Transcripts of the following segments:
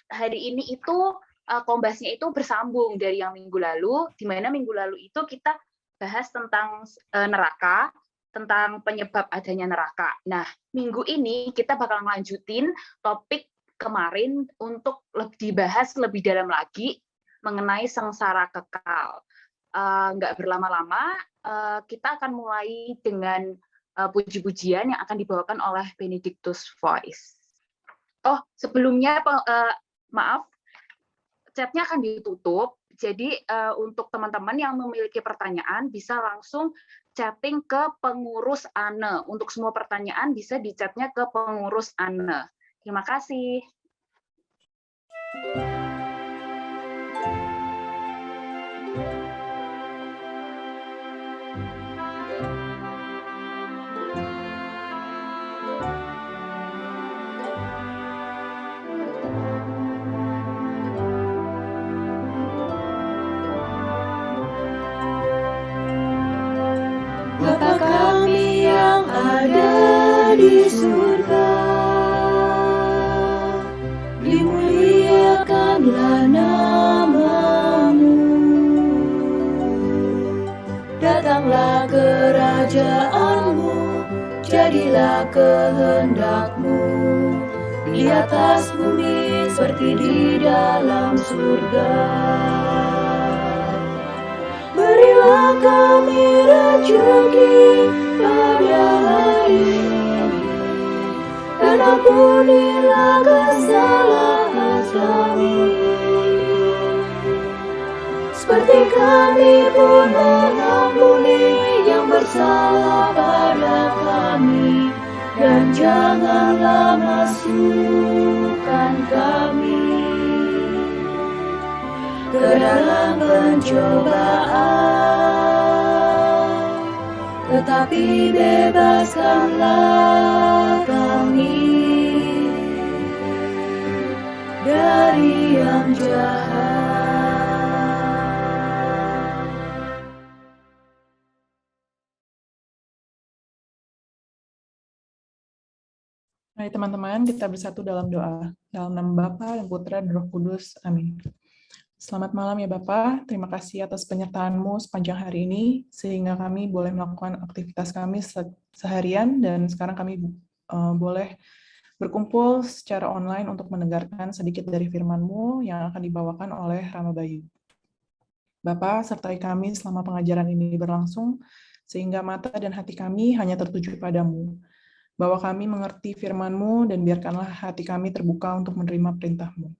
hari ini itu Kombasnya itu bersambung dari yang minggu lalu, di mana minggu lalu itu kita bahas tentang neraka, tentang penyebab adanya neraka. Nah, minggu ini kita bakal lanjutin topik kemarin untuk dibahas lebih dalam lagi mengenai sengsara kekal. Nggak berlama-lama, kita akan mulai dengan puji-pujian yang akan dibawakan oleh Benedictus Voice. Oh, sebelumnya maaf, chatnya akan ditutup. Jadi untuk teman-teman yang memiliki pertanyaan bisa langsung chatting ke pengurus Ane. Untuk semua pertanyaan bisa di chatnya ke pengurus Ane. Terima kasih. Bapa kami yang ada di surga, dimuliakanlah namamu. Datanglah kerajaanmu, jadilah kehendakmu, di atas bumi seperti di dalam surga. Berilah kami rezeki pada hari ini, dan ampunilah kesalahan kami, seperti kami pun mengampuni yang bersalah pada kami, dan janganlah masukkan kami ke dalam pencobaan, tetapi bebaskanlah kami dari yang jahat. Mari teman-teman, kita bersatu dalam doa. Dalam nama Bapa dan Putra dan Roh Kudus. Amin. Selamat malam ya Bapak, terima kasih atas penyertaan-Mu sepanjang hari ini, sehingga kami boleh melakukan aktivitas kami seharian, dan sekarang kami boleh berkumpul secara online untuk mendengarkan sedikit dari firman-Mu yang akan dibawakan oleh Rama Bayu. Bapak, sertai kami selama pengajaran ini berlangsung, sehingga mata dan hati kami hanya tertuju padamu. Bahwa kami mengerti firman-Mu, dan biarkanlah hati kami terbuka untuk menerima perintah-Mu.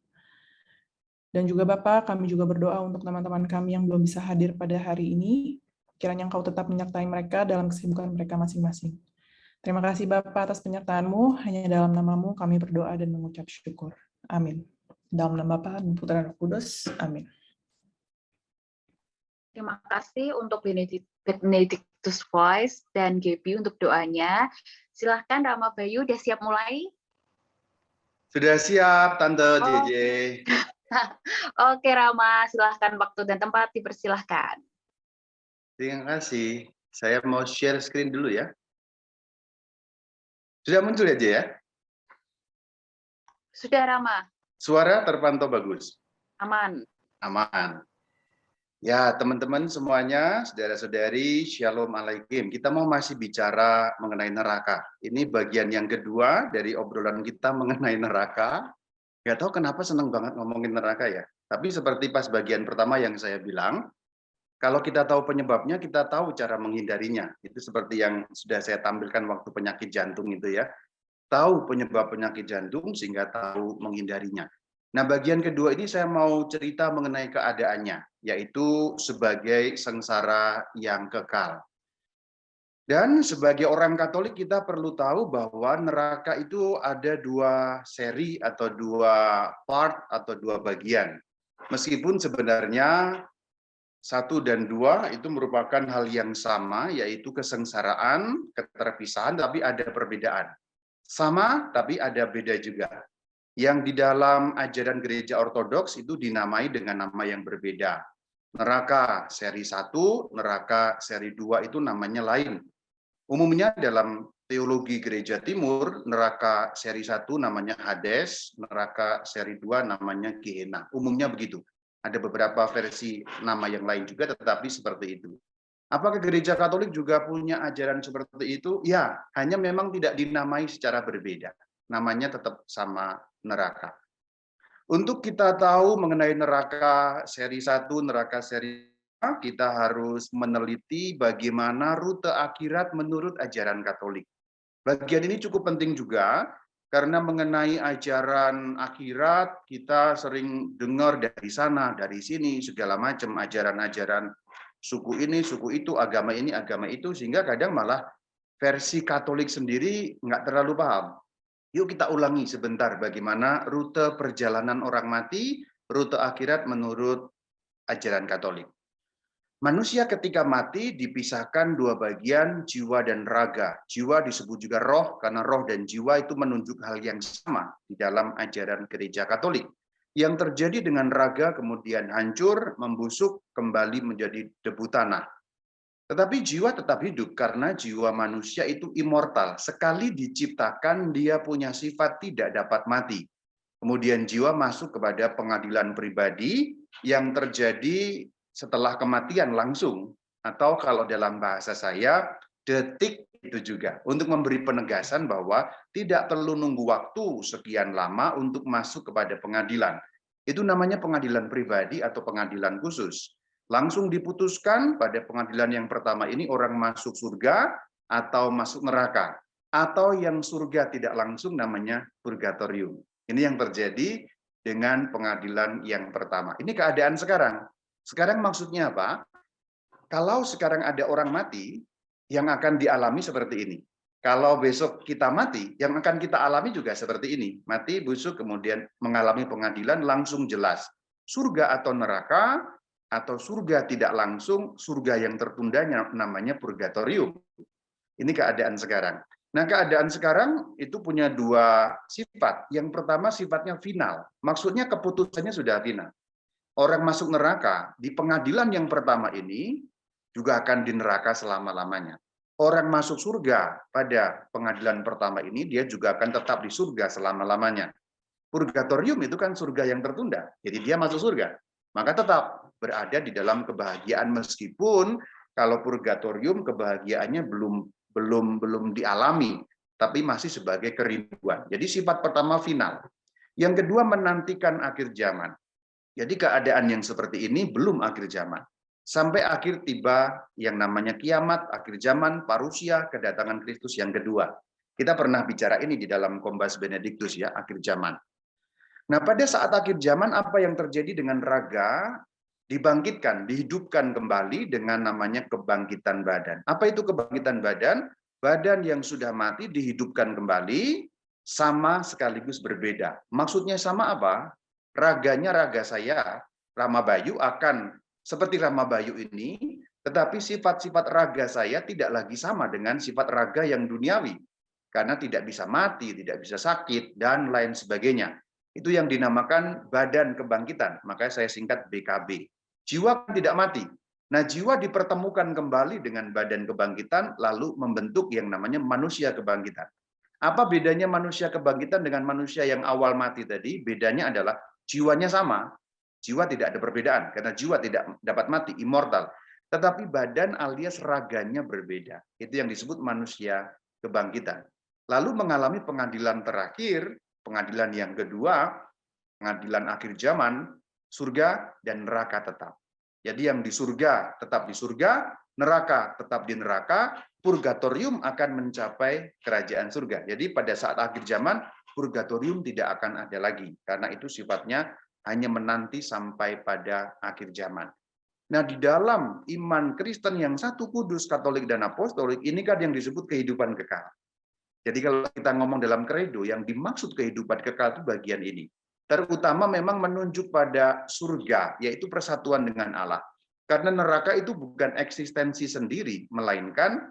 Dan juga Bapak, kami juga berdoa untuk teman-teman kami yang belum bisa hadir pada hari ini, kiranya Engkau tetap menyertai mereka dalam kesibukan mereka masing-masing. Terima kasih Bapak atas penyertaan-Mu, hanya dalam nama-Mu kami berdoa dan mengucap syukur. Amin. Dalam nama Bapa dan Putra dan Roh Kudus. Amin. Terima kasih untuk Benedictus Voice dan Gaby untuk doanya. Silahkan Rama Bayu, udah siap mulai? Sudah siap, Tante JJ. Oke Rama, silahkan waktu dan tempat dipersilahkan. Terima kasih. Saya mau share screen dulu ya. Sudah muncul ya, J ya? Sudah Rama. Suara terpantau bagus? Aman. Aman. Ya, teman-teman semuanya, saudara-saudari, Shalom Alaikum. Kita mau masih bicara mengenai neraka. Ini bagian yang kedua dari obrolan kita mengenai neraka. Gak tahu kenapa senang banget ngomongin neraka ya. Tapi seperti pas bagian pertama yang saya bilang, kalau kita tahu penyebabnya, kita tahu cara menghindarinya. Itu seperti yang sudah saya tampilkan waktu penyakit jantung itu ya. Tahu penyebab penyakit jantung sehingga tahu menghindarinya. Nah, bagian kedua ini saya mau cerita mengenai keadaannya, yaitu sebagai sengsara yang kekal. Dan sebagai orang Katolik kita perlu tahu bahwa neraka itu ada dua seri atau dua part atau dua bagian. Meskipun sebenarnya 1 dan 2 itu merupakan hal yang sama, yaitu kesengsaraan, keterpisahan, tapi ada perbedaan. Sama, tapi ada beda juga. Yang di dalam ajaran gereja ortodoks itu dinamai dengan nama yang berbeda. Neraka seri 1, neraka seri 2 itu namanya lain. Umumnya dalam teologi gereja timur, neraka seri 1 namanya Hades, neraka seri 2 namanya Gehenna. Umumnya begitu. Ada beberapa versi nama yang lain juga, tetapi seperti itu. Apakah gereja Katolik juga punya ajaran seperti itu? Ya, hanya memang tidak dinamai secara berbeda. Namanya tetap sama neraka. Untuk kita tahu mengenai neraka seri 1, neraka seri 2, kita harus meneliti bagaimana rute akhirat menurut ajaran Katolik. Bagian ini cukup penting juga, karena mengenai ajaran akhirat, kita sering dengar dari sana, dari sini, segala macam ajaran-ajaran suku ini, suku itu, agama ini, agama itu, sehingga kadang malah versi Katolik sendiri nggak terlalu paham. Yuk kita ulangi sebentar bagaimana rute perjalanan orang mati, rute akhirat menurut ajaran Katolik. Manusia ketika mati dipisahkan dua bagian, jiwa dan raga. Jiwa disebut juga roh, karena roh dan jiwa itu menunjuk hal yang sama di dalam ajaran gereja Katolik. Yang terjadi dengan raga kemudian hancur, membusuk, kembali menjadi debu tanah. Tetapi jiwa tetap hidup karena jiwa manusia itu immortal. Sekali diciptakan, dia punya sifat tidak dapat mati. Kemudian jiwa masuk kepada pengadilan pribadi yang terjadi setelah kematian langsung. Atau kalau dalam bahasa saya, detik itu juga. Untuk memberi penegasan bahwa tidak perlu nunggu waktu sekian lama untuk masuk kepada pengadilan. Itu namanya pengadilan pribadi atau pengadilan khusus. Langsung diputuskan pada pengadilan yang pertama ini orang masuk surga atau masuk neraka. Atau yang surga tidak langsung namanya purgatorium. Ini yang terjadi dengan pengadilan yang pertama. Ini keadaan sekarang. Sekarang maksudnya apa? Kalau sekarang ada orang mati, yang akan dialami seperti ini. Kalau besok kita mati, yang akan kita alami juga seperti ini. Mati, busuk, kemudian mengalami pengadilan, langsung jelas. Surga atau neraka, atau surga tidak langsung, surga yang tertunda namanya purgatorium. Ini keadaan sekarang. Nah, keadaan sekarang itu punya dua sifat. Yang pertama sifatnya final. Maksudnya keputusannya sudah final. Orang masuk neraka di pengadilan yang pertama ini juga akan di neraka selama-lamanya. Orang masuk surga pada pengadilan pertama ini, dia juga akan tetap di surga selama-lamanya. Purgatorium itu kan surga yang tertunda, jadi dia masuk surga. Maka tetap berada di dalam kebahagiaan, meskipun kalau purgatorium kebahagiaannya belum dialami, tapi masih sebagai kerinduan. Jadi sifat pertama final. Yang kedua menantikan akhir zaman. Jadi keadaan yang seperti ini belum akhir zaman. Sampai akhir tiba yang namanya kiamat, akhir zaman, parusia, kedatangan Kristus yang kedua. Kita pernah bicara ini di dalam Kombas Benediktus ya, akhir zaman. Nah, pada saat akhir zaman apa yang terjadi dengan raga? Dibangkitkan, dihidupkan kembali dengan namanya kebangkitan badan. Apa itu kebangkitan badan? Badan yang sudah mati dihidupkan kembali, sama sekaligus berbeda. Maksudnya sama apa? Raganya raga saya, Rama Bayu, akan seperti Rama Bayu ini, tetapi sifat-sifat raga saya tidak lagi sama dengan sifat raga yang duniawi. Karena tidak bisa mati, tidak bisa sakit, dan lain sebagainya. Itu yang dinamakan badan kebangkitan. Makanya saya singkat BKB. Jiwa tidak mati. Nah, jiwa dipertemukan kembali dengan badan kebangkitan, lalu membentuk yang namanya manusia kebangkitan. Apa bedanya manusia kebangkitan dengan manusia yang awal mati tadi? Bedanya adalah jiwanya sama. Jiwa tidak ada perbedaan, karena jiwa tidak dapat mati, immortal. Tetapi badan alias raganya berbeda. Itu yang disebut manusia kebangkitan. Lalu mengalami pengadilan terakhir, pengadilan yang kedua, pengadilan akhir zaman, surga dan neraka tetap. Jadi yang di surga tetap di surga, neraka tetap di neraka, purgatorium akan mencapai kerajaan surga. Jadi pada saat akhir zaman, purgatorium tidak akan ada lagi, karena itu sifatnya hanya menanti sampai pada akhir zaman. Nah, di dalam iman Kristen yang satu, kudus, Katolik, dan Apostolik, ini kan yang disebut kehidupan kekal. Jadi kalau kita ngomong dalam kredo, yang dimaksud kehidupan kekal itu bagian ini. Terutama memang menunjuk pada surga, yaitu persatuan dengan Allah. Karena neraka itu bukan eksistensi sendiri, melainkan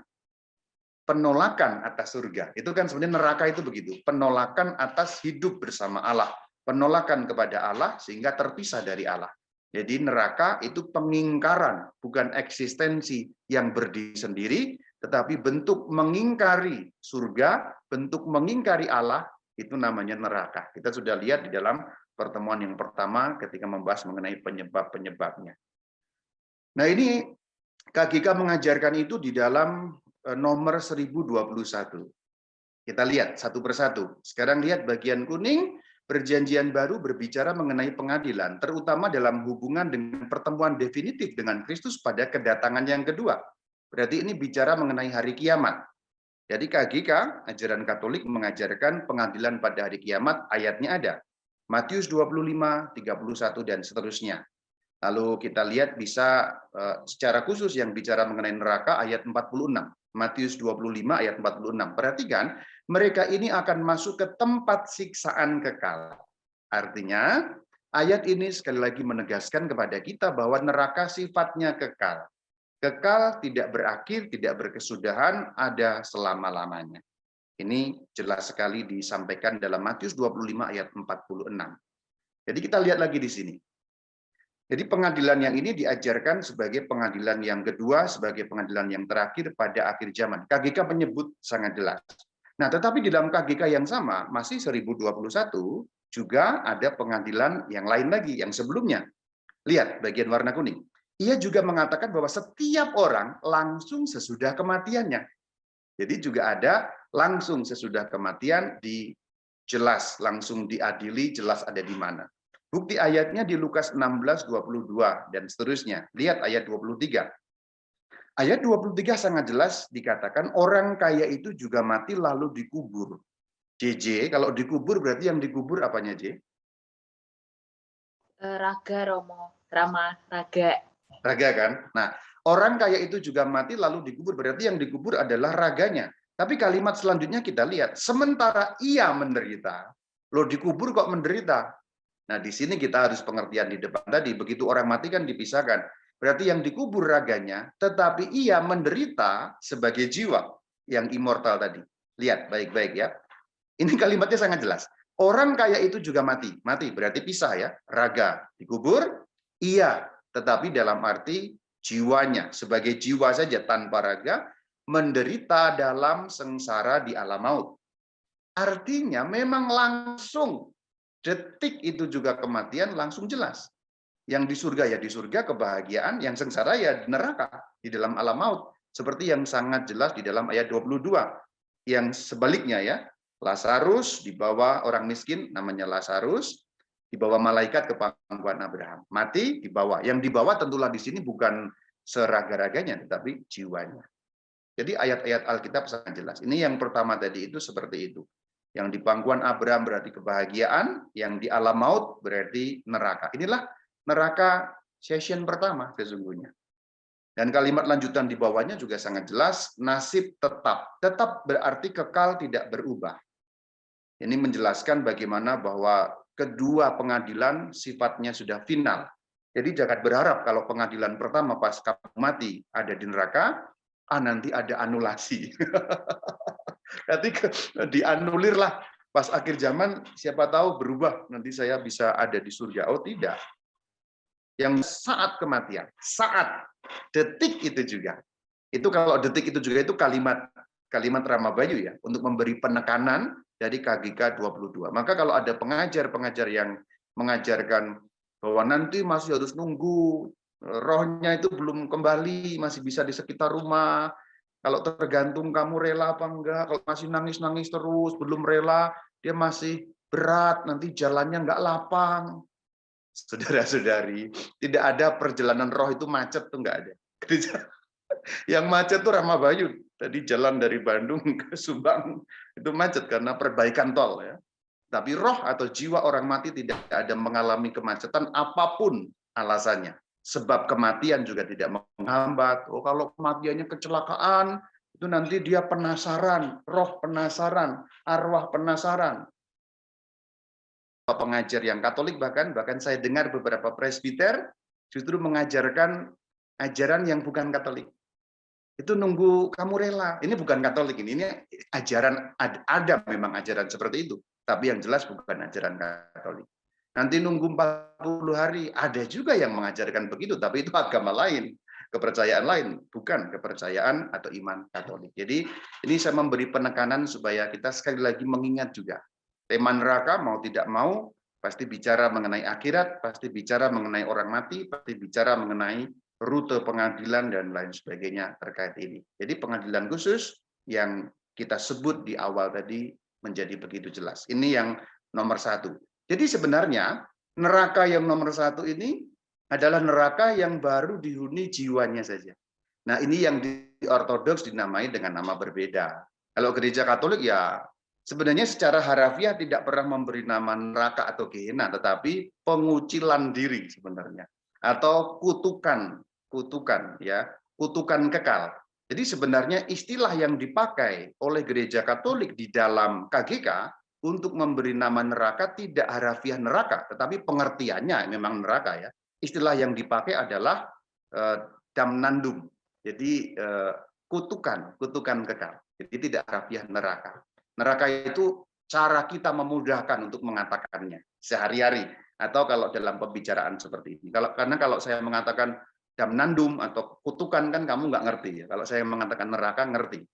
penolakan atas surga. Itu kan sebenarnya neraka itu begitu, penolakan atas hidup bersama Allah. Penolakan kepada Allah sehingga terpisah dari Allah. Jadi neraka itu pengingkaran, bukan eksistensi yang berdiri sendiri, tetapi bentuk mengingkari surga, bentuk mengingkari Allah, itu namanya neraka. Kita sudah lihat di dalam pertemuan yang pertama ketika membahas mengenai penyebab-penyebabnya. Nah, ini KGK mengajarkan itu di dalam nomor 1021. Kita lihat satu persatu. Sekarang lihat bagian kuning, Perjanjian Baru berbicara mengenai pengadilan, terutama dalam hubungan dengan pertemuan definitif dengan Kristus pada kedatangan yang kedua. Berarti ini bicara mengenai hari kiamat. Jadi KGK, ajaran Katolik mengajarkan pengadilan pada hari kiamat, ayatnya ada. Matius 25, 31, dan seterusnya. Lalu kita lihat bisa secara khusus yang bicara mengenai neraka, ayat 46. Matius 25, ayat 46. Perhatikan, mereka ini akan masuk ke tempat siksaan kekal. Artinya, ayat ini sekali lagi menegaskan kepada kita bahwa neraka sifatnya kekal. Kekal, tidak berakhir, tidak berkesudahan, ada selama-lamanya. Ini jelas sekali disampaikan dalam Matius 25 ayat 46. Jadi kita lihat lagi di sini. Jadi pengadilan yang ini diajarkan sebagai pengadilan yang kedua, sebagai pengadilan yang terakhir pada akhir zaman. KGK menyebut sangat jelas. Nah, tetapi di dalam KGK yang sama, masih 1021, juga ada pengadilan yang lain lagi, yang sebelumnya. Lihat bagian warna kuning. Ia juga mengatakan bahwa setiap orang langsung sesudah kematiannya. Jadi juga ada langsung sesudah kematian, jelas langsung diadili, jelas ada di mana. Bukti ayatnya di Lukas 16, 22, dan seterusnya. Lihat ayat 23. Ayat 23 sangat jelas dikatakan orang kaya itu juga mati lalu dikubur. JJ, kalau dikubur berarti yang dikubur apanya, J? Raga, Romo. Rama, raga. Raga kan? Nah, orang kaya itu juga mati lalu dikubur, berarti yang dikubur adalah raganya. Tapi kalimat selanjutnya kita lihat, sementara ia menderita, lo dikubur kok menderita? Nah, di sini kita harus pengertian di depan tadi, begitu orang mati kan dipisahkan. Berarti yang dikubur raganya, tetapi ia menderita sebagai jiwa yang immortal tadi. Lihat baik-baik ya. Ini kalimatnya sangat jelas. Orang kaya itu juga mati. Mati berarti pisah ya. Raga dikubur, iya. Tetapi dalam arti jiwanya, sebagai jiwa saja tanpa raga, menderita dalam sengsara di alam maut. Artinya memang langsung detik itu juga kematian langsung jelas. Yang di surga ya di surga kebahagiaan, yang sengsara ya di neraka, di dalam alam maut. Seperti yang sangat jelas di dalam ayat 22. Yang sebaliknya ya, Lazarus dibawa orang miskin namanya Lazarus, dibawa malaikat ke pangkuan Abraham. Mati dibawa. Yang dibawa tentulah di sini bukan seraga-raganya tetapi jiwanya. Jadi ayat-ayat Alkitab sangat jelas. Ini yang pertama tadi itu seperti itu. Yang di pangkuan Abraham berarti kebahagiaan, yang di alam maut berarti neraka. Inilah neraka session pertama sesungguhnya. Dan kalimat lanjutan di bawahnya juga sangat jelas, nasib tetap. Tetap berarti kekal tidak berubah. Ini menjelaskan bagaimana bahwa kedua pengadilan sifatnya sudah final. Jadi jangan berharap kalau pengadilan pertama pas kamu mati ada di neraka, nanti ada anulasi. Nanti dianulirlah pas akhir zaman, siapa tahu berubah, nanti saya bisa ada di surga. Oh tidak. Yang saat kematian, saat detik itu juga. Itu kalau detik itu juga itu kalimat Rama Bayu ya, untuk memberi penekanan dari KGK 22. Maka kalau ada pengajar-pengajar yang mengajarkan bahwa nanti masih harus nunggu, rohnya itu belum kembali, masih bisa di sekitar rumah, kalau tergantung kamu rela apa enggak, kalau masih nangis-nangis terus, belum rela, dia masih berat, nanti jalannya enggak lapang. Saudara-saudari, tidak ada perjalanan roh itu macet tuh enggak ada. Yang macet tuh Rama Bayu. Tadi jalan dari Bandung ke Subang itu macet karena perbaikan tol ya. Tapi roh atau jiwa orang mati tidak ada mengalami kemacetan apapun alasannya. Sebab kematian juga tidak menghambat. Oh, kalau kematiannya kecelakaan, itu nanti dia penasaran, roh penasaran, arwah penasaran. Pengajar yang Katolik bahkan saya dengar beberapa presbiter justru mengajarkan ajaran yang bukan Katolik. Itu nunggu kamu rela. Ini bukan Katolik, ini ajaran, ada memang ajaran seperti itu. Tapi yang jelas bukan ajaran Katolik. Nanti nunggu 40 hari, ada juga yang mengajarkan begitu, tapi itu agama lain. kepercayaan lain, bukan kepercayaan atau iman Katolik. Jadi ini saya memberi penekanan supaya kita sekali lagi mengingat juga tema neraka mau tidak mau pasti bicara mengenai akhirat, pasti bicara mengenai orang mati, pasti bicara mengenai rute pengadilan dan lain sebagainya terkait ini. Jadi pengadilan khusus yang kita sebut di awal tadi menjadi begitu jelas. Ini yang nomor satu. Jadi sebenarnya neraka yang nomor satu ini adalah neraka yang baru dihuni jiwanya saja. Nah, ini yang di Ortodoks dinamai dengan nama berbeda. Kalau gereja Katolik ya sebenarnya secara harafiah tidak pernah memberi nama neraka atau Gehenna, tetapi pengucilan diri sebenarnya atau kutukan ya, kutukan kekal. Jadi sebenarnya istilah yang dipakai oleh gereja Katolik di dalam KGK untuk memberi nama neraka tidak harafiah neraka, tetapi pengertiannya memang neraka ya. Istilah yang dipakai adalah damnandum. Jadi kutukan kekal. Jadi tidak harafiah neraka. Neraka itu cara kita memudahkan untuk mengatakannya sehari-hari atau kalau dalam pembicaraan seperti ini. Karena kalau saya mengatakan damnandum atau kutukan kan kamu nggak ngerti ya. Kalau saya mengatakan neraka ngerti.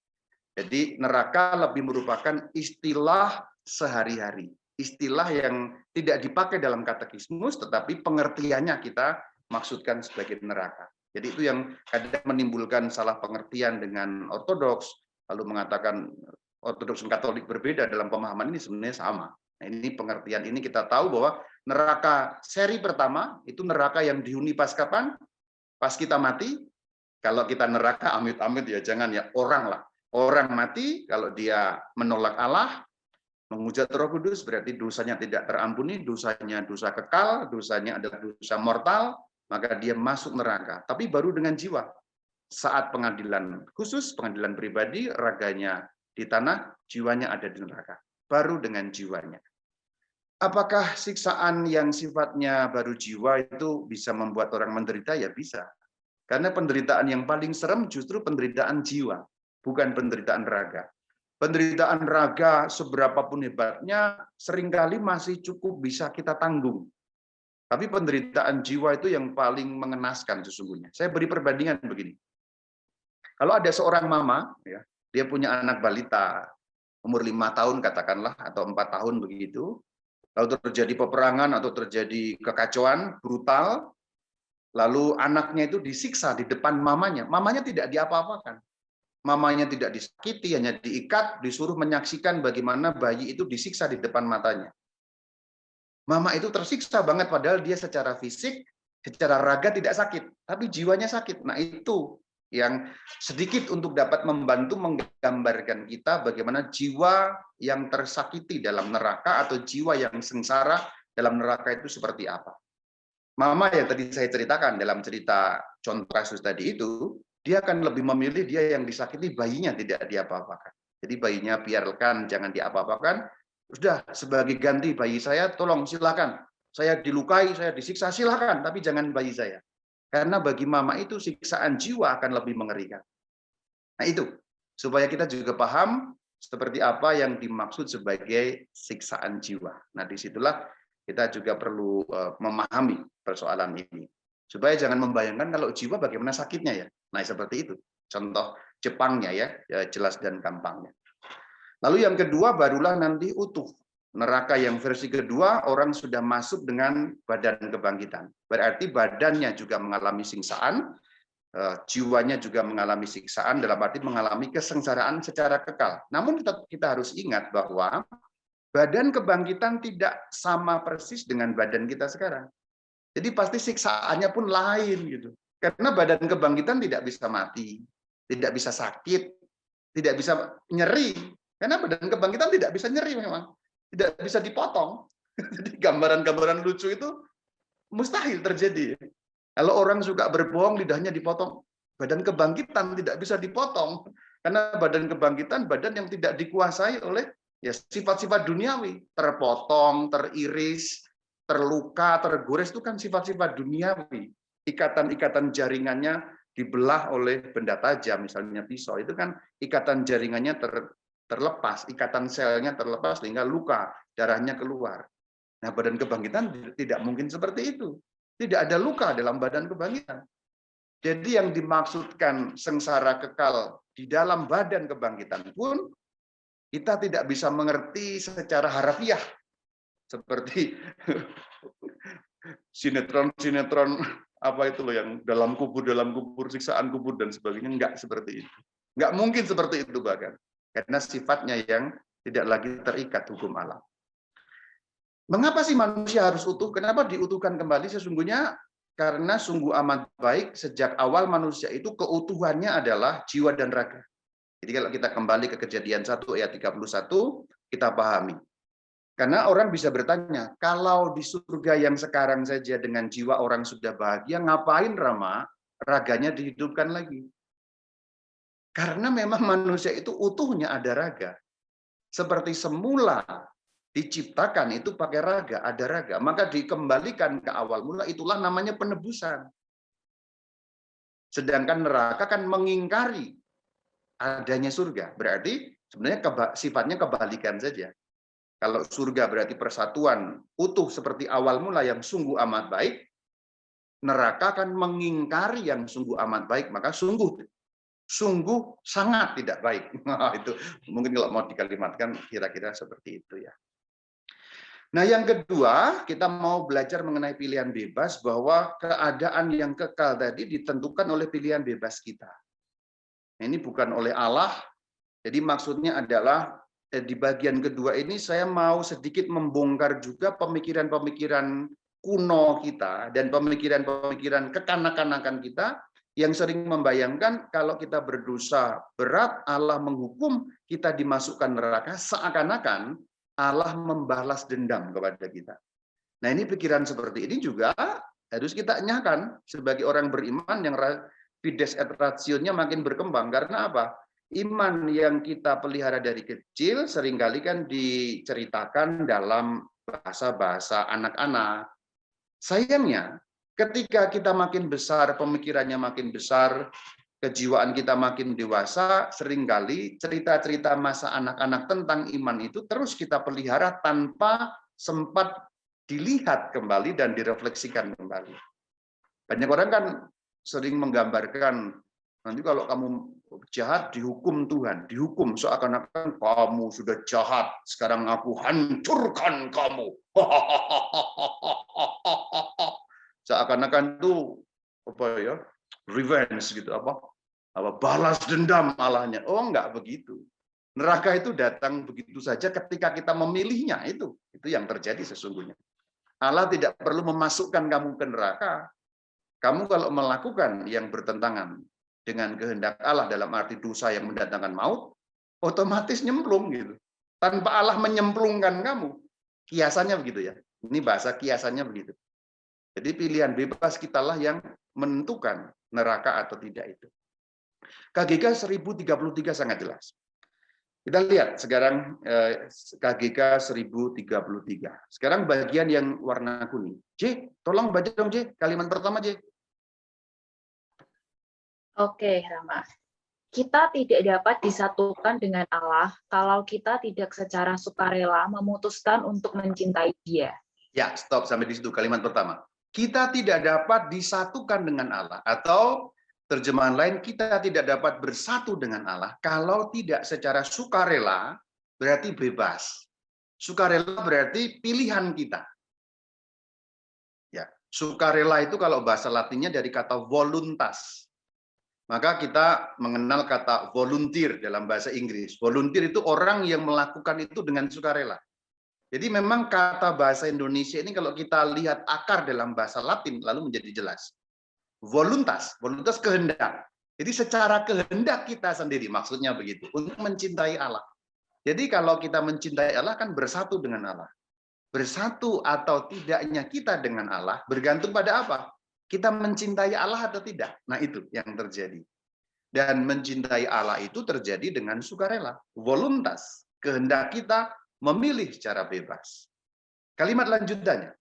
Jadi neraka lebih merupakan istilah sehari-hari. Istilah yang tidak dipakai dalam katekismus, tetapi pengertiannya kita maksudkan sebagai neraka. Jadi itu yang kadang menimbulkan salah pengertian dengan Ortodoks, lalu mengatakan Ortodoks dan Katolik berbeda dalam pemahaman ini sebenarnya sama. Nah, ini pengertian ini kita tahu bahwa neraka seri pertama itu neraka yang dihuni pas kapan? Pas kita mati. Kalau kita neraka amit-amit ya jangan ya orang lah. Orang mati kalau dia menolak Allah, menghujat Roh Kudus berarti dosanya tidak terampuni, dosanya dosa kekal, dosanya adalah dosa mortal, maka dia masuk neraka. Tapi baru dengan jiwa. Saat pengadilan khusus, pengadilan pribadi, raganya di tanah, jiwanya ada di neraka. Baru dengan jiwanya. Apakah siksaan yang sifatnya baru jiwa itu bisa membuat orang menderita? Ya bisa. Karena penderitaan yang paling serem justru penderitaan jiwa, bukan penderitaan raga. Penderitaan raga seberapapun hebatnya seringkali masih cukup bisa kita tanggung. Tapi penderitaan jiwa itu yang paling mengenaskan sesungguhnya. Saya beri perbandingan begini. Kalau ada seorang mama, ya, dia punya anak balita, umur 5 tahun katakanlah, atau 4 tahun begitu, lalu terjadi peperangan atau terjadi kekacauan brutal, lalu anaknya itu disiksa di depan mamanya. Mamanya tidak diapa-apakan. Mamanya tidak disakiti, hanya diikat, disuruh menyaksikan bagaimana bayi itu disiksa di depan matanya. Mama itu tersiksa banget, padahal dia secara fisik, secara raga tidak sakit, tapi jiwanya sakit. Nah itu yang sedikit untuk dapat membantu menggambarkan kita bagaimana jiwa yang tersakiti dalam neraka atau jiwa yang sengsara dalam neraka itu seperti apa. Mama yang tadi saya ceritakan dalam cerita contoh kasus tadi itu, dia akan lebih memilih dia yang disakiti, bayinya tidak diapa-apakan. Jadi bayinya biarkan, jangan diapa-apakan. Sudah, sebagai ganti bayi saya, tolong silakan. Saya dilukai, saya disiksa, silakan. Tapi jangan bayi saya. Karena bagi mama itu siksaan jiwa akan lebih mengerikan. Nah itu, supaya kita juga paham seperti apa yang dimaksud sebagai siksaan jiwa. Nah disitulah kita juga perlu memahami persoalan ini. Supaya jangan membayangkan kalau jiwa bagaimana sakitnya ya. Nah seperti itu. Contoh Jepangnya ya, jelas dan gampangnya. Lalu yang kedua barulah nanti utuh. Neraka yang versi kedua orang sudah masuk dengan badan kebangkitan. Berarti badannya juga mengalami siksaan, jiwanya juga mengalami siksaan, dalam arti mengalami kesengsaraan secara kekal. Namun kita harus ingat bahwa badan kebangkitan tidak sama persis dengan badan kita sekarang. Jadi pasti siksaannya pun lain gitu. Karena badan kebangkitan tidak bisa mati, tidak bisa sakit, tidak bisa nyeri. Karena badan kebangkitan tidak bisa nyeri memang. Tidak bisa dipotong. Jadi gambaran-gambaran lucu itu mustahil terjadi. Kalau orang suka berbohong, lidahnya dipotong. Badan kebangkitan tidak bisa dipotong. Karena badan kebangkitan, badan yang tidak dikuasai oleh ya sifat-sifat duniawi. Terpotong, teriris, terluka, tergores, itu kan sifat-sifat duniawi. Ikatan-ikatan jaringannya dibelah oleh benda tajam, misalnya pisau. Itu kan ikatan jaringannya terlepas, ikatan selnya terlepas sehingga luka, darahnya keluar. Nah, badan kebangkitan tidak mungkin seperti itu. Tidak ada luka dalam badan kebangkitan. Jadi yang dimaksudkan sengsara kekal di dalam badan kebangkitan pun kita tidak bisa mengerti secara harafiah. Seperti sinetron-sinetron apa itu loh yang dalam kubur, siksaan kubur dan sebagainya, enggak seperti itu. Enggak mungkin seperti itu bahkan. Karena sifatnya yang tidak lagi terikat hukum alam. Mengapa sih manusia harus utuh? Kenapa diutuhkan kembali? Sesungguhnya karena sungguh amat baik sejak awal manusia itu keutuhannya adalah jiwa dan raga. Jadi kalau kita kembali ke Kejadian 1 ayat 31, kita pahami. Karena orang bisa bertanya, kalau di surga yang sekarang saja dengan jiwa orang sudah bahagia, ngapain Rama raganya dihidupkan lagi? Karena memang manusia itu utuhnya ada raga. Seperti semula diciptakan itu pakai raga, ada raga. Maka dikembalikan ke awal mula, itulah namanya penebusan. Sedangkan neraka kan mengingkari adanya surga. Berarti sebenarnya sifatnya kebalikan saja. Kalau surga berarti persatuan utuh seperti awal mula yang sungguh amat baik, neraka akan mengingkari yang sungguh amat baik, maka sungguh sangat tidak baik. Itu mungkin kalau mau dikalimatkan kira-kira seperti itu ya. Nah, yang kedua, kita mau belajar mengenai pilihan bebas, bahwa keadaan yang kekal tadi ditentukan oleh pilihan bebas kita. Ini bukan oleh Allah. Jadi maksudnya adalah di bagian kedua ini saya mau sedikit membongkar juga pemikiran-pemikiran kuno kita dan pemikiran-pemikiran kekanak-kanakan kita yang sering membayangkan kalau kita berdosa berat, Allah menghukum, kita dimasukkan neraka, seakan-akan Allah membalas dendam kepada kita. Nah, ini pikiran seperti ini juga harus kita enyahkan sebagai orang beriman yang fides et ratio-nya makin berkembang. Karena apa? Iman yang kita pelihara dari kecil seringkali kan diceritakan dalam bahasa-bahasa anak-anak. Sayangnya, ketika kita makin besar, pemikirannya makin besar, kejiwaan kita makin dewasa, seringkali cerita-cerita masa anak-anak tentang iman itu terus kita pelihara tanpa sempat dilihat kembali dan direfleksikan kembali. Banyak orang kan sering menggambarkan, nanti kalau kamu jahat dihukum Tuhan, dihukum seakan-akan kamu sudah jahat, sekarang aku hancurkan kamu. Seakan-akan itu apa ya? Revenge gitu, apa balas dendam Allahnya. Oh, enggak begitu. Neraka itu datang begitu saja ketika kita memilihnya, itu yang terjadi sesungguhnya. Allah tidak perlu memasukkan kamu ke neraka. Kamu kalau melakukan yang bertentangan dengan kehendak Allah dalam arti dosa yang mendatangkan maut, otomatis nyemplung gitu. Tanpa Allah menyemplungkan kamu. Kiasannya begitu ya. Ini bahasa kiasannya begitu. Jadi pilihan bebas kitalah yang menentukan neraka atau tidak itu. KGK 1033 sangat jelas. Kita lihat sekarang KGK 1033. Sekarang bagian yang warna kuning. J, tolong baca dong J, kalimat pertama J. Oke, Rama. Kita tidak dapat disatukan dengan Allah kalau kita tidak secara sukarela memutuskan untuk mencintai Dia. Ya, stop sampai di situ kalimat pertama. Kita tidak dapat disatukan dengan Allah, atau terjemahan lain, kita tidak dapat bersatu dengan Allah kalau tidak secara sukarela, berarti bebas. Sukarela berarti pilihan kita. Ya, sukarela itu kalau bahasa Latinnya dari kata voluntas. Maka kita mengenal kata volunteer dalam bahasa Inggris. Volunteer itu orang yang melakukan itu dengan sukarela. Jadi memang kata bahasa Indonesia ini kalau kita lihat akar dalam bahasa Latin lalu menjadi jelas. Voluntas kehendak. Jadi secara kehendak kita sendiri, maksudnya begitu, untuk mencintai Allah. Jadi kalau kita mencintai Allah kan bersatu dengan Allah. Bersatu atau tidaknya kita dengan Allah bergantung pada apa? Kita mencintai Allah atau tidak. Nah, itu yang terjadi. Dan mencintai Allah itu terjadi dengan sukarela, voluntas, kehendak kita memilih secara bebas. Kalimat lanjutannya.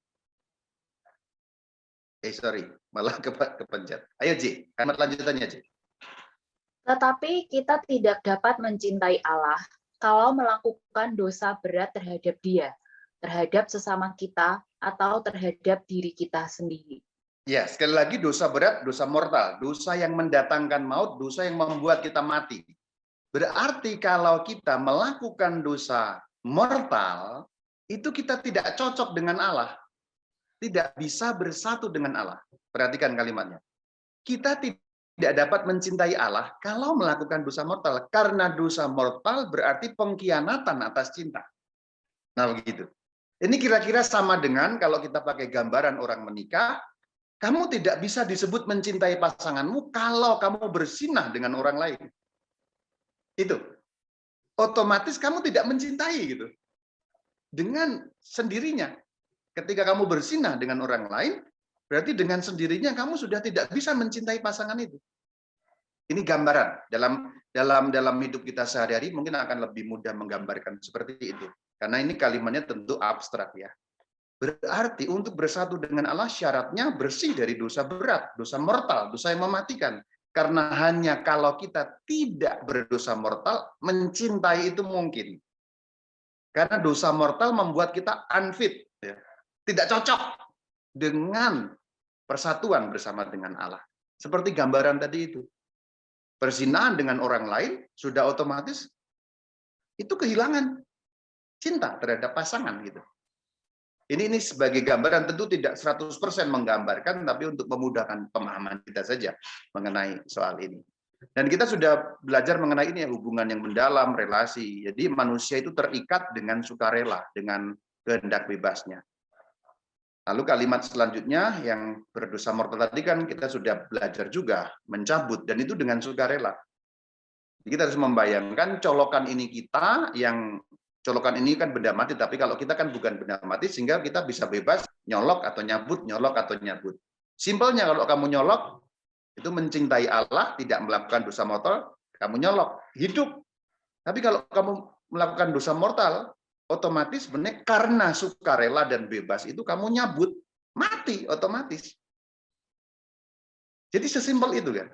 Malah kepencet. Ayo J, kalimat lanjutannya J. Tetapi kita tidak dapat mencintai Allah kalau melakukan dosa berat terhadap Dia, terhadap sesama kita, atau terhadap diri kita sendiri. Ya, sekali lagi dosa berat, dosa mortal, dosa yang mendatangkan maut, dosa yang membuat kita mati. Berarti kalau kita melakukan dosa mortal, itu kita tidak cocok dengan Allah. Tidak bisa bersatu dengan Allah. Perhatikan kalimatnya. Kita tidak dapat mencintai Allah kalau melakukan dosa mortal. Karena dosa mortal berarti pengkhianatan atas cinta. Nah, begitu. Ini kira-kira sama dengan kalau kita pakai gambaran orang menikah, kamu tidak bisa disebut mencintai pasanganmu kalau kamu bersinah dengan orang lain. Itu. Otomatis kamu tidak mencintai gitu. Dengan sendirinya. Ketika kamu bersinah dengan orang lain, berarti dengan sendirinya kamu sudah tidak bisa mencintai pasangan itu. Ini gambaran dalam hidup kita sehari-hari mungkin akan lebih mudah menggambarkan seperti itu. Karena ini kalimatnya tentu abstrak ya. Berarti untuk bersatu dengan Allah syaratnya bersih dari dosa berat, dosa mortal, dosa yang mematikan. Karena hanya kalau kita tidak berdosa mortal, mencintai itu mungkin. Karena dosa mortal membuat kita unfit, ya. Tidak cocok dengan persatuan bersama dengan Allah. Seperti gambaran tadi itu. Perzinahan dengan orang lain sudah otomatis itu kehilangan cinta terhadap pasangan gitu. Ini sebagai gambaran tentu tidak 100% menggambarkan, tapi untuk memudahkan pemahaman kita saja mengenai soal ini. Dan kita sudah belajar mengenai ini ya, hubungan yang mendalam, relasi. Jadi manusia itu terikat dengan sukarela, dengan kehendak bebasnya. Lalu kalimat selanjutnya yang berdosa mortal tadi kan kita sudah belajar juga mencabut, dan itu dengan sukarela. Jadi kita harus membayangkan colokan ini kita yang colokan ini kan benda mati, tapi kalau kita kan bukan benda mati, sehingga kita bisa bebas nyolok atau nyabut, nyolok atau nyabut. Simpelnya kalau kamu nyolok, itu mencintai Allah, tidak melakukan dosa mortal, kamu nyolok, hidup. Tapi kalau kamu melakukan dosa mortal, otomatis sebenarnya karena sukarela dan bebas itu kamu nyabut, mati otomatis. Jadi sesimpel itu kan.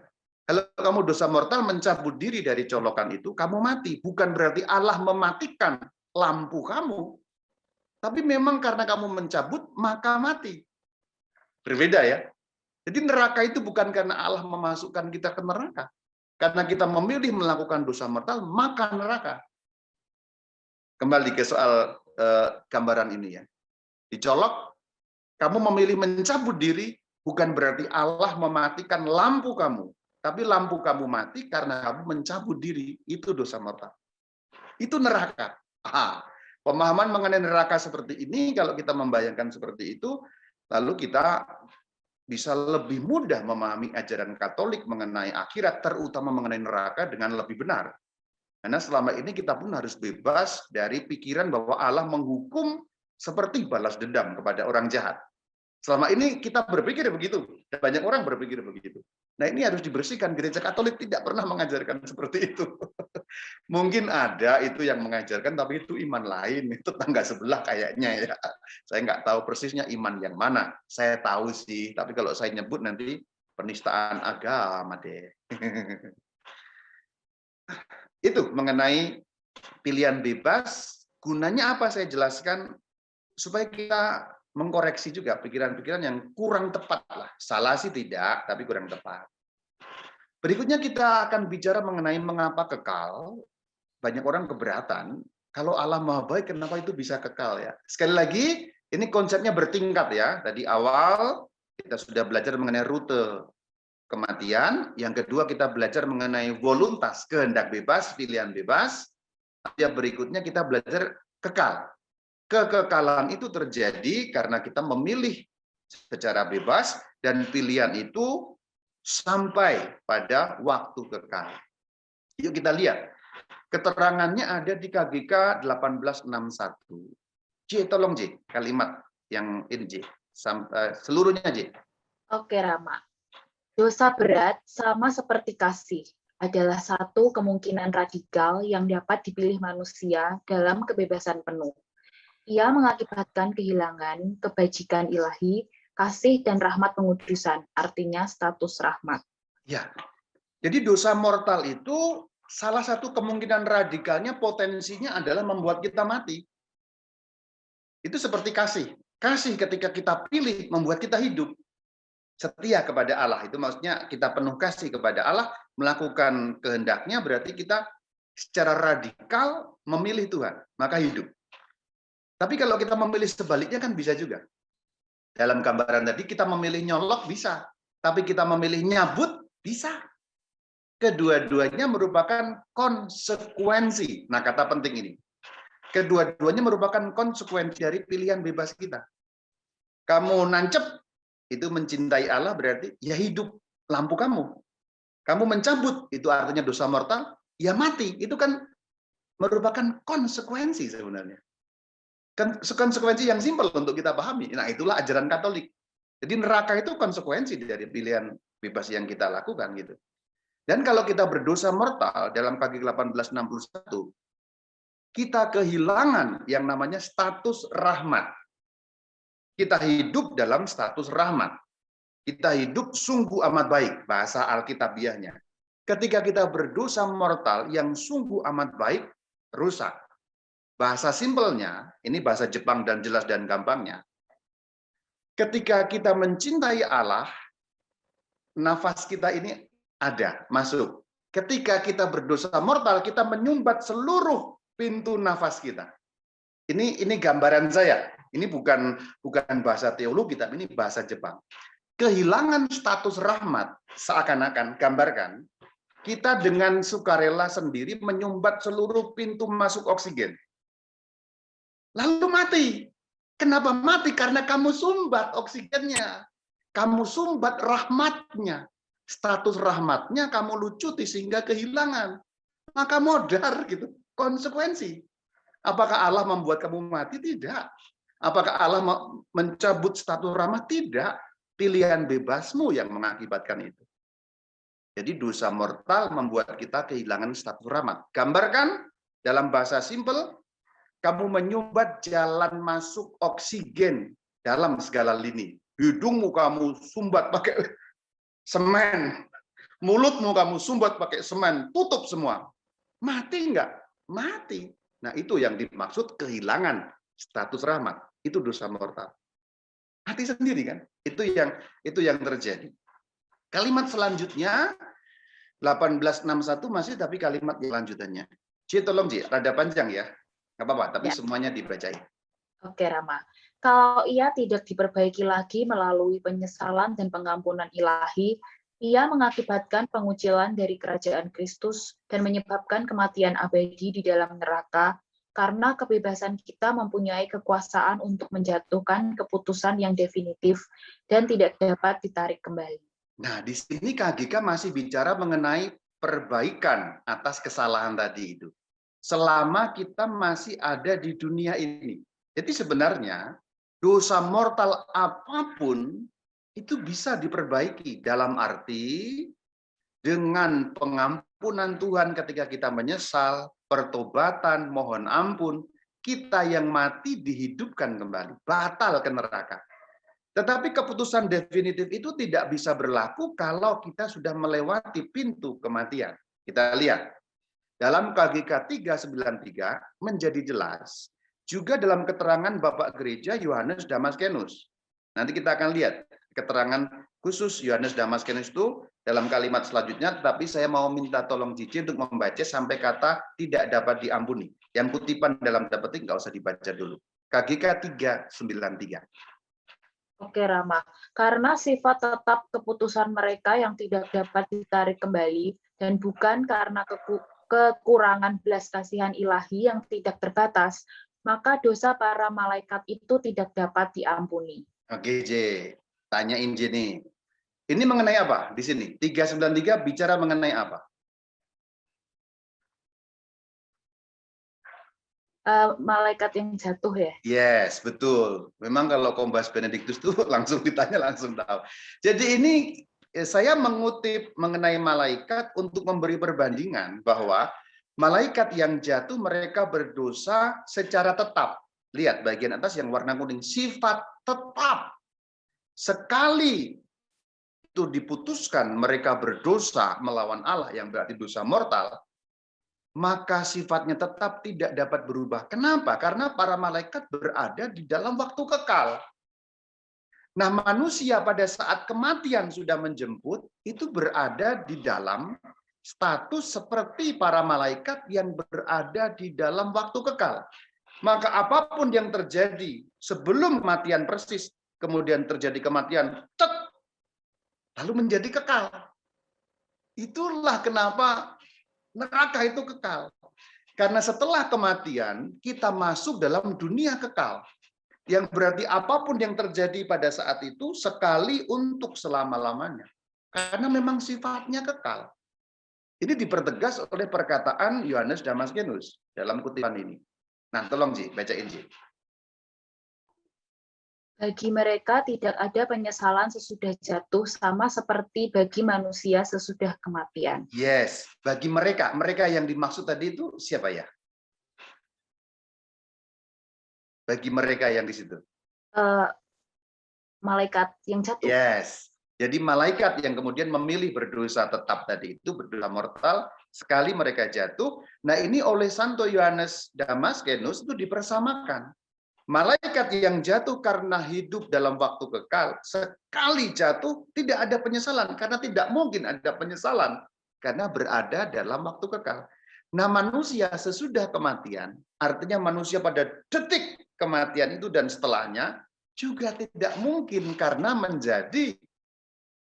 Kalau kamu dosa mortal mencabut diri dari colokan itu, kamu mati. Bukan berarti Allah mematikan lampu kamu, tapi memang karena kamu mencabut, maka mati. Berbeda ya. Jadi neraka itu bukan karena Allah memasukkan kita ke neraka. Karena kita memilih melakukan dosa mortal, maka neraka. Kembali ke soal gambaran ini ya. Dicolok, kamu memilih mencabut diri, bukan berarti Allah mematikan lampu kamu. Tapi lampu kamu mati karena kamu mencabut diri. Itu dosa mortal. Itu neraka. Pemahaman mengenai neraka seperti ini, kalau kita membayangkan seperti itu, lalu kita bisa lebih mudah memahami ajaran Katolik mengenai akhirat, terutama mengenai neraka dengan lebih benar. Karena selama ini kita pun harus bebas dari pikiran bahwa Allah menghukum seperti balas dendam kepada orang jahat. Selama ini kita berpikir begitu, dan banyak orang berpikir begitu. Nah ini harus dibersihkan, gereja Katolik tidak pernah mengajarkan seperti itu. Mungkin ada itu yang mengajarkan, tapi itu iman lain, itu tetangga sebelah kayaknya ya. Saya nggak tahu persisnya iman yang mana. Saya tahu sih, tapi kalau saya nyebut nanti penistaan agama deh. Itu mengenai pilihan bebas, gunanya apa saya jelaskan, supaya kita mengkoreksi juga pikiran-pikiran yang kurang tepat lah. Salah sih tidak, tapi kurang tepat. Berikutnya kita akan bicara mengenai mengapa kekal. Banyak orang keberatan, kalau Allah Maha Baik, kenapa itu bisa kekal ya? Sekali lagi, ini konsepnya bertingkat ya. Tadi awal kita sudah belajar mengenai rute kematian. Yang kedua kita belajar mengenai voluntas, kehendak bebas, pilihan bebas. Yang berikutnya kita belajar kekal. Kekekalan itu terjadi karena kita memilih secara bebas dan pilihan itu sampai pada waktu kekal. Yuk kita lihat. Keterangannya ada di KGK 1861. J, tolong J, kalimat yang ini J. Seluruhnya J. Oke, Rama. Dosa berat sama seperti kasih adalah satu kemungkinan radikal yang dapat dipilih manusia dalam kebebasan penuh. Ia mengakibatkan kehilangan kebajikan ilahi, kasih dan rahmat pengudusan, artinya status rahmat. Ya, jadi dosa mortal itu salah satu kemungkinan radikalnya potensinya adalah membuat kita mati. Itu seperti kasih. Kasih ketika kita pilih membuat kita hidup. setia kepada Allah. Itu maksudnya kita penuh kasih kepada Allah, melakukan kehendaknya, berarti kita secara radikal memilih Tuhan, maka hidup. Tapi kalau kita memilih sebaliknya kan bisa juga. Dalam gambaran tadi kita memilih nyolok bisa, tapi kita memilih nyabut bisa. Kedua-duanya merupakan konsekuensi. Nah, kata penting ini. Kedua-duanya merupakan konsekuensi dari pilihan bebas kita. Kamu nancep, itu mencintai Allah berarti ya hidup lampu kamu. Kamu mencabut, itu artinya dosa mortal, ya mati. Itu kan merupakan konsekuensi sebenarnya. Kan konsekuensi yang simpel untuk kita pahami. Nah, itulah ajaran Katolik. Jadi neraka itu konsekuensi dari pilihan bebas yang kita lakukan gitu. Dan kalau kita berdosa mortal dalam KG 1861, kita kehilangan yang namanya status rahmat. Kita hidup dalam status rahmat. Kita hidup sungguh amat baik, bahasa Alkitabiahnya. Ketika kita berdosa mortal yang sungguh amat baik, rusak. Bahasa simpelnya, ini bahasa Jepang dan jelas dan gampangnya. Ketika kita mencintai Allah, nafas kita ini ada, masuk. Ketika kita berdosa mortal, kita menyumbat seluruh pintu nafas kita. Ini gambaran saya. Ini bukan bahasa teologi, tapi ini bahasa Jepang. Kehilangan status rahmat seakan-akan gambarkan kita dengan sukarela sendiri menyumbat seluruh pintu masuk oksigen. Lalu mati. Kenapa mati? Karena kamu sumbat oksigennya. Kamu sumbat rahmatnya. Status rahmatnya kamu lucuti sehingga kehilangan. Maka modar gitu. Konsekuensi. Apakah Allah membuat kamu mati? Tidak. Apakah Allah mencabut status rahmat? Tidak. Pilihan bebasmu yang mengakibatkan itu. Jadi dosa mortal membuat kita kehilangan status rahmat. Gambarkan dalam bahasa simpel, kamu menyumbat jalan masuk oksigen dalam segala lini. Hidungmu kamu sumbat pakai semen. Mulutmu kamu sumbat pakai semen. Tutup semua. Mati enggak? Mati. Nah, itu yang dimaksud kehilangan status rahmat. Itu dosa mortal. Mati sendiri kan? Itu yang terjadi. Kalimat selanjutnya 1861 masih, tapi kalimat lanjutannya. Ci, tolong Ci, rada panjang ya. Nggak apa-apa, tapi semuanya dibacain. Oke, Rama. Kalau ia tidak diperbaiki lagi melalui penyesalan dan pengampunan ilahi, ia mengakibatkan pengucilan dari kerajaan Kristus dan menyebabkan kematian abadi di dalam neraka, karena kebebasan kita mempunyai kekuasaan untuk menjatuhkan keputusan yang definitif dan tidak dapat ditarik kembali. Nah, di sini KGK masih bicara mengenai perbaikan atas kesalahan tadi itu. Selama kita masih ada di dunia ini. Jadi sebenarnya dosa mortal apapun itu bisa diperbaiki dalam arti dengan pengampunan Tuhan ketika kita menyesal, pertobatan, mohon ampun, kita yang mati dihidupkan kembali, batal ke neraka. Tetapi keputusan definitif itu tidak bisa berlaku kalau kita sudah melewati pintu kematian. Kita lihat, dalam KGK 393 menjadi jelas, juga dalam keterangan Bapak Gereja Yohanes Damaskenus. Nanti kita akan lihat keterangan khusus Yohanes Damaskenus itu dalam kalimat selanjutnya, tapi saya mau minta tolong Cici untuk membaca sampai kata tidak dapat diampuni. Yang kutipan dalam tanda petik nggak usah dibaca dulu. KGK 393. Oke, Rama. Karena sifat tetap keputusan mereka yang tidak dapat ditarik kembali dan bukan karena kekurangan belas kasihan ilahi yang tidak terbatas, maka dosa para malaikat itu tidak dapat diampuni. Oke, J. Tanyain J nih. Ini mengenai apa di sini? 393 bicara mengenai apa? Malaikat yang jatuh ya? Yes, betul. Memang kalau Kombas Benediktus itu langsung ditanya langsung tahu. Jadi ini saya mengutip mengenai malaikat untuk memberi perbandingan bahwa malaikat yang jatuh mereka berdosa secara tetap. Lihat bagian atas yang warna kuning, sifat tetap. Sekali itu diputuskan mereka berdosa melawan Allah yang berarti dosa mortal, maka sifatnya tetap tidak dapat berubah. Kenapa? Karena para malaikat berada di dalam waktu kekal. Nah, manusia pada saat kematian sudah menjemput, itu berada di dalam status seperti para malaikat yang berada di dalam waktu kekal. Maka apapun yang terjadi sebelum kematian persis, kemudian terjadi kematian, lalu menjadi kekal. Itulah kenapa neraka itu kekal. Karena setelah kematian, kita masuk dalam dunia kekal. Yang berarti apapun yang terjadi pada saat itu, sekali untuk selama-lamanya. Karena memang sifatnya kekal. Ini dipertegas oleh perkataan Yohanes Damaskenus dalam kutipan ini. Nah, tolong Ji, bacain Ji. Bagi mereka tidak ada penyesalan sesudah jatuh, sama seperti bagi manusia sesudah kematian. Yes, bagi mereka. Mereka yang dimaksud tadi itu siapa ya? Bagi mereka yang di situ. Malaikat yang jatuh. Yes. Jadi malaikat yang kemudian memilih berdosa tetap tadi itu, berdosa mortal, sekali mereka jatuh. Nah, ini oleh Santo Yohanes Damaskenus itu dipersamakan. Malaikat yang jatuh karena hidup dalam waktu kekal, sekali jatuh tidak ada penyesalan, karena tidak mungkin ada penyesalan, karena berada dalam waktu kekal. Nah, manusia sesudah kematian, artinya manusia pada detik kematian itu dan setelahnya, juga tidak mungkin karena menjadi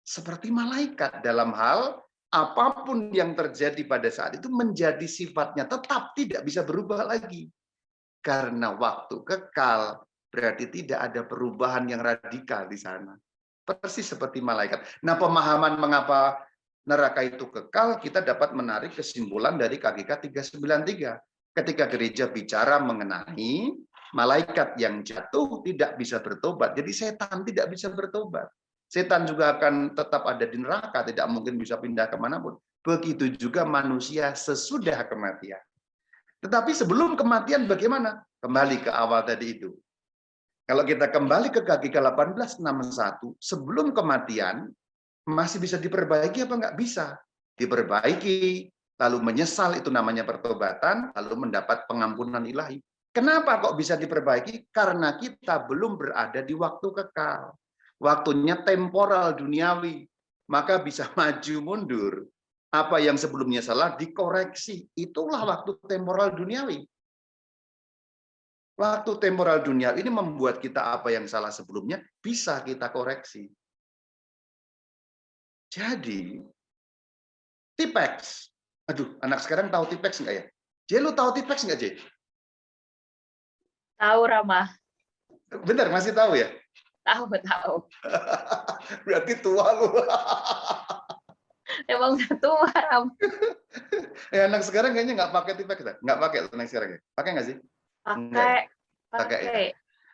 seperti malaikat dalam hal apapun yang terjadi pada saat itu menjadi sifatnya tetap, tidak bisa berubah lagi. Karena waktu kekal, berarti tidak ada perubahan yang radikal di sana. Persis seperti malaikat. Nah, pemahaman mengapa neraka itu kekal, kita dapat menarik kesimpulan dari KGK 393. Ketika gereja bicara mengenai malaikat yang jatuh tidak bisa bertobat. Jadi setan tidak bisa bertobat. Setan juga akan tetap ada di neraka, tidak mungkin bisa pindah kemanapun. Begitu juga manusia sesudah kematian. Tetapi sebelum kematian bagaimana? Kembali ke awal tadi itu. Kalau kita kembali ke KGK 1861, sebelum kematian masih bisa diperbaiki apa enggak? Bisa. Diperbaiki, lalu menyesal, itu namanya pertobatan, lalu mendapat pengampunan ilahi. Kenapa kok bisa diperbaiki? Karena kita belum berada di waktu kekal. Waktunya temporal duniawi, maka bisa maju mundur. Apa yang sebelumnya salah dikoreksi. Itulah waktu temporal duniawi. Waktu temporal duniawi ini membuat kita apa yang salah sebelumnya bisa kita koreksi. Jadi, Tipex. Aduh, anak sekarang tahu Tipex nggak ya? Jay, lu tahu Tipex nggak, Jay? Tahu, Rama. Benar, masih tahu ya? Tahu. Berarti tua lu. Emang udah tua, Ram. Anak sekarang kayaknya nggak pakai Tipex, nggak pakai anak sekarang ya? Pakai nggak sih? Pakai. Ya.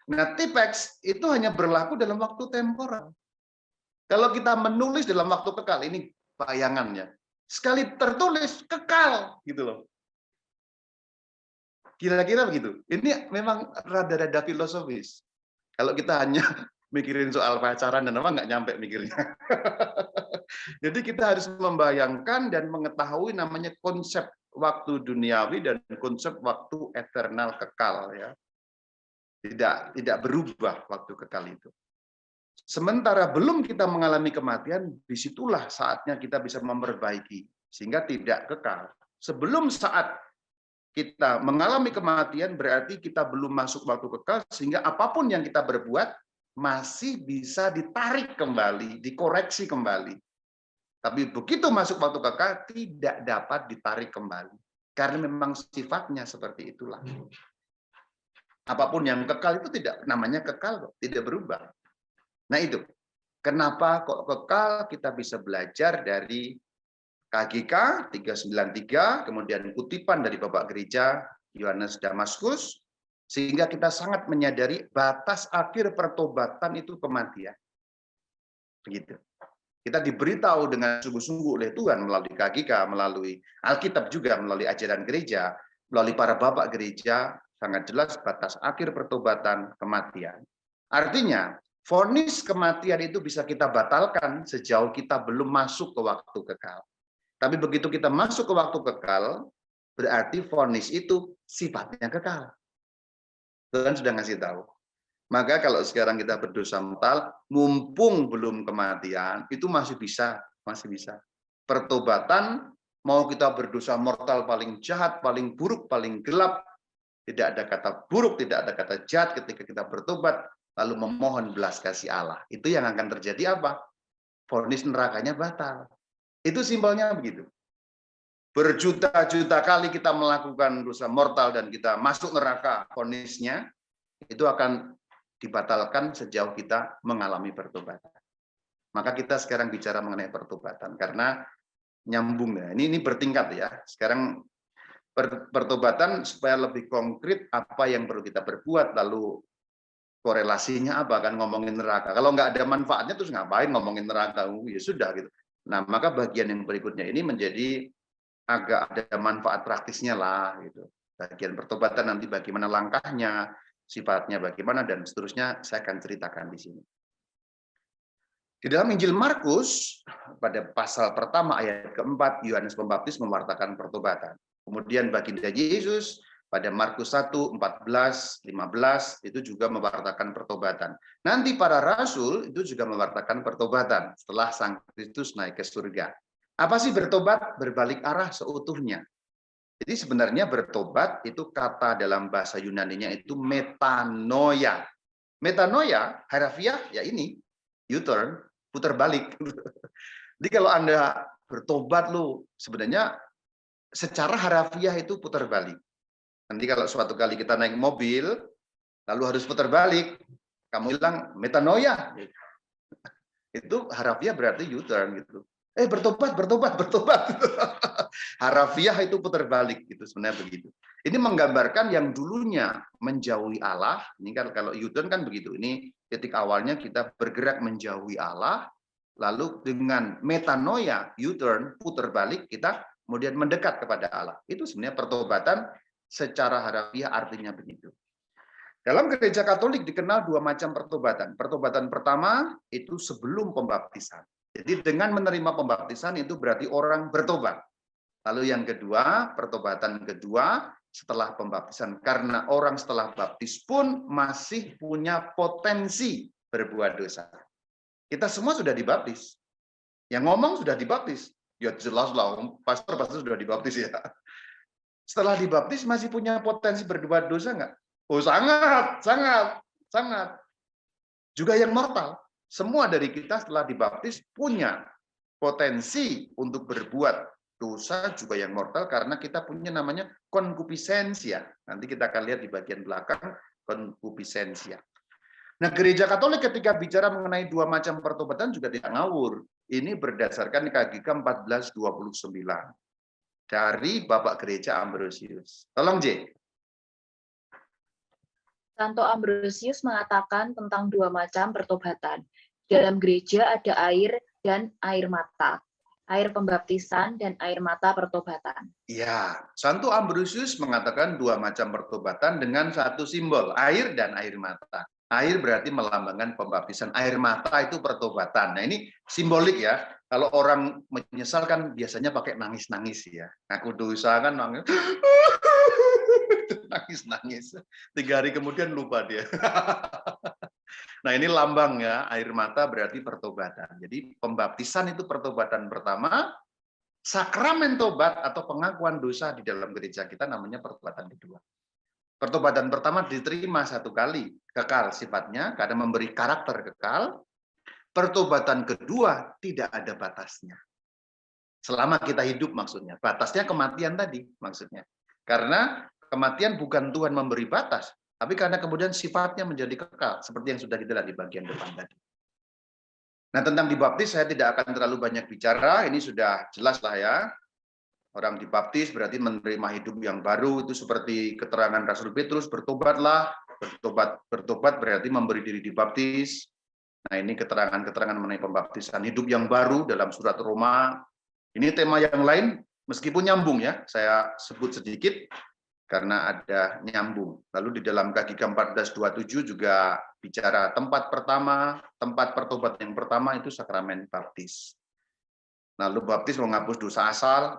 Nah, Tipex itu hanya berlaku dalam waktu temporal. Kalau kita menulis dalam waktu kekal, ini bayangannya. Sekali tertulis, kekal. Gitu loh. Kira-kira begitu. Ini memang rada-rada filosofis. Kalau kita hanya mikirin soal pacaran dan apa, nggak nyampe mikirnya. Jadi kita harus membayangkan dan mengetahui namanya konsep waktu duniawi dan konsep waktu eternal kekal. Ya. Tidak berubah waktu kekal itu. Sementara belum kita mengalami kematian, disitulah saatnya kita bisa memperbaiki, sehingga tidak kekal. Sebelum saat kita mengalami kematian, berarti kita belum masuk waktu kekal, sehingga apapun yang kita berbuat, masih bisa ditarik kembali, dikoreksi kembali. Tapi begitu masuk waktu kekal, tidak dapat ditarik kembali. Karena memang sifatnya seperti itulah. Apapun yang kekal itu tidak namanya kekal, tidak berubah. Nah itu, kenapa kok kekal? Kita bisa belajar dari KGK 393, kemudian kutipan dari Bapak Gereja Yohanes Damaskus, sehingga kita sangat menyadari batas akhir pertobatan itu kematian. Begitu. Kita diberitahu dengan sungguh-sungguh oleh Tuhan melalui KGK, melalui Alkitab juga, melalui ajaran gereja, melalui para bapak gereja, sangat jelas batas akhir pertobatan kematian. Artinya, vonis kematian itu bisa kita batalkan sejauh kita belum masuk ke waktu kekal. Tapi begitu kita masuk ke waktu kekal, berarti vonis itu sifatnya kekal. Tuhan sudah ngasih tahu. Maka kalau sekarang kita berdosa mortal, mumpung belum kematian, itu masih bisa. Pertobatan, mau kita berdosa mortal paling jahat, paling buruk, paling gelap, tidak ada kata buruk, tidak ada kata jahat ketika kita bertobat, lalu memohon belas kasih Allah. Itu yang akan terjadi apa? Vonis nerakanya batal. Itu simpelnya begitu. Berjuta-juta kali kita melakukan dosa mortal dan kita masuk neraka, vonisnya itu akan dibatalkan sejauh kita mengalami pertobatan. Maka kita sekarang bicara mengenai pertobatan karena nyambung ya. Ini bertingkat ya. Sekarang pertobatan supaya lebih konkret apa yang perlu kita berbuat, lalu korelasinya apa kan ngomongin neraka. Kalau nggak ada manfaatnya terus ngapain ngomongin neraka? Ya sudah gitu. Nah, maka bagian yang berikutnya ini menjadi agak ada manfaat praktisnya lah gitu. Bagian pertobatan nanti bagaimana langkahnya, sifatnya bagaimana dan seterusnya saya akan ceritakan di sini. Di dalam Injil Markus pada pasal pertama ayat keempat, Yohanes Pembaptis mewartakan pertobatan. Kemudian baginda Yesus pada Markus 1, 14, 15 itu juga mewartakan pertobatan. Nanti para rasul itu juga mewartakan pertobatan setelah Sang Kristus naik ke surga. Apa sih bertobat? Berbalik arah seutuhnya. Jadi sebenarnya bertobat itu kata dalam bahasa Yunaninya itu metanoia. Metanoia, harafiah ya ini, U-turn, putar balik. Jadi kalau Anda bertobat lu sebenarnya secara harafiah itu putar balik. Nanti kalau suatu kali kita naik mobil, lalu harus putar balik, kamu bilang metanoia. Itu harafiah berarti U-turn gitu. Bertobat. Harafiah itu putar balik gitu sebenarnya begitu. Ini menggambarkan yang dulunya menjauhi Allah. Ini kan kalau U-turn kan begitu. Ini titik awalnya kita bergerak menjauhi Allah, lalu dengan metanoia U-turn putar balik kita kemudian mendekat kepada Allah. Itu sebenarnya pertobatan secara harafiah artinya begitu. Dalam gereja Katolik dikenal dua macam pertobatan. Pertobatan pertama itu sebelum pembaptisan. Jadi dengan menerima pembaptisan itu berarti orang bertobat. Lalu yang kedua, pertobatan kedua setelah pembaptisan. Karena orang setelah baptis pun masih punya potensi berbuat dosa. Kita semua sudah dibaptis. Yang ngomong sudah dibaptis. Ya jelas lah, pastor pasti sudah dibaptis ya. Setelah dibaptis masih punya potensi berbuat dosa nggak? Oh sangat. Juga yang mortal. Semua dari kita setelah dibaptis punya potensi untuk berbuat dosa juga yang mortal karena kita punya namanya konkupisensia. Nanti kita akan lihat di bagian belakang konkupisensia. Nah, gereja Katolik ketika bicara mengenai dua macam pertobatan juga tidak ngawur. Ini berdasarkan KGK 1429 dari Bapak Gereja Ambrosius. Tolong J. Santo Ambrosius mengatakan tentang dua macam pertobatan. Dalam gereja ada air dan air mata. Air pembaptisan dan air mata pertobatan. Ya, Santo Ambrosius mengatakan dua macam pertobatan dengan satu simbol, air dan air mata. Air berarti melambangkan pembaptisan, air mata itu pertobatan. Nah ini simbolik ya. Kalau orang menyesal kan biasanya pakai nangis-nangis ya. Aku dosa kan nangis. Nangis-nangis. 3 hari kemudian lupa dia. Nah ini lambangnya, air mata berarti pertobatan. Jadi pembaptisan itu pertobatan pertama, sakramen tobat atau pengakuan dosa di dalam gereja kita namanya pertobatan kedua. Pertobatan pertama diterima satu kali, kekal sifatnya karena memberi karakter kekal. Pertobatan kedua tidak ada batasnya. Selama kita hidup maksudnya. Batasnya kematian tadi maksudnya. Karena kematian bukan Tuhan memberi batas, tapi karena kemudian sifatnya menjadi kekal, seperti yang sudah kita lihat di bagian depan tadi. Nah, tentang dibaptis saya tidak akan terlalu banyak bicara, ini sudah jelas lah ya. Orang dibaptis berarti menerima hidup yang baru, itu seperti keterangan Rasul Petrus, bertobatlah, bertobat berarti memberi diri dibaptis. Nah, ini keterangan-keterangan mengenai pembaptisan hidup yang baru dalam surat Roma. Ini tema yang lain, meskipun nyambung ya, saya sebut sedikit, karena ada nyambung. Lalu di dalam KGK 1427 juga bicara tempat pertama, tempat pertobatan yang pertama itu sakramen baptis. Lalu baptis menghapus dosa asal.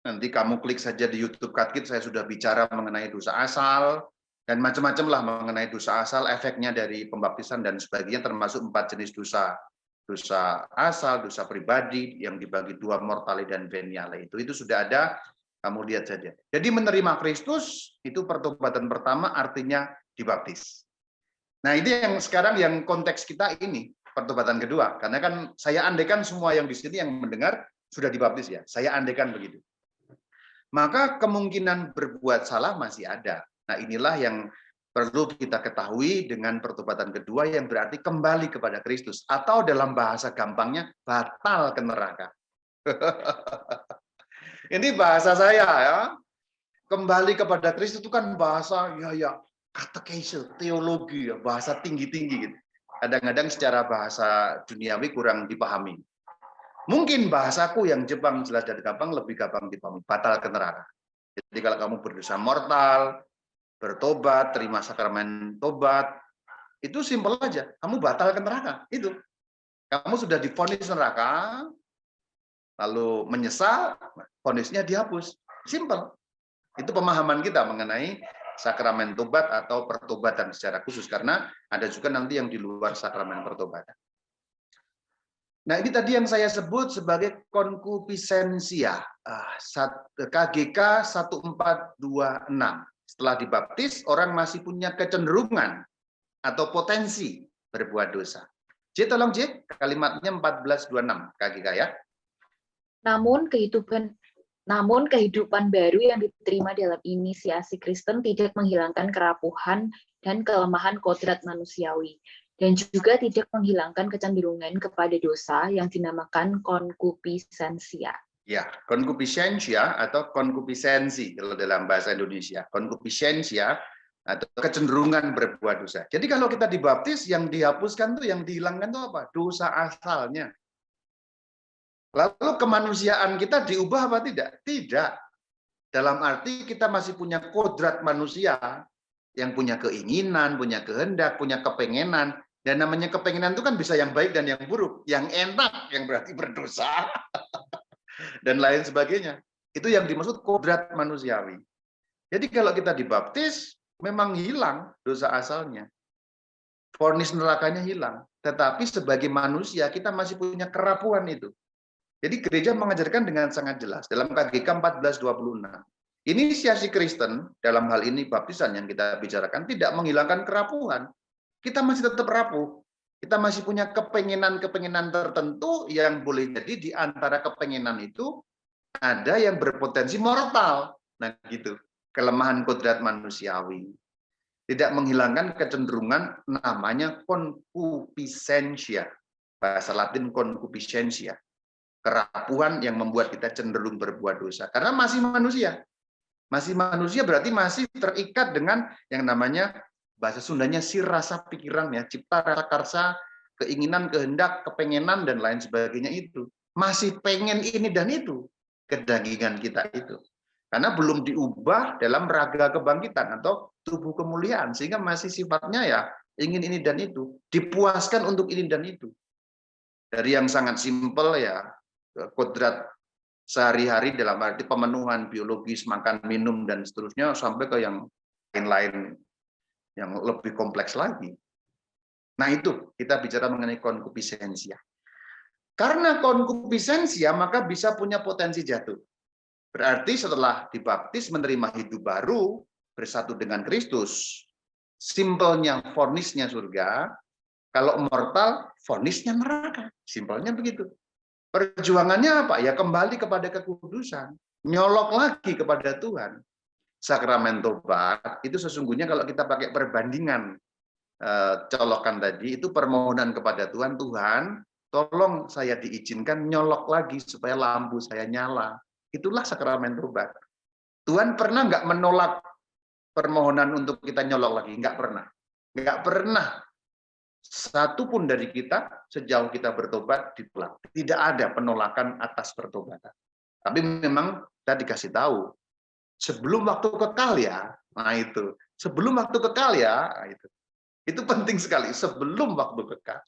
Nanti kamu klik saja di YouTube Katkit, saya sudah bicara mengenai dosa asal. Dan macam-macam lah mengenai dosa asal, efeknya dari pembaptisan dan sebagainya, termasuk 4 jenis dosa. Dosa asal, dosa pribadi yang dibagi 2, mortale dan veniale. Itu sudah ada, kamu lihat saja. Jadi menerima Kristus itu pertobatan pertama, artinya dibaptis. Nah, ini yang sekarang yang konteks kita ini, pertobatan kedua. Karena kan saya andaikan semua yang di sini yang mendengar sudah dibaptis ya. Saya andaikan begitu. Maka kemungkinan berbuat salah masih ada. Nah, inilah yang perlu kita ketahui dengan pertobatan kedua, yang berarti kembali kepada Kristus. Atau dalam bahasa gampangnya, batal ke neraka. Ini bahasa saya ya. Kembali kepada Kristus itu kan bahasa ya katekese, teologi ya, bahasa tinggi-tinggi gitu. Kadang-kadang secara bahasa duniawi kurang dipahami. Mungkin bahasaku yang Jepang jelas dan gampang, lebih gampang dipahami. Batal ke neraka. Jadi kalau kamu berdosa mortal, bertobat, terima sakramen tobat, itu simpel aja. Kamu batal ke neraka. Itu. Kamu sudah divonis neraka, lalu menyesal, vonisnya dihapus. Simpel. Itu pemahaman kita mengenai sakramen tobat atau pertobatan secara khusus, karena ada juga nanti yang di luar sakramen pertobatan. Nah, ini tadi yang saya sebut sebagai konkupisensia, KGK 1426. Setelah dibaptis, orang masih punya kecenderungan atau potensi berbuat dosa. J, tolong J, kalimatnya 1426 KGK ya. Namun kehidupan baru yang diterima dalam inisiasi Kristen tidak menghilangkan kerapuhan dan kelemahan kodrat manusiawi, dan juga tidak menghilangkan kecenderungan kepada dosa yang dinamakan konkupisensia. Ya, konkupisensia atau konkupisensi kalau dalam bahasa Indonesia. Konkupisensia atau kecenderungan berbuat dosa. Jadi kalau kita dibaptis, yang dihapuskan tuh, yang dihilangkan tuh apa? Dosa asalnya. Lalu kemanusiaan kita diubah apa tidak? Tidak. Dalam arti kita masih punya kodrat manusia yang punya keinginan, punya kehendak, punya kepengenan. Dan namanya kepengenan itu kan bisa yang baik dan yang buruk. Yang enak, yang berarti berdosa. Dan lain sebagainya. Itu yang dimaksud kodrat manusiawi. Jadi kalau kita dibaptis, memang hilang dosa asalnya. Vonis nerakanya hilang. Tetapi sebagai manusia, kita masih punya kerapuhan itu. Jadi gereja mengajarkan dengan sangat jelas. Dalam KGK 1426. Inisiasi Kristen, dalam hal ini baptisan yang kita bicarakan, tidak menghilangkan kerapuhan. Kita masih tetap rapuh. Kita masih punya kepengenan-kepengenan tertentu yang boleh jadi di antara kepengenan itu ada yang berpotensi mortal. Nah, gitu. Kelemahan kodrat manusiawi. Tidak menghilangkan kecenderungan namanya konkupisensia. Bahasa Latin konkupisensia. Kerapuhan yang membuat kita cenderung berbuat dosa. Karena masih manusia. Masih manusia berarti masih terikat dengan yang namanya, bahasa Sundanya sir rasa pikiran ya, cipta rasa karsa, keinginan, kehendak, kepengenan dan lain sebagainya itu. Masih pengen ini dan itu, kedagingan kita itu. Karena belum diubah dalam raga kebangkitan atau tubuh kemuliaan, sehingga masih sifatnya ya ingin ini dan itu, dipuaskan untuk ini dan itu. Dari yang sangat simpel ya, kodrat sehari-hari dalam arti pemenuhan biologis, makan, minum dan seterusnya, sampai ke yang lain-lain yang lebih kompleks lagi. Nah, itu kita bicara mengenai konkupisensia. Karena konkupisensia, maka bisa punya potensi jatuh. Berarti setelah dibaptis, menerima hidup baru, bersatu dengan Kristus, simpelnya vonisnya surga, kalau mortal, vonisnya neraka. Simpelnya begitu. Perjuangannya apa? Ya kembali kepada kekudusan. Nyolok lagi kepada Tuhan. Sakramen tobat itu sesungguhnya kalau kita pakai perbandingan colokan tadi, itu permohonan kepada Tuhan, Tuhan tolong saya diizinkan nyolok lagi supaya lampu saya nyala. Itulah sakramen tobat. Tuhan pernah nggak menolak permohonan untuk kita nyolok lagi? Nggak pernah. Nggak pernah. Satu pun dari kita sejauh kita bertobat ditolak. Tidak ada penolakan atas pertobatan. Tapi memang kita dikasih tahu, sebelum waktu kekal ya, nah itu. Sebelum waktu kekal ya, nah itu. Itu penting sekali, sebelum waktu kekal.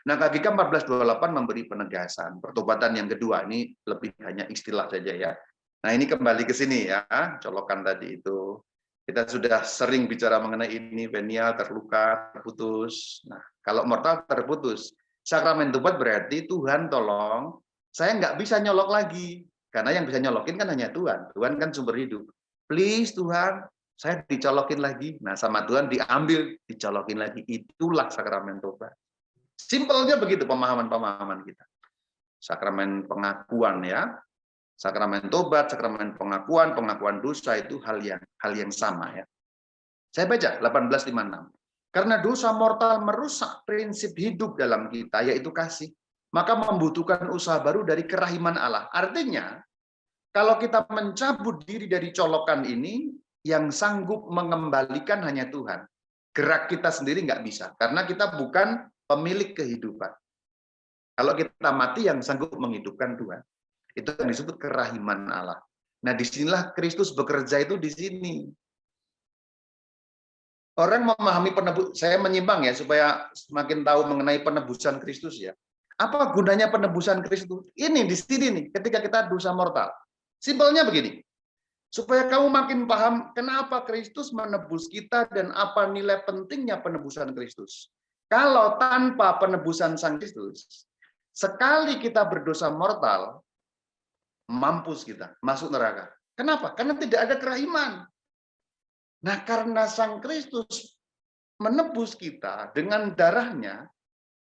Nah, KGK 1428 memberi penegasan. Pertobatan yang kedua, ini lebih hanya istilah saja ya. Nah, ini kembali ke sini ya, colokan tadi itu. Kita sudah sering bicara mengenai ini, venial, terluka, terputus. Nah, kalau mortal terputus, sakramen tobat berarti Tuhan tolong, saya nggak bisa nyolok lagi. Karena yang bisa nyolokin kan hanya Tuhan. Tuhan kan sumber hidup. Please Tuhan, saya dicolokin lagi. Nah, sama Tuhan diambil, dicolokin lagi. Itulah sakramen tobat. Simpelnya begitu pemahaman-pemahaman kita. Sakramen pengakuan ya. Sakramen tobat, sakramen pengakuan, pengakuan dosa itu hal yang sama ya. Saya baca 18:56. Karena dosa mortal merusak prinsip hidup dalam kita, yaitu kasih, maka membutuhkan usaha baru dari kerahiman Allah. Artinya, kalau kita mencabut diri dari colokan ini, yang sanggup mengembalikan hanya Tuhan. Gerak kita sendiri nggak bisa, karena kita bukan pemilik kehidupan. Kalau kita mati, yang sanggup menghidupkan Tuhan. Itu yang disebut kerahiman Allah. Nah, disinilah Kristus bekerja itu di sini. Orang memahami penebus, saya menyimpang ya, supaya semakin tahu mengenai penebusan Kristus ya. Apa gunanya penebusan Kristus? Ini di sini nih, ketika kita dosa mortal. Simpelnya begini, supaya kamu makin paham kenapa Kristus menebus kita dan apa nilai pentingnya penebusan Kristus. Kalau tanpa penebusan Sang Kristus, sekali kita berdosa mortal, mampus kita, masuk neraka. Kenapa? Karena tidak ada kerahiman. Nah, karena Sang Kristus menebus kita dengan darahnya,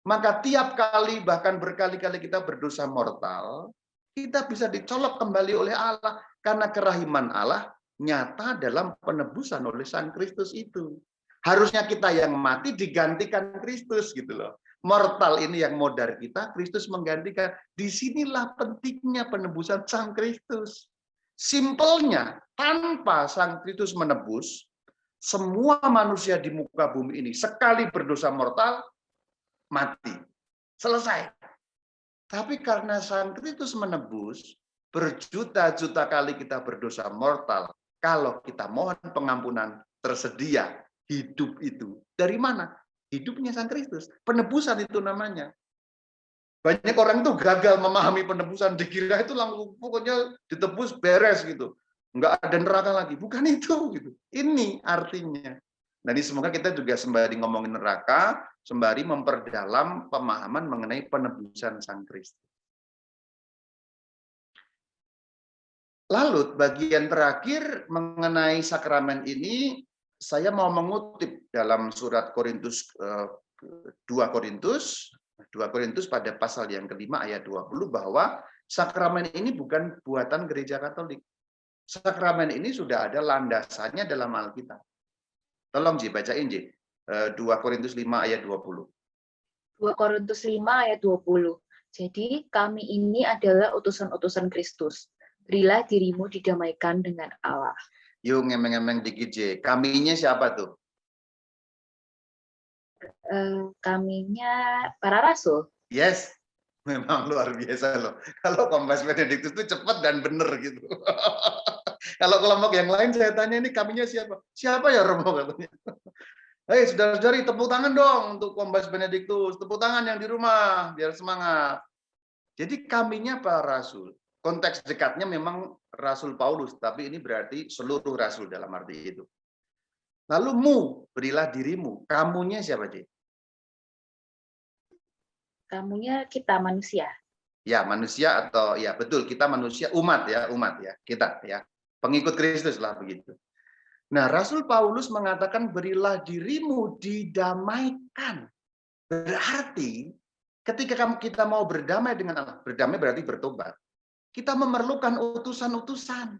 maka tiap kali, bahkan berkali-kali kita berdosa mortal, kita bisa dicolok kembali oleh Allah. Karena kerahiman Allah nyata dalam penebusan oleh Sang Kristus itu. Harusnya kita yang mati digantikan Kristus gitu loh. Mortal ini yang modar kita, Kristus menggantikan. Disinilah pentingnya penebusan Sang Kristus. Simpelnya, tanpa Sang Kristus menebus, semua manusia di muka bumi ini sekali berdosa mortal, mati. Selesai. Tapi karena Sang Kristus menebus, berjuta-juta kali kita berdosa mortal, kalau kita mohon pengampunan, tersedia hidup itu. Dari mana? Hidupnya Sang Kristus. Penebusan itu namanya. Banyak orang tuh gagal memahami penebusan, dikira itu langsung pokoknya ditebus beres gitu. Enggak ada neraka lagi. Bukan itu gitu. Ini artinya. Nah, ini semoga kita juga sembari ngomongin neraka, sembari memperdalam pemahaman mengenai penebusan Sang Kristus. Lalu bagian terakhir mengenai sakramen ini, saya mau mengutip dalam surat Korintus 2 Korintus pada pasal yang kelima ayat 20 bahwa sakramen ini bukan buatan gereja Katolik. Sakramen ini sudah ada landasannya dalam Alkitab. Tolong Ji, bacain Ji. 2 Korintus 5 ayat 20. 2 Korintus 5 ayat 20. Jadi kami ini adalah utusan-utusan Kristus. Berilah dirimu didamaikan dengan Allah. Yuk ngemeng-ngemeng dikit Ji. Kaminya siapa tuh? Kaminya para rasul. Yes, memang luar biasa loh. Kalau Kombes Benediktus itu cepat dan benar gitu. Kalau kelompok yang lain saya tanya ini kaminya siapa? Siapa ya Romo katanya. Hei saudara-saudari, tepuk tangan dong untuk Kombes Benediktus. Tepuk tangan yang di rumah biar semangat. Jadi kaminya para rasul. Konteks dekatnya memang Rasul Paulus, tapi ini berarti seluruh rasul dalam arti itu. Lalu berilah dirimu. Kamunya siapa Ji? Kamunya kita manusia. Ya, manusia atau ya betul, kita manusia, umat ya, kita ya. Pengikut Kristus lah begitu. Nah, Rasul Paulus mengatakan berilah dirimu didamaikan. Berarti ketika kita mau berdamai dengan Allah, berdamai berarti bertobat. Kita memerlukan utusan-utusan.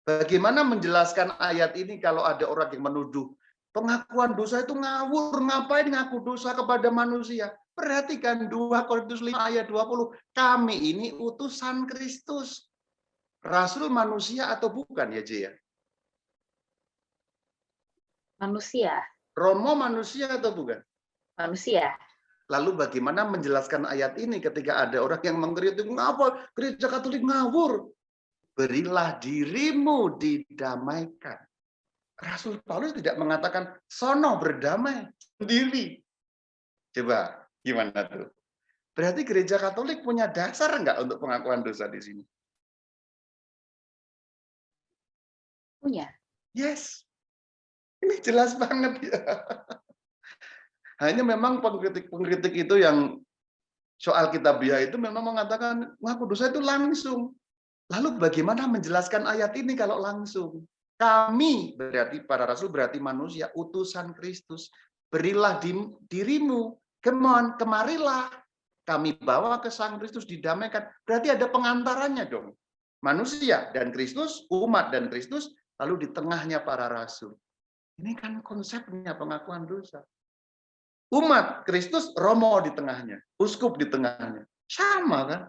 Bagaimana menjelaskan ayat ini kalau ada orang yang menuduh pengakuan dosa itu ngawur, ngapain ngaku dosa kepada manusia? Perhatikan 2 Korintus 5 ayat 20. Kami ini utusan Kristus. Rasul manusia atau bukan ya, Jaya? Manusia. Romo manusia atau bukan? Manusia. Lalu bagaimana menjelaskan ayat ini ketika ada orang yang mengkritik, ngapa gereja Katolik ngawur? Berilah dirimu didamaikan. Rasul Paulus tidak mengatakan, sono berdamai sendiri. Coba, gimana tuh? Berarti gereja Katolik punya dasar enggak untuk pengakuan dosa di sini? punya. Yes. Ini jelas banget ya. Hanya memang pengkritik itu yang soal kitabiah itu memang mengatakan ngaku dosa itu langsung. Lalu bagaimana menjelaskan ayat ini kalau langsung? Kami berarti para rasul berarti manusia utusan Kristus. Berilah dirimu, kemarilah. Kami bawa ke Sang Kristus didamaikan. Berarti ada pengantarannya dong. Manusia dan Kristus, umat dan Kristus, lalu di tengahnya para rasul. Ini kan konsepnya pengakuan dosa. Umat Kristus, Romo di tengahnya, uskup di tengahnya. Sama kan?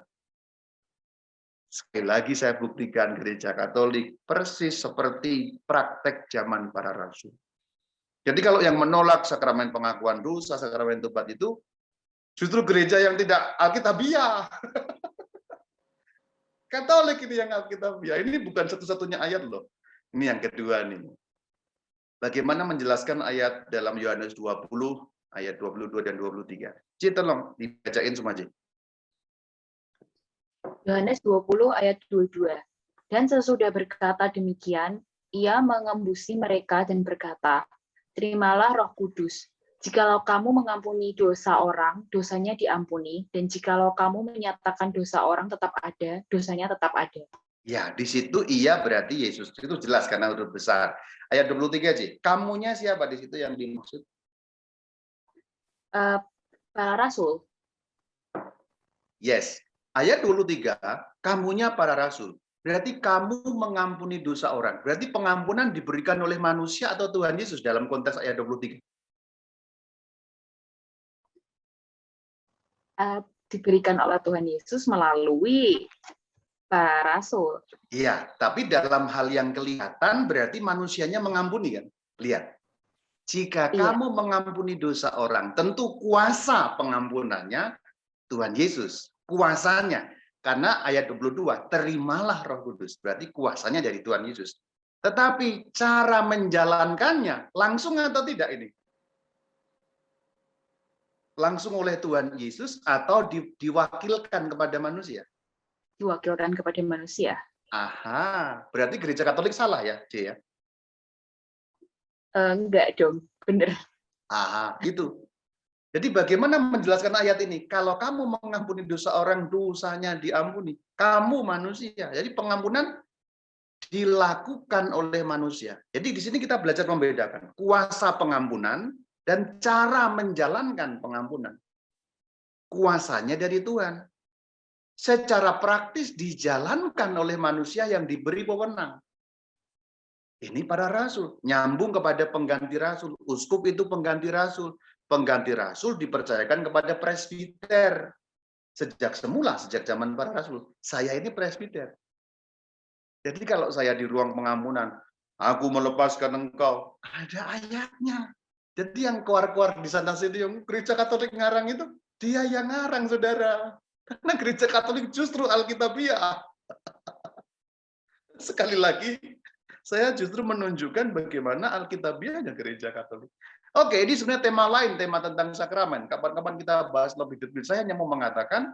Sekali lagi saya buktikan gereja Katolik persis seperti praktek zaman para rasul. Jadi kalau yang menolak sakramen pengakuan dosa, sakramen tobat itu justru gereja yang tidak alkitabiah. Katolik ini yang alkitabiah. Ini bukan satu-satunya ayat loh. Ini yang kedua nih. Bagaimana menjelaskan ayat dalam Yohanes 20 ayat 22 dan 23. Ci, tolong dibacain semua, Ci. Yohanes 20 ayat 22. Dan sesudah berkata demikian, ia mengembusi mereka dan berkata, terimalah Roh Kudus. Jikalau kamu mengampuni dosa orang, dosanya diampuni, dan jikalau kamu menyatakan dosa orang tetap ada, dosanya tetap ada. Ya, di situ ia berarti Yesus. Itu jelas karena huruf besar. Ayat 23, Ci. Kamunya siapa di situ yang dimaksud? Para rasul. Yes. Ayat 23, kamunya para rasul. Berarti kamu mengampuni dosa orang. Berarti pengampunan diberikan oleh manusia atau Tuhan Yesus dalam konteks ayat 23? Diberikan oleh Tuhan Yesus melalui para rasul. Iya, tapi dalam hal yang kelihatan berarti manusianya mengampuni kan? Lihat. Jika kamu mengampuni dosa orang, tentu kuasa pengampunannya Tuhan Yesus. Kuasanya. Karena ayat 22, terimalah Roh Kudus. Berarti kuasanya dari Tuhan Yesus. Tetapi cara menjalankannya langsung atau tidak ini? Langsung oleh Tuhan Yesus atau diwakilkan kepada manusia? Diwakilkan kepada manusia. Aha, berarti gereja Katolik salah ya, C ya? Enggak dong, bener. Aha, gitu. Jadi bagaimana menjelaskan ayat ini? Kalau kamu mengampuni dosa orang, dosanya diampuni. Kamu manusia. Jadi pengampunan dilakukan oleh manusia. Jadi di sini kita belajar membedakan kuasa pengampunan dan cara menjalankan pengampunan. Kuasanya dari Tuhan. Secara praktis dijalankan oleh manusia yang diberi wewenang. Ini para rasul. Nyambung kepada pengganti rasul. Uskup itu pengganti rasul. Pengganti rasul dipercayakan kepada presbiter. Sejak semula, sejak zaman para rasul. Saya ini presbiter. Jadi kalau saya di ruang pengampunan, aku melepaskan engkau, ada ayatnya. Jadi yang keluar-keluar di sana sini, yang gereja Katolik ngarang itu, dia yang ngarang, saudara. Karena gereja Katolik justru alkitabiah. Sekali lagi, saya justru menunjukkan bagaimana alkitabiahnya gereja Katolik. Oke, ini sebenarnya tema lain, tema tentang sakramen. Kapan-kapan kita bahas lebih detail. Saya hanya mau mengatakan,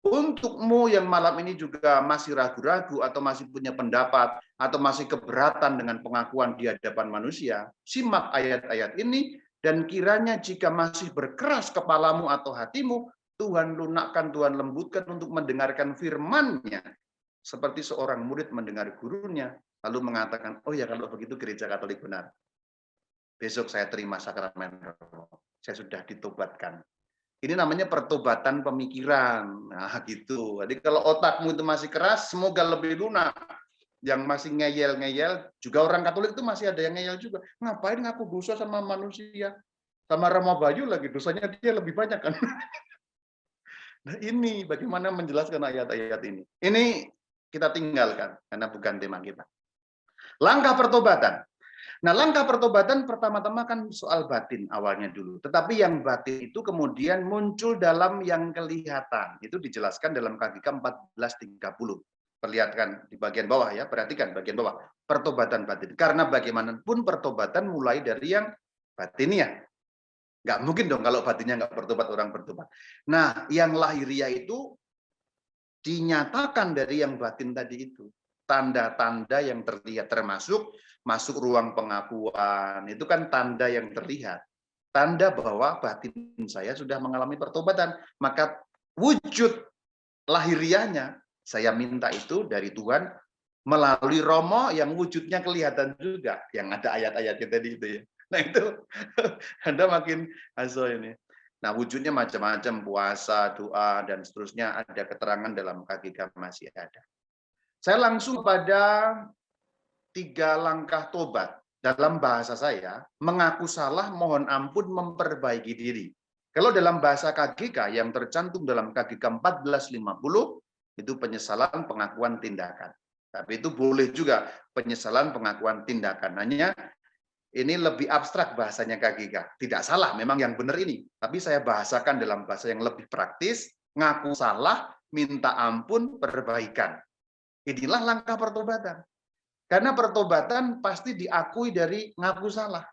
untukmu yang malam ini juga masih ragu-ragu atau masih punya pendapat atau masih keberatan dengan pengakuan di hadapan manusia, simak ayat-ayat ini dan kiranya jika masih berkeras kepalamu atau hatimu, Tuhan lunakkan, Tuhan lembutkan untuk mendengarkan firman-Nya seperti seorang murid mendengar gurunya lalu mengatakan, oh ya kalau begitu gereja Katolik benar. Besok saya terima sakramen roh. Saya sudah ditobatkan. Ini namanya pertobatan pemikiran. Nah, gitu. Jadi kalau otakmu itu masih keras, semoga lebih lunak. Yang masih ngeyel-ngeyel, juga orang Katolik itu masih ada yang ngeyel juga. Ngapain ngaku dosa sama manusia? Sama Rama Bayu lagi, dosanya dia lebih banyak kan? Nah ini bagaimana menjelaskan ayat-ayat ini. Ini kita tinggalkan, karena bukan tema kita. Langkah pertobatan. Nah, langkah pertobatan pertama-tama kan soal batin awalnya dulu. Tetapi yang batin itu kemudian muncul dalam yang kelihatan. Itu dijelaskan dalam KGK 1430. Perlihatkan di bagian bawah ya, perhatikan bagian bawah. Pertobatan batin. Karena bagaimanapun pertobatan mulai dari yang batinnya. Nggak mungkin dong kalau batinnya nggak bertobat, orang bertobat. Nah, yang lahiriah itu dinyatakan dari yang batin tadi itu. tanda-tanda yang terlihat, termasuk masuk ruang pengakuan, itu kan tanda yang terlihat. Tanda bahwa batin saya sudah mengalami pertobatan. Maka wujud lahiriahnya, saya minta itu dari Tuhan melalui Romo yang wujudnya kelihatan juga. Yang ada ayat-ayatnya tadi itu ya. Nah itu, Anda makin aso ini. Nah wujudnya macam-macam, puasa, doa, dan seterusnya, ada keterangan dalam KGK masih ada. Saya langsung pada 3 langkah tobat. Dalam bahasa saya, mengaku salah, mohon ampun, memperbaiki diri. Kalau dalam bahasa KGK yang tercantum dalam KGK 1450, itu penyesalan, pengakuan, tindakan. Tapi itu boleh juga penyesalan, pengakuan, tindakan. Hanya ini lebih abstrak bahasanya KGK. Tidak salah, memang yang benar ini. Tapi saya bahasakan dalam bahasa yang lebih praktis, ngaku salah, minta ampun, perbaikan. Inilah langkah pertobatan. Karena pertobatan pasti diakui dari ngaku salah.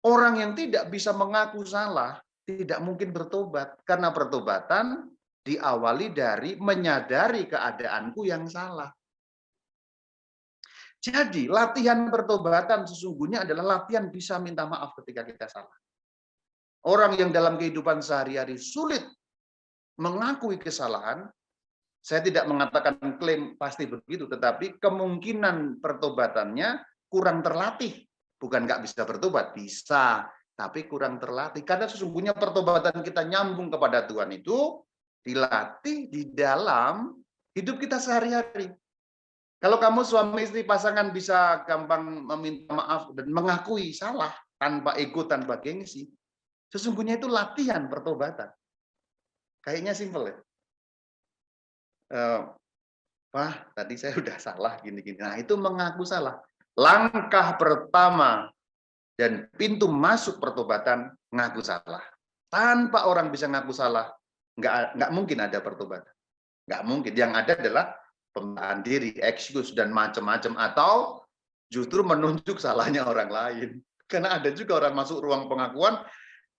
Orang yang tidak bisa mengaku salah, tidak mungkin bertobat. Karena pertobatan diawali dari menyadari keadaanku yang salah. Jadi latihan pertobatan sesungguhnya adalah latihan bisa minta maaf ketika kita salah. Orang yang dalam kehidupan sehari-hari sulit mengakui kesalahan, saya tidak mengatakan klaim pasti begitu, tetapi kemungkinan pertobatannya kurang terlatih. Bukan nggak bisa bertobat, bisa, tapi kurang terlatih. Karena sesungguhnya pertobatan kita nyambung kepada Tuhan itu dilatih di dalam hidup kita sehari-hari. Kalau kamu suami istri pasangan bisa gampang meminta maaf dan mengakui salah tanpa ego, tanpa gengsi, sesungguhnya itu latihan pertobatan. Kayaknya simpel ya. Wah, tadi saya udah salah gini-gini. Nah, itu mengaku salah. Langkah pertama dan pintu masuk pertobatan, ngaku salah. Tanpa orang bisa ngaku salah, nggak mungkin ada pertobatan. Nggak mungkin. Yang ada adalah pembelaan diri, excuse, dan macam-macam. Atau justru menunjuk salahnya orang lain. Karena ada juga orang masuk ruang pengakuan,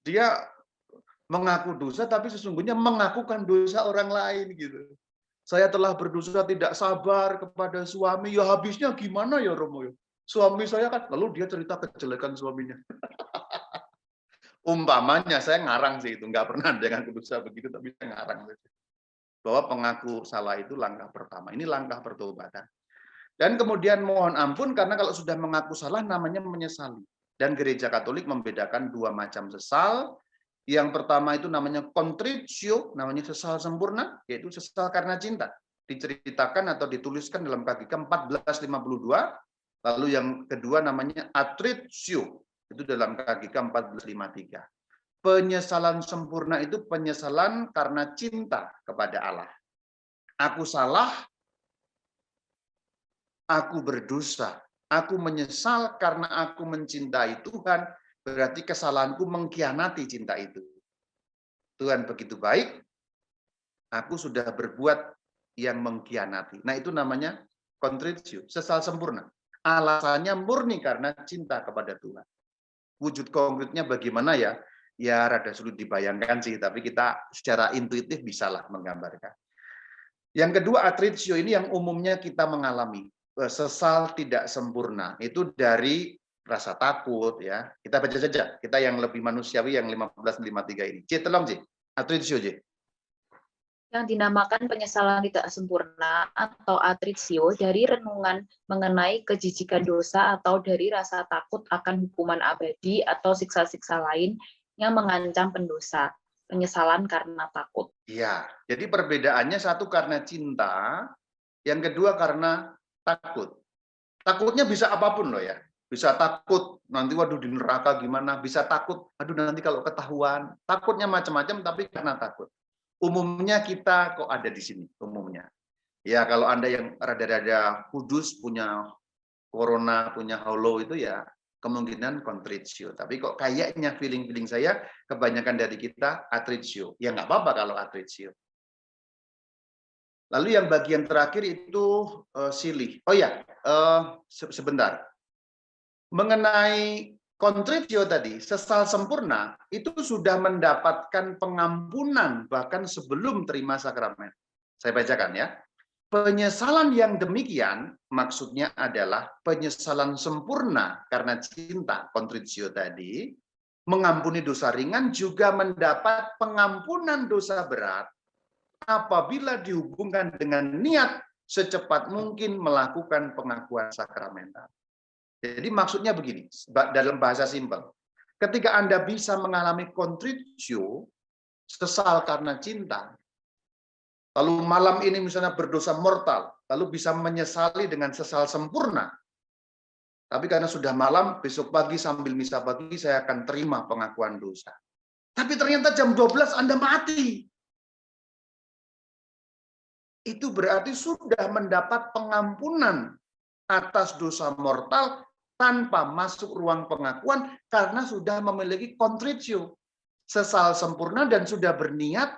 dia mengaku dosa, tapi sesungguhnya mengakukan dosa orang lain. Gitu. Saya telah berdosa, tidak sabar kepada suami. Ya habisnya gimana ya Romo? Suami saya kan, lalu dia cerita kejelekan suaminya. Umpamanya, saya ngarang sih itu. Nggak pernah dengan dosa begitu, tapi saya ngarang saja. Bahwa pengaku salah itu langkah pertama. Ini langkah pertobatan. Dan kemudian mohon ampun, karena kalau sudah mengaku salah namanya menyesali. Dan Gereja Katolik membedakan 2 macam sesal. Yang pertama itu namanya contritio, namanya sesal sempurna, yaitu sesal karena cinta. Diceritakan atau dituliskan dalam KGK 1452. Lalu yang kedua namanya attritio, itu dalam KGK 1453. Penyesalan sempurna itu penyesalan karena cinta kepada Allah. Aku salah, aku berdosa, aku menyesal karena aku mencintai Tuhan, berarti kesalahanku mengkhianati cinta itu. Tuhan begitu baik, aku sudah berbuat yang mengkhianati. Nah itu namanya contritio, sesal sempurna. Alasannya murni karena cinta kepada Tuhan. Wujud konkretnya bagaimana ya? Ya rada sulit dibayangkan sih, tapi kita secara intuitif bisalah menggambarkan. Yang kedua, attritio ini yang umumnya kita mengalami. Sesal tidak sempurna. Itu dari rasa takut ya. Kita baca saja. Kita yang lebih manusiawi yang 1553 ini. C, tolong C. Attritio C. Yang dinamakan penyesalan tidak sempurna atau attritio dari renungan mengenai kejijikan dosa atau dari rasa takut akan hukuman abadi atau siksa-siksa lain yang mengancam pendosa, penyesalan karena takut. Iya, jadi perbedaannya satu karena cinta, yang kedua karena takut. Takutnya bisa apapun loh ya. Bisa takut nanti waduh di neraka gimana, bisa takut aduh nanti kalau ketahuan. Takutnya macam-macam tapi karena takut. Umumnya kita kok ada di sini umumnya. Ya kalau Anda yang rada-rada kudus punya corona, punya hollow itu ya kemungkinan contritio. Tapi kok kayaknya feeling saya kebanyakan dari kita attritio. Ya nggak apa-apa kalau attritio. Lalu yang bagian terakhir itu silih. Oh ya, sebentar. Mengenai contritio tadi, sesal sempurna itu sudah mendapatkan pengampunan bahkan sebelum terima sakramen. Saya bacakan ya. Penyesalan yang demikian maksudnya adalah penyesalan sempurna karena cinta, contritio tadi, mengampuni dosa ringan juga mendapat pengampunan dosa berat apabila dihubungkan dengan niat secepat mungkin melakukan pengakuan sakramental. Jadi maksudnya begini, dalam bahasa simpel. Ketika Anda bisa mengalami contritio, sesal karena cinta, lalu malam ini misalnya berdosa mortal, lalu bisa menyesali dengan sesal sempurna. Tapi karena sudah malam, besok pagi sambil misa pagi saya akan terima pengakuan dosa. Tapi ternyata jam 12 Anda mati. Itu berarti sudah mendapat pengampunan atas dosa mortal tanpa masuk ruang pengakuan karena sudah memiliki contritio, sesal sempurna dan sudah berniat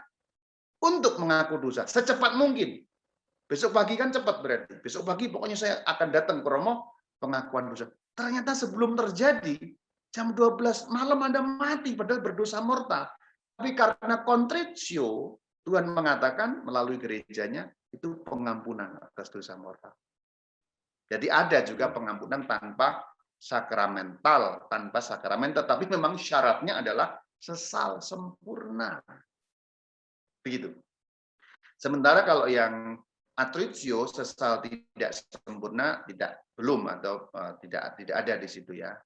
untuk mengaku dosa secepat mungkin. Besok pagi kan cepat berarti. Besok pagi pokoknya saya akan datang ke Romo pengakuan dosa. Ternyata sebelum terjadi jam 12 malam Anda mati padahal berdosa mortal. Tapi karena contritio, Tuhan mengatakan melalui gerejanya itu pengampunan atas dosa mortal. Jadi ada juga pengampunan tanpa sakramental, tanpa sakramen, tetapi memang syaratnya adalah sesal sempurna. Begitu. Sementara kalau yang atritio, sesal tidak sempurna, belum atau tidak ada di situ ya.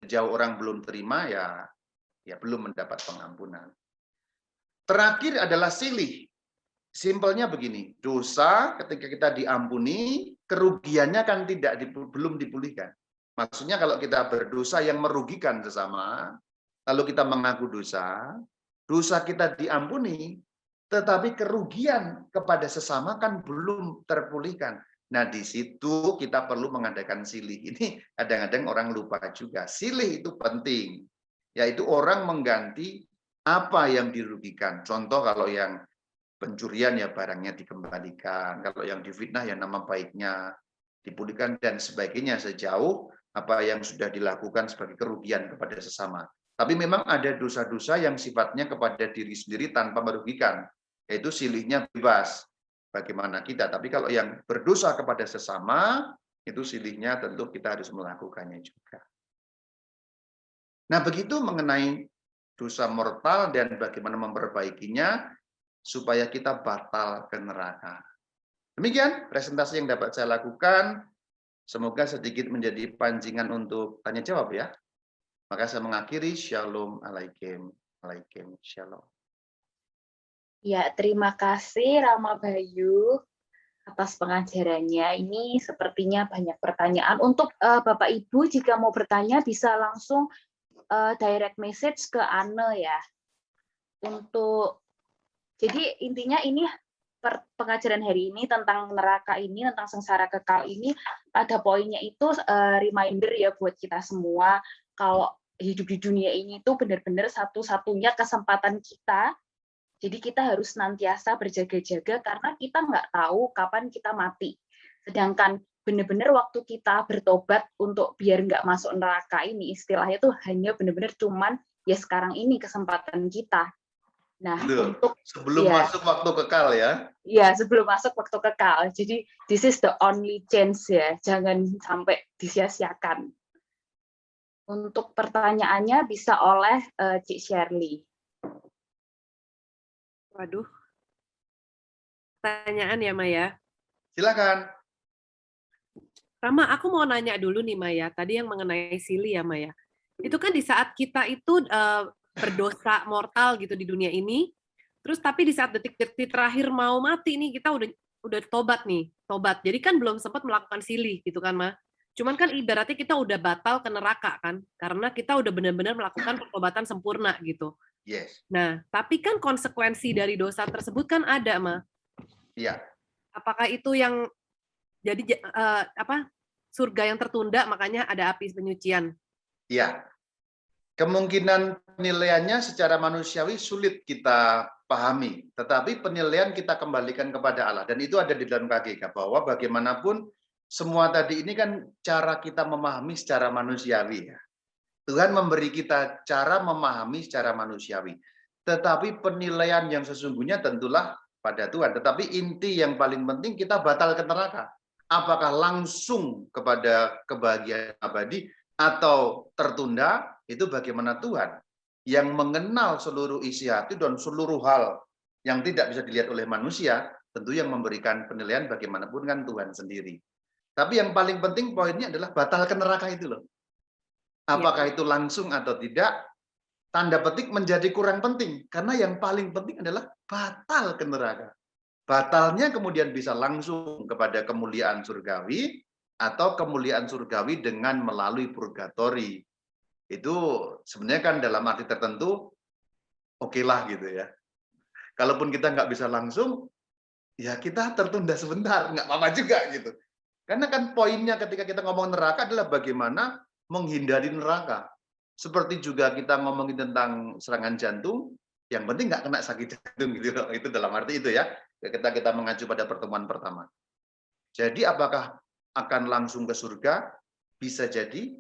Sejauh orang belum terima ya belum mendapat pengampunan. Terakhir adalah silih. Simpelnya begini, dosa ketika kita diampuni, kerugiannya kan belum dipulihkan. Maksudnya kalau kita berdosa yang merugikan sesama, lalu kita mengaku dosa kita diampuni, tetapi kerugian kepada sesama kan belum terpulihkan. Nah, di situ kita perlu mengadakan silih. Ini kadang-kadang orang lupa juga. Silih itu penting, yaitu orang mengganti apa yang dirugikan. Contoh kalau yang pencurian ya barangnya dikembalikan. Kalau yang difitnah ya nama baiknya dipulihkan dan sebagainya sejauh apa yang sudah dilakukan sebagai kerugian kepada sesama. Tapi memang ada dosa-dosa yang sifatnya kepada diri sendiri tanpa merugikan, yaitu silihnya bebas bagaimana kita. Tapi kalau yang berdosa kepada sesama, itu silihnya tentu kita harus melakukannya juga. Nah, begitu mengenai dosa mortal dan bagaimana memperbaikinya supaya kita batal ke neraka. Demikian presentasi yang dapat saya lakukan. Semoga sedikit menjadi pancingan untuk tanya jawab ya. Maka saya mengakhiri, Shalom Alaikum. Alaikum Shalom. Ya, terima kasih Rama Bayu atas pengajarannya. Ini sepertinya banyak pertanyaan. Untuk Bapak Ibu, jika mau bertanya bisa langsung direct message ke Anne ya. Jadi intinya ini pengajaran hari ini tentang neraka ini, tentang sengsara kekal ini, ada poinnya itu reminder ya buat kita semua, kalau hidup di dunia ini itu benar-benar satu-satunya kesempatan kita, jadi kita harus senantiasa berjaga-jaga karena kita nggak tahu kapan kita mati. Sedangkan benar-benar waktu kita bertobat untuk biar nggak masuk neraka ini, istilahnya itu hanya benar-benar cuman ya sekarang ini kesempatan kita. Nah, untuk sebelum masuk waktu kekal ya. Ya, sebelum masuk waktu kekal. Jadi this is the only chance ya. Jangan sampai disia-siakan. Untuk pertanyaannya bisa oleh Cik Shirley. Waduh. Pertanyaan ya, Maya. Silakan. Rama, aku mau nanya dulu nih, Maya. Tadi yang mengenai silih ya, Maya. Itu kan di saat kita itu berdosa mortal gitu di dunia ini, terus tapi di saat detik-detik terakhir mau mati nih kita udah tobat. Jadi kan belum sempat melakukan silih gitu kan, Ma. Cuman kan ibaratnya kita udah batal ke neraka kan, karena kita udah benar-benar melakukan pertobatan sempurna gitu. Yes. Nah, tapi kan konsekuensi dari dosa tersebut kan ada, Ma. Iya. Apakah itu yang jadi surga yang tertunda makanya ada api penyucian? Iya. Kemungkinan penilaiannya secara manusiawi sulit kita pahami, tetapi penilaian kita kembalikan kepada Allah, dan itu ada di dalam KGK bahwa bagaimanapun semua tadi ini kan cara kita memahami secara manusiawi ya. Tuhan memberi kita cara memahami secara manusiawi, tetapi penilaian yang sesungguhnya tentulah pada Tuhan. Tetapi inti yang paling penting kita batal ke neraka. Apakah langsung kepada kebahagiaan abadi atau tertunda, itu bagaimana Tuhan yang mengenal seluruh isi hati dan seluruh hal yang tidak bisa dilihat oleh manusia, tentu yang memberikan penilaian bagaimanapun kan Tuhan sendiri. Tapi yang paling penting poinnya adalah batal ke neraka itu loh. Apakah itu langsung atau tidak, tanda petik menjadi kurang penting. Karena yang paling penting adalah batal ke neraka. Batalnya kemudian bisa langsung kepada kemuliaan surgawi, atau kemuliaan surgawi dengan melalui purgatori. Itu sebenarnya kan dalam arti tertentu, oke lah gitu ya. Kalaupun kita nggak bisa langsung, ya kita tertunda sebentar, nggak apa-apa juga gitu. Karena kan poinnya ketika kita ngomong neraka adalah bagaimana menghindari neraka. Seperti juga kita ngomongin tentang serangan jantung, yang penting nggak kena sakit jantung gitu. Itu dalam arti itu ya, kita mengacu pada pertemuan pertama. Jadi apakah akan langsung ke surga? Bisa jadi.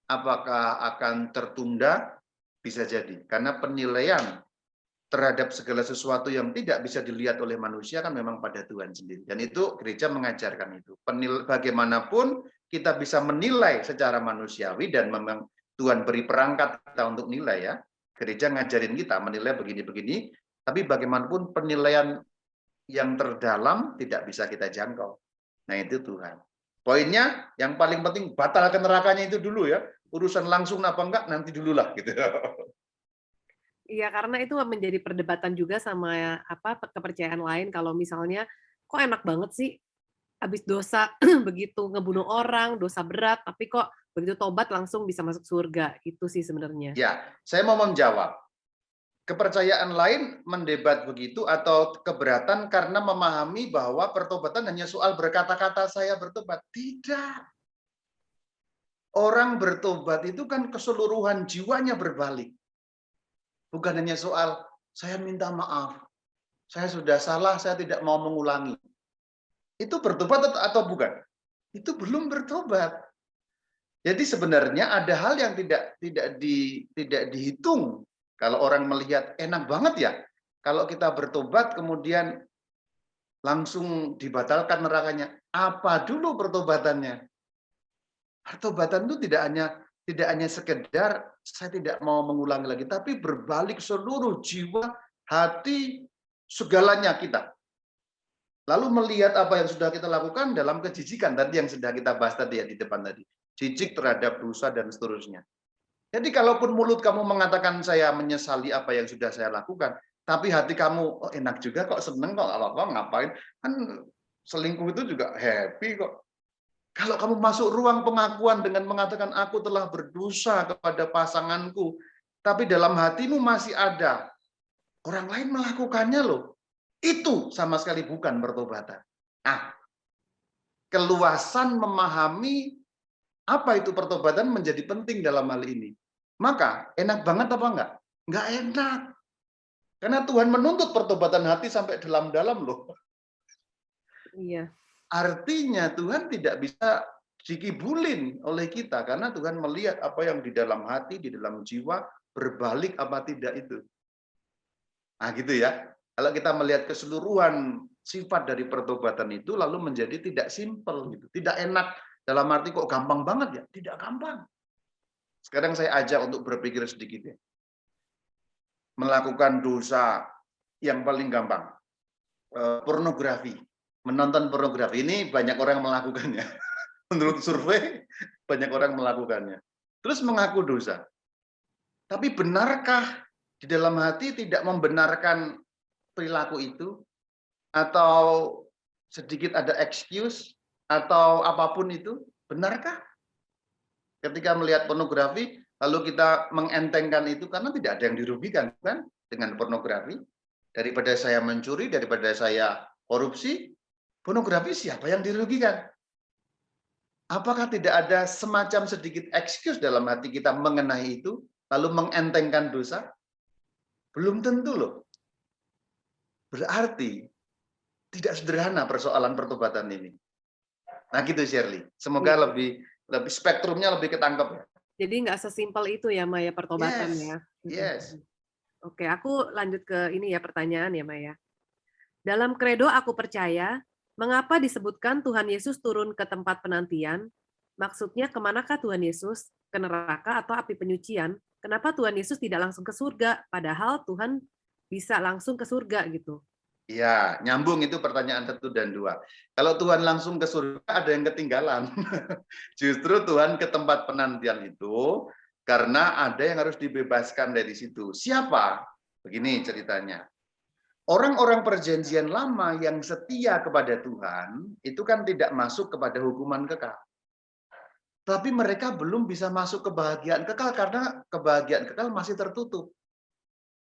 Apakah akan tertunda? Bisa jadi. Karena penilaian terhadap segala sesuatu yang tidak bisa dilihat oleh manusia kan memang pada Tuhan sendiri. Dan itu gereja mengajarkan itu. Bagaimanapun kita bisa menilai secara manusiawi dan memang Tuhan beri perangkat kita untuk nilai ya. Gereja ngajarin kita menilai begini-begini, tapi bagaimanapun penilaian yang terdalam tidak bisa kita jangkau. Nah itu Tuhan. Poinnya yang paling penting batal ke nerakanya itu dulu ya. Urusan langsung apa enggak nanti dululah gitu. Iya, karena itu menjadi perdebatan juga sama kepercayaan lain. Kalau misalnya, kok enak banget sih habis dosa begitu ngebunuh orang, dosa berat, tapi kok begitu tobat langsung bisa masuk surga. Itu sih sebenarnya. Ya, saya mau menjawab. Kepercayaan lain mendebat begitu atau keberatan karena memahami bahwa pertobatan hanya soal berkata-kata saya bertobat. Tidak. Orang bertobat itu kan keseluruhan jiwanya berbalik. Bukan hanya soal, saya minta maaf, saya sudah salah, saya tidak mau mengulangi. Itu bertobat atau bukan? Itu belum bertobat. Jadi sebenarnya ada hal yang tidak dihitung. Kalau orang melihat enak banget ya, kalau kita bertobat kemudian langsung dibatalkan nerakanya. Apa dulu pertobatannya? Pertobatan itu tidak hanya sekedar saya tidak mau mengulangi lagi, tapi berbalik seluruh jiwa, hati, segalanya kita. Lalu melihat apa yang sudah kita lakukan dalam kejijikan tadi yang sudah kita bahas tadi ya di depan tadi. Jijik terhadap dosa dan seterusnya. Jadi kalaupun mulut kamu mengatakan saya menyesali apa yang sudah saya lakukan, tapi hati kamu oh, enak juga kok, seneng kok, apa-apa ngapain. Kan selingkuh itu juga happy kok. Kalau kamu masuk ruang pengakuan dengan mengatakan aku telah berdosa kepada pasanganku, tapi dalam hatimu masih ada orang lain melakukannya loh. Itu sama sekali bukan pertobatan. Nah, keluasan memahami apa itu pertobatan menjadi penting dalam hal ini. Maka enak banget apa enggak? Enggak enak. Karena Tuhan menuntut pertobatan hati sampai dalam-dalam loh. Iya. Artinya Tuhan tidak bisa dikibulin oleh kita karena Tuhan melihat apa yang di dalam hati, di dalam jiwa, berbalik apa tidak itu. Nah gitu ya. Kalau kita melihat keseluruhan sifat dari pertobatan itu lalu menjadi tidak simpel gitu. Tidak enak dalam arti kok gampang banget ya? Tidak gampang. Sekarang saya ajak untuk berpikir sedikit ya. Melakukan dosa yang paling gampang. Pornografi. Menonton pornografi ini banyak orang melakukannya. Menurut survei, banyak orang melakukannya. Terus mengaku dosa. Tapi benarkah di dalam hati tidak membenarkan perilaku itu? Atau sedikit ada excuse? Atau apapun itu? Benarkah? Ketika melihat pornografi, lalu kita mengentengkan itu karena tidak ada yang dirugikan kan dengan pornografi. Daripada saya mencuri, daripada saya korupsi, pornografi siapa yang dirugikan? Apakah tidak ada semacam sedikit excuse dalam hati kita mengenai itu, lalu mengentengkan dosa? Belum tentu loh. Berarti tidak sederhana persoalan pertobatan ini. Nah gitu Shirley. Semoga lebih spektrumnya lebih ketangkep ya. Jadi nggak sesimpel itu ya Maya pertobatan ya. Yes. Oke, aku lanjut ke ini ya pertanyaan ya Maya. Dalam kredo aku percaya, mengapa disebutkan Tuhan Yesus turun ke tempat penantian? Maksudnya kemanakah Tuhan Yesus? Ke neraka atau api penyucian? Kenapa Tuhan Yesus tidak langsung ke surga? Padahal Tuhan bisa langsung ke surga gitu. Ya, nyambung itu pertanyaan 1 dan 2. Kalau Tuhan langsung ke surga, ada yang ketinggalan. Justru Tuhan ke tempat penantian itu karena ada yang harus dibebaskan dari situ. Siapa? Begini ceritanya. Orang-orang perjanjian lama yang setia kepada Tuhan, itu kan tidak masuk kepada hukuman kekal. Tapi mereka belum bisa masuk kebahagiaan kekal karena kebahagiaan kekal masih tertutup.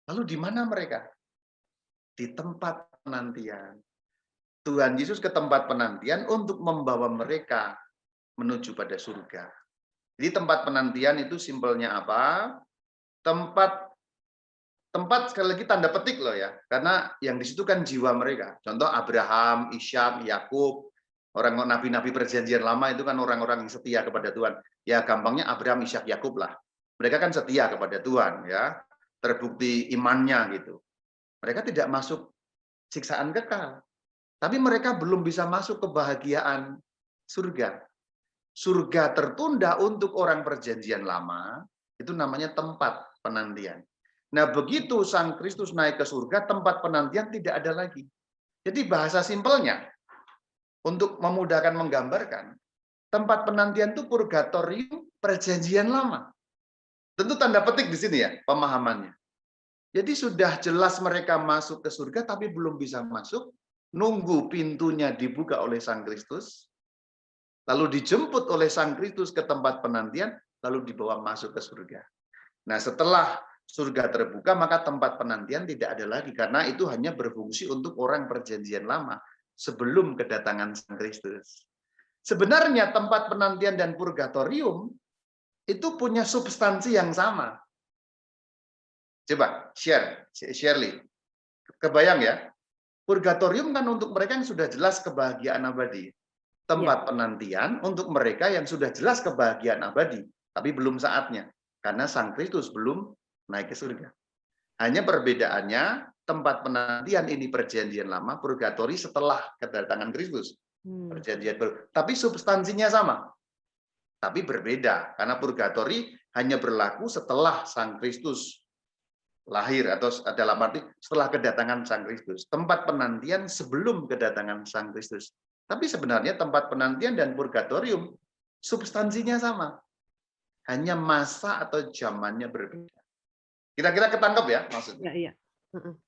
Lalu di mana mereka? Di tempat penantian. Tuhan Yesus ke tempat penantian untuk membawa mereka menuju pada surga. Jadi tempat penantian itu simpelnya apa? Tempat sekali lagi tanda petik loh ya, karena yang di situ kan jiwa mereka. Contoh Abraham, Ishak, Yakub, orang nabi-nabi perjanjian lama itu kan orang-orang yang setia kepada Tuhan. Ya gampangnya Abraham, Ishak, Yakub lah. Mereka kan setia kepada Tuhan ya, terbukti imannya gitu. Mereka tidak masuk siksaan kekal, tapi mereka belum bisa masuk kebahagiaan surga. Surga tertunda untuk orang perjanjian lama itu namanya tempat penantian. Nah, begitu Sang Kristus naik ke surga, tempat penantian tidak ada lagi. Jadi bahasa simpelnya, untuk memudahkan menggambarkan, tempat penantian itu purgatorium perjanjian lama. Tentu tanda petik di sini ya, pemahamannya. Jadi sudah jelas mereka masuk ke surga, tapi belum bisa masuk, nunggu pintunya dibuka oleh Sang Kristus, lalu dijemput oleh Sang Kristus ke tempat penantian, lalu dibawa masuk ke surga. Nah, setelah surga terbuka, maka tempat penantian tidak ada lagi, karena itu hanya berfungsi untuk orang perjanjian lama sebelum kedatangan Sang Kristus. Sebenarnya tempat penantian dan purgatorium itu punya substansi yang sama. Coba Shirley, kebayang ya? Purgatorium kan untuk mereka yang sudah jelas kebahagiaan abadi. Tempat penantian untuk mereka yang sudah jelas kebahagiaan abadi, tapi belum saatnya, karena Sang Kristus belum naik ke surga. Hanya perbedaannya, tempat penantian ini perjanjian lama, purgatori setelah kedatangan Kristus. Perjanjian baru. Tapi substansinya sama. Tapi berbeda, karena purgatori hanya berlaku setelah Sang Kristus lahir, atau dalam arti setelah kedatangan Sang Kristus. Tempat penantian sebelum kedatangan Sang Kristus. Tapi sebenarnya tempat penantian dan purgatorium substansinya sama. Hanya masa atau zamannya berbeda. Kira-kira ketangkep ya maksudnya? Iya.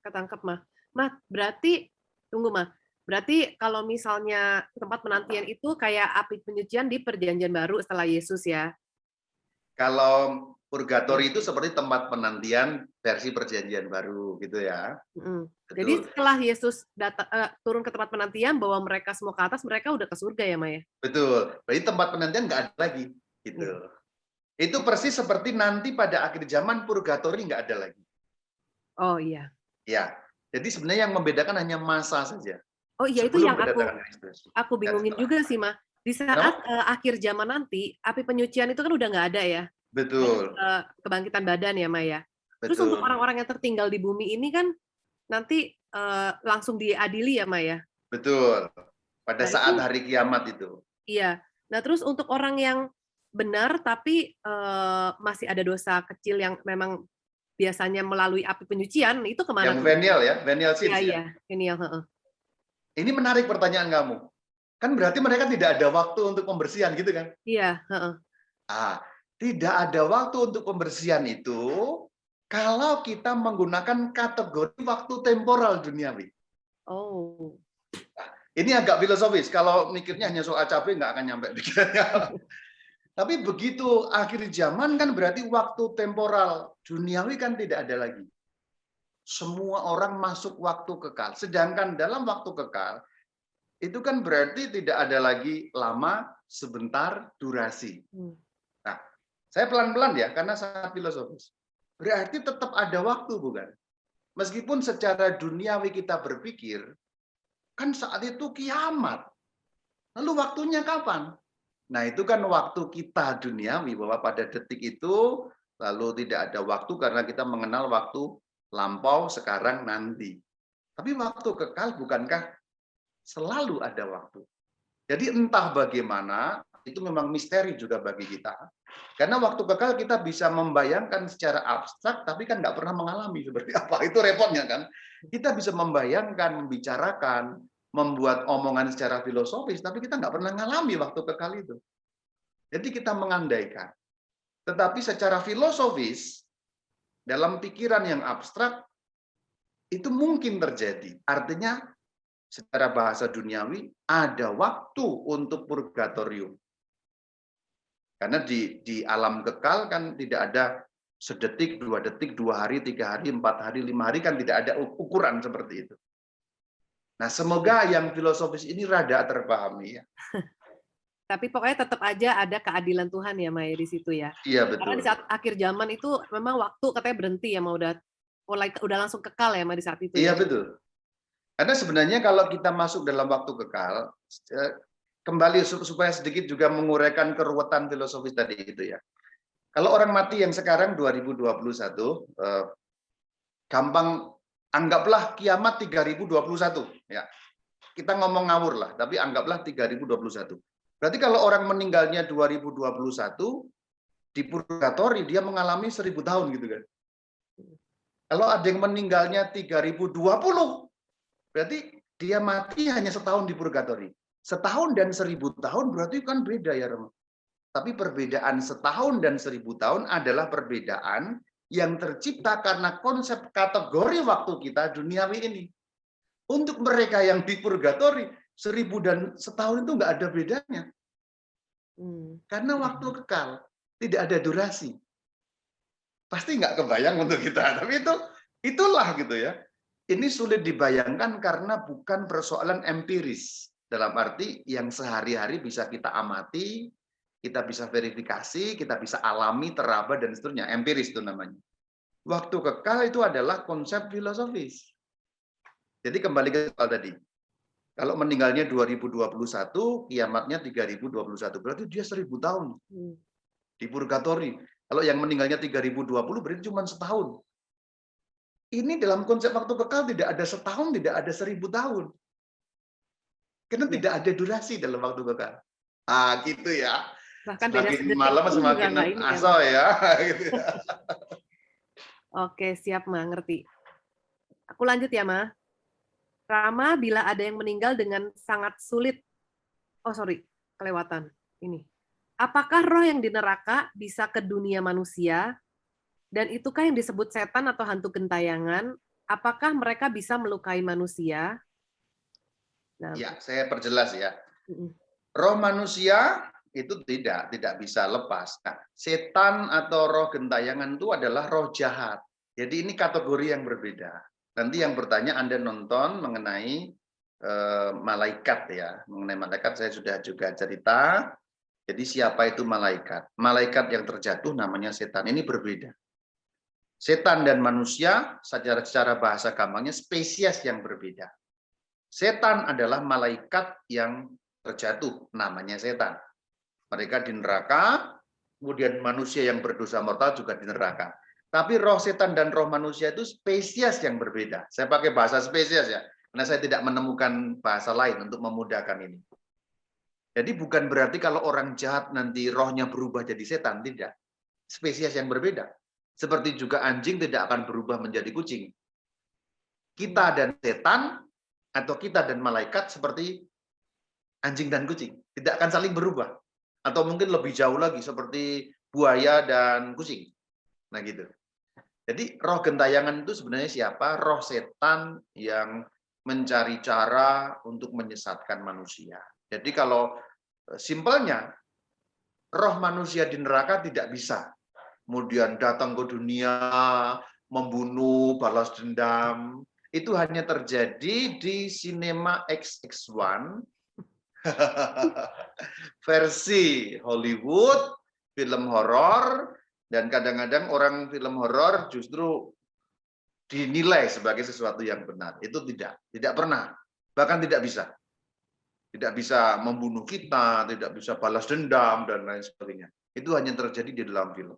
Ketangkep, Mah. Mah, berarti, tunggu, Mah. Berarti kalau misalnya tempat penantian itu kayak api penyucian di perjanjian baru setelah Yesus ya? Kalau purgatori itu seperti tempat penantian versi perjanjian baru gitu ya. Jadi setelah Yesus turun ke tempat penantian, bawa mereka semua ke atas, mereka udah ke surga ya, Maya? Betul. Berarti tempat penantian nggak ada lagi gitu. Itu persis seperti nanti pada akhir zaman purgatori nggak ada lagi. Oh iya. Ya. Jadi sebenarnya yang membedakan hanya masa saja. Oh iya, itu yang aku bingungin juga sih, Mah. Di saat akhir zaman nanti, api penyucian itu kan udah nggak ada ya. Betul. Kebangkitan badan ya, Maya. Terus untuk orang-orang yang tertinggal di bumi ini kan nanti langsung diadili ya, Maya. Betul. Pada saat hari kiamat itu. Iya. Nah, terus untuk orang yang benar tapi masih ada dosa kecil yang memang biasanya melalui api penyucian, itu kemana? Yang venial ya, venial sins ya. Iya, venial. Ini menarik pertanyaan kamu. Kan berarti mereka tidak ada waktu untuk pembersihan gitu kan? Iya. Tidak ada waktu untuk pembersihan itu kalau kita menggunakan kategori waktu temporal duniawi. Oh. Ini agak filosofis. Kalau mikirnya hanya soal capek, nggak akan nyampe pikirannya. Tapi begitu akhir zaman kan berarti waktu temporal duniawi kan tidak ada lagi. Semua orang masuk waktu kekal. Sedangkan dalam waktu kekal, itu kan berarti tidak ada lagi lama, sebentar, durasi. Nah, saya pelan-pelan ya, karena sangat filosofis. Berarti tetap ada waktu, bukan? Meskipun secara duniawi kita berpikir, kan saat itu kiamat. Lalu waktunya kapan? Nah, itu kan waktu kita duniawi, bahwa pada detik itu, lalu tidak ada waktu karena kita mengenal waktu lampau, sekarang, nanti. Tapi waktu kekal bukankah selalu ada waktu? Jadi entah bagaimana, itu memang misteri juga bagi kita. Karena waktu kekal kita bisa membayangkan secara abstrak, tapi kan nggak pernah mengalami seperti apa. Itu repotnya kan. Kita bisa membayangkan, membicarakan, membuat omongan secara filosofis, tapi kita nggak pernah mengalami waktu kekal itu. Jadi kita mengandaikan. Tetapi secara filosofis, dalam pikiran yang abstrak, itu mungkin terjadi. Artinya, secara bahasa duniawi, ada waktu untuk purgatorium. Karena di alam kekal kan tidak ada sedetik, 2 detik, 2 hari, 3 hari, 4 hari, 5 hari, kan tidak ada ukuran seperti itu. Nah, semoga yang filosofis ini rada terpahami ya. Tapi pokoknya tetap aja ada keadilan Tuhan ya Maya di situ ya. Iya Karena betul. di saat akhir zaman itu memang waktu katanya berhenti ya, mau udah langsung kekal ya di saat itu. Iya ya. betul. Karena sebenarnya kalau kita masuk dalam waktu kekal, kembali supaya sedikit juga menguraikan keruwetan filosofis tadi itu ya. Kalau orang mati yang sekarang 2021, gampang anggaplah kiamat 3021 ya. Kita ngomong ngawur lah, tapi anggaplah 3021. Berarti kalau orang meninggalnya 2021 di purgatori dia mengalami 1000 tahun gitu kan. Kalau ada yang meninggalnya 3020, berarti dia mati hanya setahun di purgatori. Setahun dan 1000 tahun berarti kan beda ya, Romo. Tapi perbedaan setahun dan 1000 tahun adalah perbedaan yang tercipta karena konsep kategori waktu kita duniawi ini. Untuk mereka yang di purgatori, 1000 dan setahun itu nggak ada bedanya. Karena waktu kekal, tidak ada durasi. Pasti nggak kebayang untuk kita, tapi itulah gitu ya. Ini sulit dibayangkan karena bukan persoalan empiris. Dalam arti yang sehari-hari bisa kita amati, kita bisa verifikasi, kita bisa alami, teraba, dan seterusnya. Empiris itu namanya. Waktu kekal itu adalah konsep filosofis. Jadi kembali ke soal tadi. Kalau meninggalnya 2021, kiamatnya 3021. Berarti dia 1000 tahun. Di purgatori. Kalau yang meninggalnya 3020 berarti cuma setahun. Ini dalam konsep waktu kekal tidak ada setahun, tidak ada 1000 tahun. Karena tidak ada durasi dalam waktu kekal. Ah, gitu ya. Bahkan semakin malam semakin aso ya. Gitu ya. Oke, siap Ma, ngerti. Aku lanjut ya Ma. Rama, bila ada yang meninggal dengan sangat sulit. Oh sorry, kelewatan. Ini. Apakah roh yang di neraka bisa ke dunia manusia? Dan itukah yang disebut setan atau hantu gentayangan? Apakah mereka bisa melukai manusia? Nah, ya, saya perjelas ya. Roh manusia itu tidak bisa lepas. Nah, setan atau roh gentayangan itu adalah roh jahat. Jadi ini kategori yang berbeda. Nanti yang bertanya Anda nonton mengenai malaikat ya. Mengenai malaikat saya sudah juga cerita. Jadi siapa itu malaikat? Malaikat yang terjatuh namanya setan. Ini berbeda. Setan dan manusia secara bahasa gampangnya spesies yang berbeda. Setan adalah malaikat yang terjatuh, namanya setan. Mereka di neraka, kemudian manusia yang berdosa mortal juga di neraka. Tapi roh setan dan roh manusia itu spesies yang berbeda. Saya pakai bahasa spesies ya, karena saya tidak menemukan bahasa lain untuk memudahkan ini. Jadi bukan berarti kalau orang jahat nanti rohnya berubah jadi setan, tidak. Spesies yang berbeda. Seperti juga anjing tidak akan berubah menjadi kucing. Kita dan setan, atau kita dan malaikat seperti anjing dan kucing. Tidak akan saling berubah. Atau mungkin lebih jauh lagi seperti buaya dan kucing. Nah gitu. Jadi roh gentayangan itu sebenarnya siapa? Roh setan yang mencari cara untuk menyesatkan manusia. Jadi kalau simpelnya, roh manusia di neraka tidak bisa. Kemudian datang ke dunia, membunuh, balas dendam. Itu hanya terjadi di sinema XX1, versi Hollywood, film horor, dan kadang-kadang orang film horor justru dinilai sebagai sesuatu yang benar. Itu tidak pernah, bahkan tidak bisa. Tidak bisa membunuh kita, tidak bisa balas dendam, dan lain sebagainya. Itu hanya terjadi di dalam film.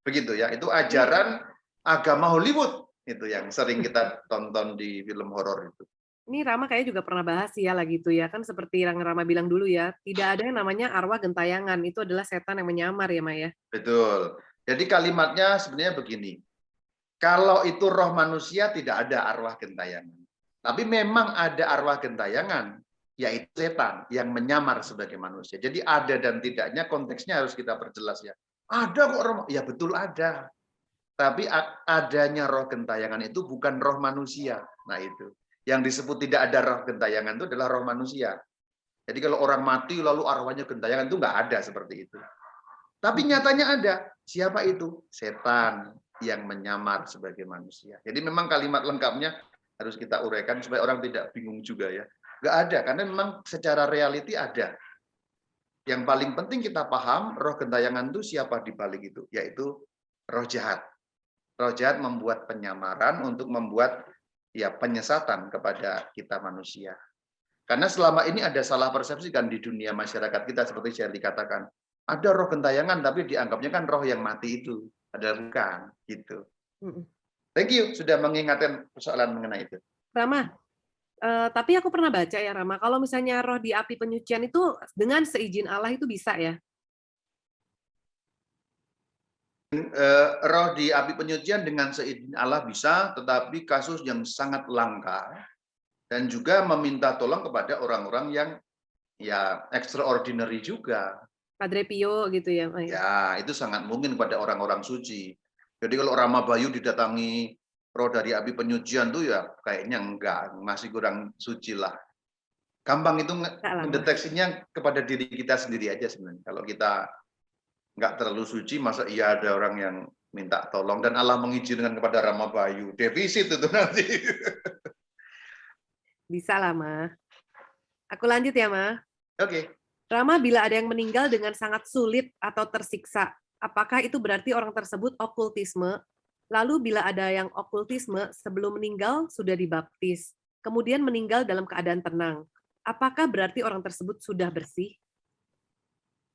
Begitu ya, itu ajaran agama Hollywood. Itu yang sering kita tonton di film horor itu. Ini Rama kayaknya juga pernah bahas ya lah gitu ya. Kan seperti yang Rama bilang dulu ya, tidak ada yang namanya arwah gentayangan. Itu adalah setan yang menyamar ya, Maya. Betul. Jadi kalimatnya sebenarnya begini. Kalau itu roh manusia tidak ada arwah gentayangan. Tapi memang ada arwah gentayangan, yaitu setan yang menyamar sebagai manusia. Jadi ada dan tidaknya konteksnya harus kita perjelas ya. Ada kok roh, ya betul ada. Tapi adanya roh gentayangan itu bukan roh manusia. Nah itu. Yang disebut tidak ada roh gentayangan itu adalah roh manusia. Jadi kalau orang mati lalu arwahnya gentayangan itu nggak ada seperti itu. Tapi nyatanya ada. Siapa itu? Setan yang menyamar sebagai manusia. Jadi memang kalimat lengkapnya harus kita uraikan supaya orang tidak bingung juga ya. Nggak ada, karena memang secara reality ada. Yang paling penting kita paham, roh gentayangan itu siapa di balik itu? Yaitu roh jahat. Roh jahat membuat penyamaran untuk membuat ya penyesatan kepada kita manusia. Karena selama ini ada salah persepsi kan di dunia masyarakat kita seperti saya dikatakan. Ada roh gentayangan tapi dianggapnya kan roh yang mati itu. Padahal bukan gitu. Thank you sudah mengingatkan persoalan mengenai itu. Rama, tapi aku pernah baca ya Rama, kalau misalnya roh di api penyucian itu dengan seizin Allah itu bisa ya? Roh di api penyucian dengan seizin Allah bisa, tetapi kasus yang sangat langka dan juga meminta tolong kepada orang-orang yang ya extraordinary juga. Padre Pio gitu ya? Ya, itu sangat mungkin pada orang-orang suci. Jadi kalau Rama Bayu didatangi roh dari api penyucian tuh ya kayaknya enggak, masih kurang suci lah. Gampang itu mendeteksinya kepada diri kita sendiri aja sebenarnya. Kalau kita nggak terlalu suci, masa iya ada orang yang minta tolong dan Allah mengizinkan kepada Rama Bayu. Defisit itu nanti. Bisa lah, Ma. Aku lanjut ya, Ma. Oke. Rama, bila ada yang meninggal dengan sangat sulit atau tersiksa, apakah itu berarti orang tersebut okultisme? Lalu bila ada yang okultisme sebelum meninggal sudah dibaptis, kemudian meninggal dalam keadaan tenang, apakah berarti orang tersebut sudah bersih?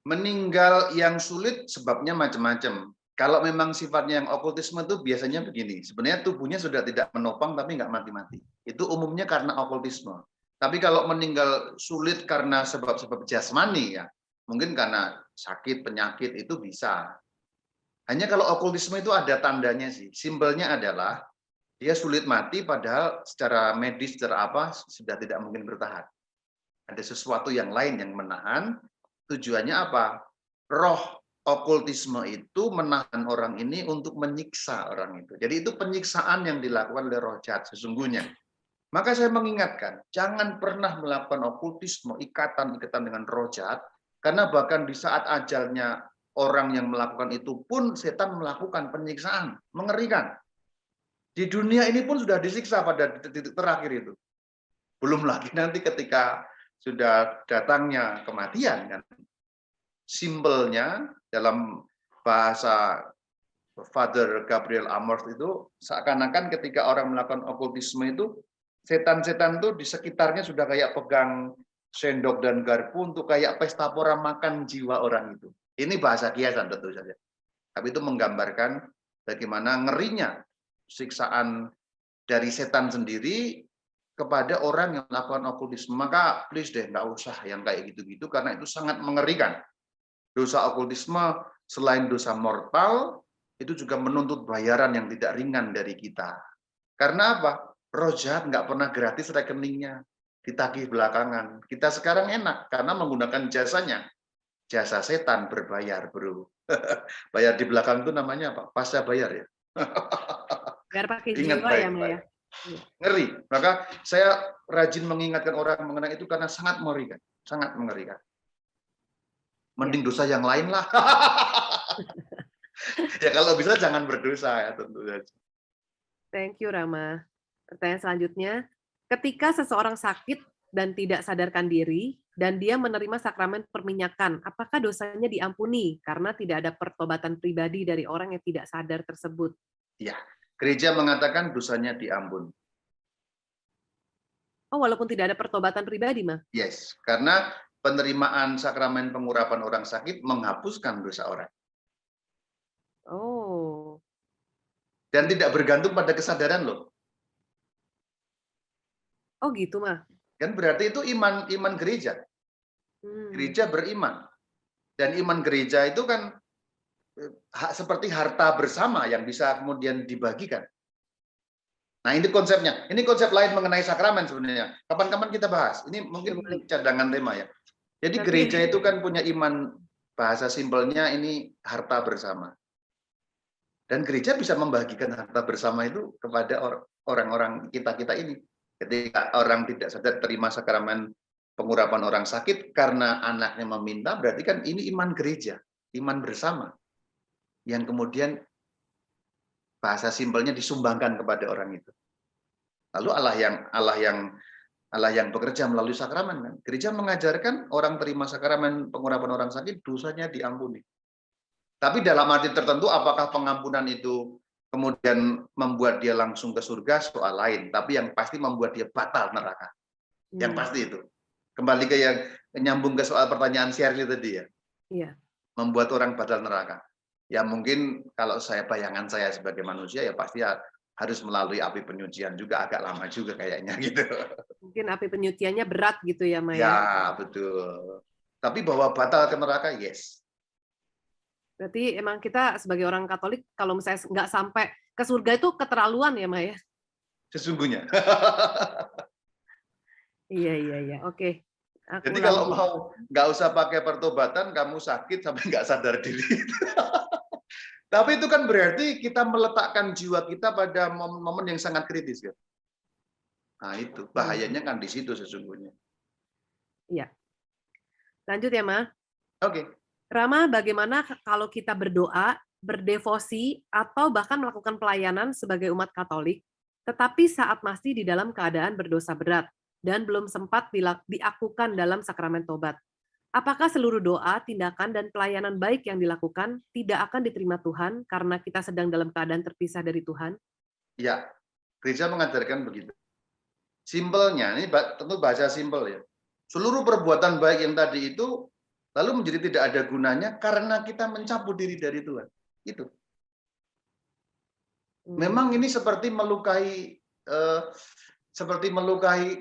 Meninggal yang sulit sebabnya macam-macam. Kalau memang sifatnya yang okultisme itu biasanya begini, sebenarnya tubuhnya sudah tidak menopang tapi nggak mati-mati. Itu umumnya karena okultisme. Tapi kalau meninggal sulit karena sebab-sebab jasmani ya, mungkin karena sakit, penyakit itu bisa. Hanya kalau okultisme itu ada tandanya sih. Simpelnya adalah dia sulit mati padahal secara medis, secara apa sudah tidak mungkin bertahan. Ada sesuatu yang lain yang menahan. Tujuannya apa? Roh okultisme itu menahan orang ini untuk menyiksa orang itu. Jadi itu penyiksaan yang dilakukan oleh roh jahat sesungguhnya. Maka saya mengingatkan, jangan pernah melakukan okultisme, ikatan-ikatan dengan roh jahat, karena bahkan di saat ajalnya orang yang melakukan itu pun setan melakukan penyiksaan, mengerikan. Di dunia ini pun sudah disiksa pada titik terakhir itu. Belum lagi nanti ketika sudah datangnya kematian kan. Simpelnya dalam bahasa Father Gabriel Amorth itu seakan-akan ketika orang melakukan okultisme itu setan-setan itu di sekitarnya sudah kayak pegang sendok dan garpu untuk kayak pesta pora makan jiwa orang itu. Ini bahasa kiasan tentu saja. Tapi itu menggambarkan bagaimana ngerinya siksaan dari setan sendiri kepada orang yang melakukan okultisme. Maka please deh, nggak usah yang kayak gitu-gitu, karena itu sangat mengerikan. Dosa okultisme selain dosa mortal, itu juga menuntut bayaran yang tidak ringan dari kita. Karena apa? Roh jahat nggak pernah gratis rekeningnya, ditagih belakangan. Kita sekarang enak, karena menggunakan jasanya. Jasa setan berbayar, bro. Bayar di belakang itu namanya apa? Pasca bayar ya. Biar pakai Ingat jiwa ya, Maya. Ngeri. Maka saya rajin mengingatkan orang mengenai itu karena sangat mengerikan. Sangat mengerikan. Mending dosa yang lain lah. Ya kalau bisa jangan berdosa ya tentu saja. Thank you, Rama. Pertanyaan selanjutnya, ketika seseorang sakit dan tidak sadarkan diri, dan dia menerima sakramen perminyakan, apakah dosanya diampuni karena tidak ada pertobatan pribadi dari orang yang tidak sadar tersebut? Ya, gereja mengatakan dosanya diampun. Oh, walaupun tidak ada pertobatan pribadi, Ma? Yes, karena penerimaan sakramen pengurapan orang sakit menghapuskan dosa orang. Oh. Dan tidak bergantung pada kesadaran loh. Oh gitu, mah. Kan berarti itu iman gereja. Gereja beriman. Dan iman gereja itu kan seperti harta bersama yang bisa kemudian dibagikan. Nah, ini konsepnya. Ini konsep lain mengenai sakramen sebenarnya. Kapan-kapan kita bahas. Ini mungkin cadangan tema ya. Jadi gereja itu kan punya iman, bahasa simpelnya ini harta bersama. Dan gereja bisa membagikan harta bersama itu kepada orang-orang kita ini. Ketika orang tidak sadar terima sakramen pengurapan orang sakit karena anaknya meminta, berarti kan ini iman gereja, iman bersama. Yang kemudian bahasa simpelnya disumbangkan kepada orang itu. Lalu Allah yang bekerja melalui sakramen kan. Gereja mengajarkan orang terima sakramen pengurapan orang sakit dosanya diampuni. Tapi dalam arti tertentu apakah pengampunan itu kemudian membuat dia langsung ke surga soal lain, tapi yang pasti membuat dia batal neraka. Yang pasti itu. Kembali ke yang nyambung ke soal pertanyaan Shirley tadi ya. Iya. Membuat orang batal neraka. Ya mungkin kalau bayangan saya sebagai manusia ya pasti harus melalui api penyucian juga, agak lama juga kayaknya gitu. Mungkin api penyuciannya berat gitu ya, Maya. Ya, betul. Tapi bahwa batal ke neraka, yes. Berarti emang kita sebagai orang Katolik kalau misalnya nggak sampai ke surga itu keterlaluan ya, Maya? Sesungguhnya. Iya. Oke. Jadi kalau mau nggak usah pakai pertobatan, kamu sakit sampai nggak sadar diri. Tapi itu kan berarti kita meletakkan jiwa kita pada momen yang sangat kritis ya. Nah itu bahayanya kan di situ sesungguhnya. Iya. Lanjut ya, Ma. Oke. Rama, bagaimana kalau kita berdoa, berdevosi, atau bahkan melakukan pelayanan sebagai umat Katolik, tetapi saat masih di dalam keadaan berdosa berat dan belum sempat diakukan dalam sakramen tobat? Apakah seluruh doa, tindakan, dan pelayanan baik yang dilakukan tidak akan diterima Tuhan karena kita sedang dalam keadaan terpisah dari Tuhan? Ya, gereja mengajarkan begitu. Simpelnya, ini tentu bahasa simpel ya. Seluruh perbuatan baik yang tadi itu lalu menjadi tidak ada gunanya karena kita mencabut diri dari Tuhan. Itu. Memang ini seperti melukai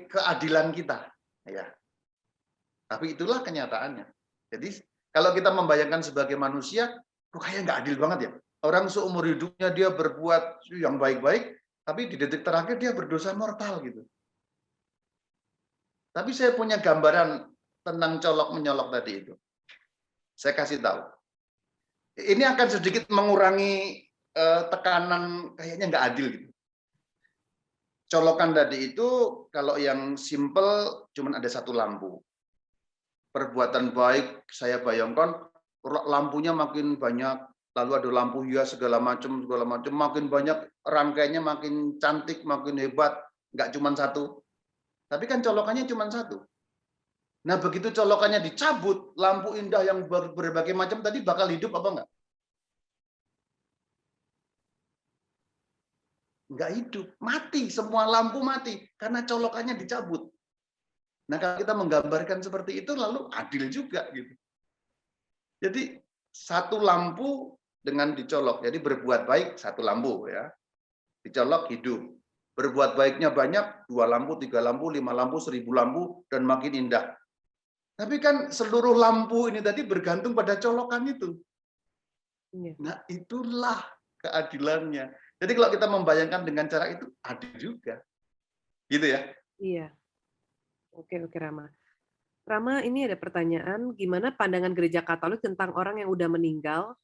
keadilan kita, ya. Tapi itulah kenyataannya. Jadi kalau kita membayangkan sebagai manusia, kok kayak nggak adil banget ya. Orang seumur hidupnya dia berbuat yang baik-baik, tapi di detik terakhir dia berdosa mortal gitu. Tapi saya punya gambaran tentang colok-menyolok tadi itu. Saya kasih tahu. Ini akan sedikit mengurangi tekanan kayaknya nggak adil gitu. Colokan tadi itu kalau yang simple cuman ada satu lampu. Perbuatan baik saya bayangkan lampunya makin banyak, lalu ada lampu hias segala macam, makin banyak rangkaiannya, makin cantik, makin hebat, nggak cuma satu. Tapi kan colokannya cuma satu. Nah begitu colokannya dicabut, lampu indah yang berbagai macam tadi bakal hidup apa enggak? Enggak hidup, mati, semua lampu mati karena colokannya dicabut. Nah, kalau kita menggambarkan seperti itu, lalu adil juga gitu. Jadi satu lampu dengan dicolok, jadi berbuat baik satu lampu ya, dicolok hidup. Berbuat baiknya banyak, 2 lampu, 3 lampu, 5 lampu, 1000 lampu, dan makin indah. Tapi kan seluruh lampu ini tadi bergantung pada colokan itu. Nah, itulah keadilannya. Jadi kalau kita membayangkan dengan cara itu, adil juga. Gitu ya? Iya. Oke, Rama. Rama, ini ada pertanyaan, gimana pandangan gereja Katolik tentang orang yang udah meninggal,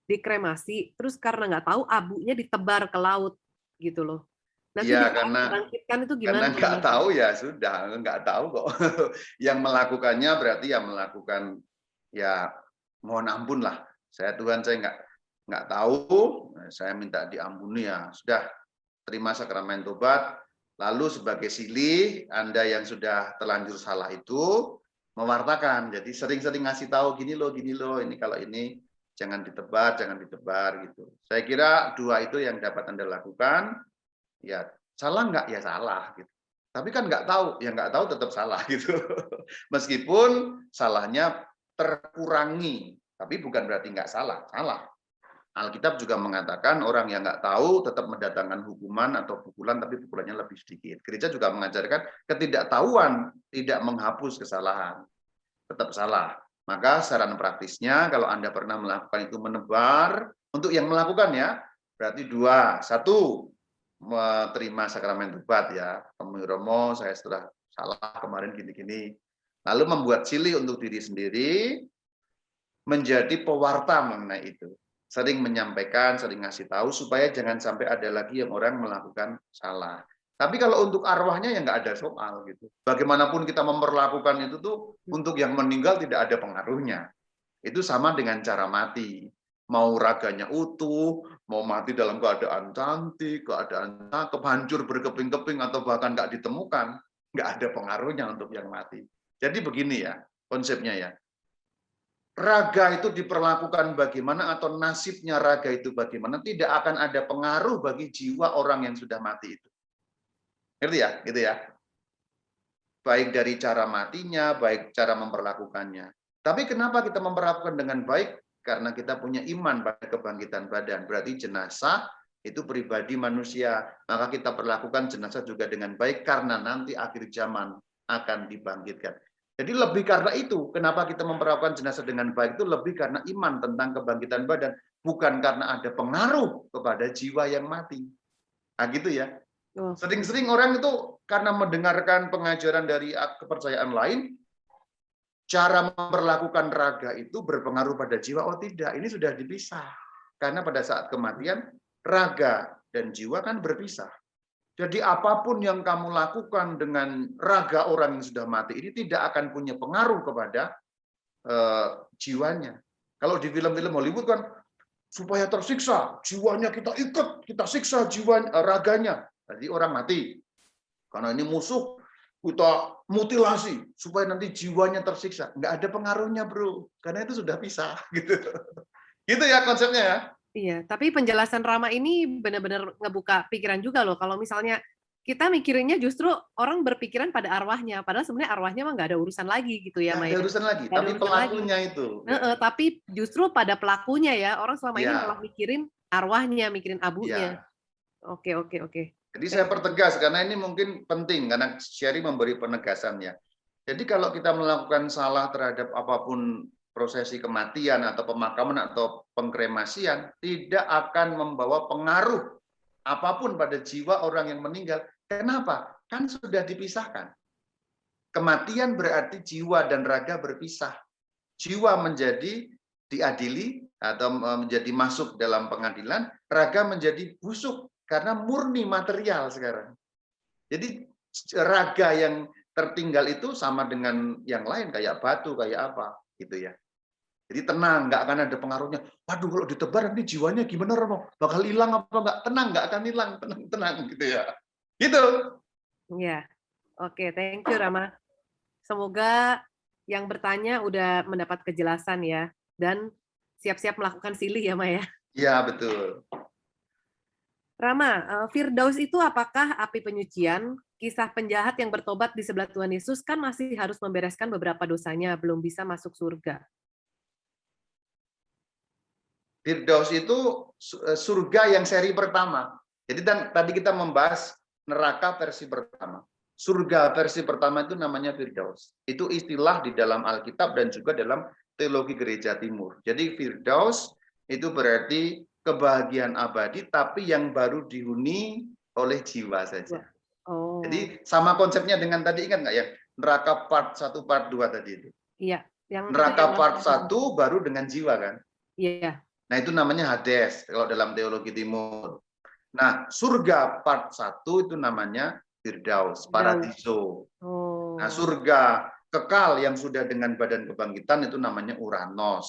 dikremasi, terus karena nggak tahu abunya ditebar ke laut, gitu loh. Nanti ya, karena dibangkitkan itu gimana? Karena nggak tahu ya sudah, nggak tahu kok. Yang melakukannya berarti yang melakukan, ya mohon ampun lah. Tuhan saya nggak tahu, saya minta diampuni ya. Sudah, terima sakramen tobat. Lalu sebagai silih, Anda yang sudah terlanjur salah itu mewartakan. Jadi sering-sering ngasih tahu gini loh, ini kalau ini jangan ditebar gitu. Saya kira 2 itu yang dapat Anda lakukan. Ya salah nggak? Ya salah gitu. Tapi kan nggak tahu, ya nggak tahu tetap salah gitu. Meskipun salahnya terkurangi, tapi bukan berarti nggak salah. Salah. Alkitab juga mengatakan orang yang nggak tahu tetap mendatangkan hukuman atau pukulan, tapi pukulannya lebih sedikit. Gereja juga mengajarkan ketidaktahuan tidak menghapus kesalahan, tetap salah. Maka saran praktisnya, kalau Anda pernah melakukan itu menebar, untuk yang melakukan ya, berarti dua. Satu, menerima sakramen tobat ya. Pemuji Romo, saya sudah salah kemarin gini-gini. Lalu membuat silih untuk diri sendiri, menjadi pewarta mengenai itu. Sering menyampaikan, sering ngasih tahu supaya jangan sampai ada lagi yang orang melakukan salah. Tapi kalau untuk arwahnya ya nggak ada soal gitu. Bagaimanapun kita memperlakukan itu tuh untuk yang meninggal tidak ada pengaruhnya. Itu sama dengan cara mati. Mau raganya utuh, mau mati dalam keadaan cantik, keadaan cakep, hancur berkeping-keping atau bahkan nggak ditemukan, nggak ada pengaruhnya untuk yang mati. Jadi begini ya konsepnya ya. Raga itu diperlakukan bagaimana atau nasibnya raga itu bagaimana, tidak akan ada pengaruh bagi jiwa orang yang sudah mati itu. Ngerti ya? Gitu ya. Baik dari cara matinya, baik cara memperlakukannya. Tapi kenapa kita memperlakukan dengan baik? Karena kita punya iman pada kebangkitan badan. Berarti jenazah itu pribadi manusia. Maka kita perlakukan jenazah juga dengan baik karena nanti akhir zaman akan dibangkitkan. Jadi lebih karena itu, kenapa kita memperlakukan jenazah dengan baik itu lebih karena iman tentang kebangkitan badan, bukan karena ada pengaruh kepada jiwa yang mati. Nah gitu ya. Sering-sering orang itu karena mendengarkan pengajaran dari kepercayaan lain, cara memperlakukan raga itu berpengaruh pada jiwa. Oh tidak, ini sudah dipisah. Karena pada saat kematian, raga dan jiwa kan berpisah. Jadi apapun yang kamu lakukan dengan raga orang yang sudah mati ini tidak akan punya pengaruh kepada jiwanya. Kalau di film-film Hollywood kan supaya tersiksa, jiwanya kita ikat, kita siksa jiwa raganya. Jadi orang mati. Karena ini musuh, kita mutilasi supaya nanti jiwanya tersiksa. Nggak ada pengaruhnya, bro. Karena itu sudah pisah. Gitu, gitu ya konsepnya ya. Iya, tapi penjelasan Rama ini benar-benar ngebuka pikiran juga loh. Kalau misalnya kita mikirinnya justru orang berpikiran pada arwahnya, padahal sebenarnya arwahnya mah nggak ada urusan lagi gitu ya, Maya. Nggak ada urusan lagi, Nggak ada tapi urusan pelakunya lagi. itu. Tapi justru pada pelakunya ya, orang selama ini Ya. malah mikirin arwahnya, mikirin abunya. Ya. Oke. Jadi saya pertegas, karena ini mungkin penting, karena Sherry memberi penegasannya. Jadi kalau kita melakukan salah terhadap apapun prosesi kematian atau pemakaman atau pengkremasian, tidak akan membawa pengaruh apapun pada jiwa orang yang meninggal. Kenapa? Kan sudah dipisahkan. Kematian berarti jiwa dan raga berpisah. Jiwa menjadi diadili atau menjadi masuk dalam pengadilan, raga menjadi busuk karena murni material sekarang. Jadi raga yang tertinggal itu sama dengan yang lain, kayak batu, kayak apa, gitu ya. Jadi tenang, nggak akan ada pengaruhnya. Waduh, kalau ditebar nanti jiwanya gimana, Romo? Bakal hilang apa nggak? Tenang, nggak akan hilang, tenang, gitu ya. Gitu. Ya, oke, thank you Rama. Semoga yang bertanya udah mendapat kejelasan ya, dan siap-siap melakukan silih ya, Maya. Ya, betul. Rama, Firdaus itu apakah api penyucian? Kisah penjahat yang bertobat di sebelah Tuhan Yesus kan masih harus membereskan beberapa dosanya, belum bisa masuk surga. Firdaus itu surga yang seri pertama. Jadi tadi kita membahas neraka versi pertama. Surga versi pertama itu namanya Firdaus. Itu istilah di dalam Alkitab dan juga dalam teologi gereja timur. Jadi Firdaus itu berarti kebahagiaan abadi, tapi yang baru dihuni oleh jiwa saja. Oh. Jadi sama konsepnya dengan tadi, ingat nggak ya? Neraka part 1, part 2 tadi itu. Iya. Neraka part 1 baru dengan jiwa kan? Iya. Nah itu namanya Hades kalau dalam teologi timur. Nah surga part 1 itu namanya Firdaus, paradiso. Oh. Nah surga kekal yang sudah dengan badan kebangkitan itu namanya Uranos,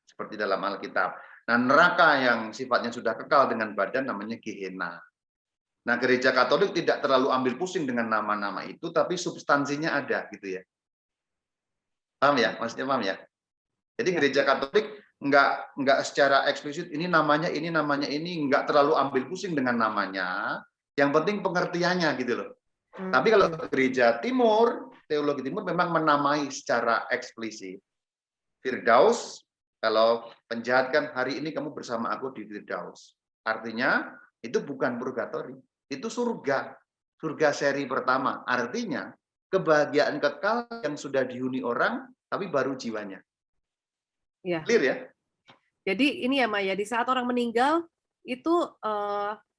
seperti dalam Alkitab. Nah neraka yang sifatnya sudah kekal dengan badan namanya Gehenna. Nah gereja Katolik tidak terlalu ambil pusing dengan nama-nama itu, tapi substansinya ada gitu ya. Paham ya? Maksudnya paham ya? Jadi gereja Katolik nggak secara eksplisit ini namanya ini nggak terlalu ambil pusing dengan namanya, yang penting pengertiannya gitu loh. Tapi kalau gereja timur, teologi timur memang menamai secara eksplisit. Firdaus Kalau penjahat kan hari ini kamu bersama aku di Firdaus. Artinya itu bukan purgatori, itu surga. Surga seri pertama. Artinya kebahagiaan kekal yang sudah dihuni orang, tapi baru jiwanya. Ya. Clear ya? Jadi ini ya Maya, di saat orang meninggal itu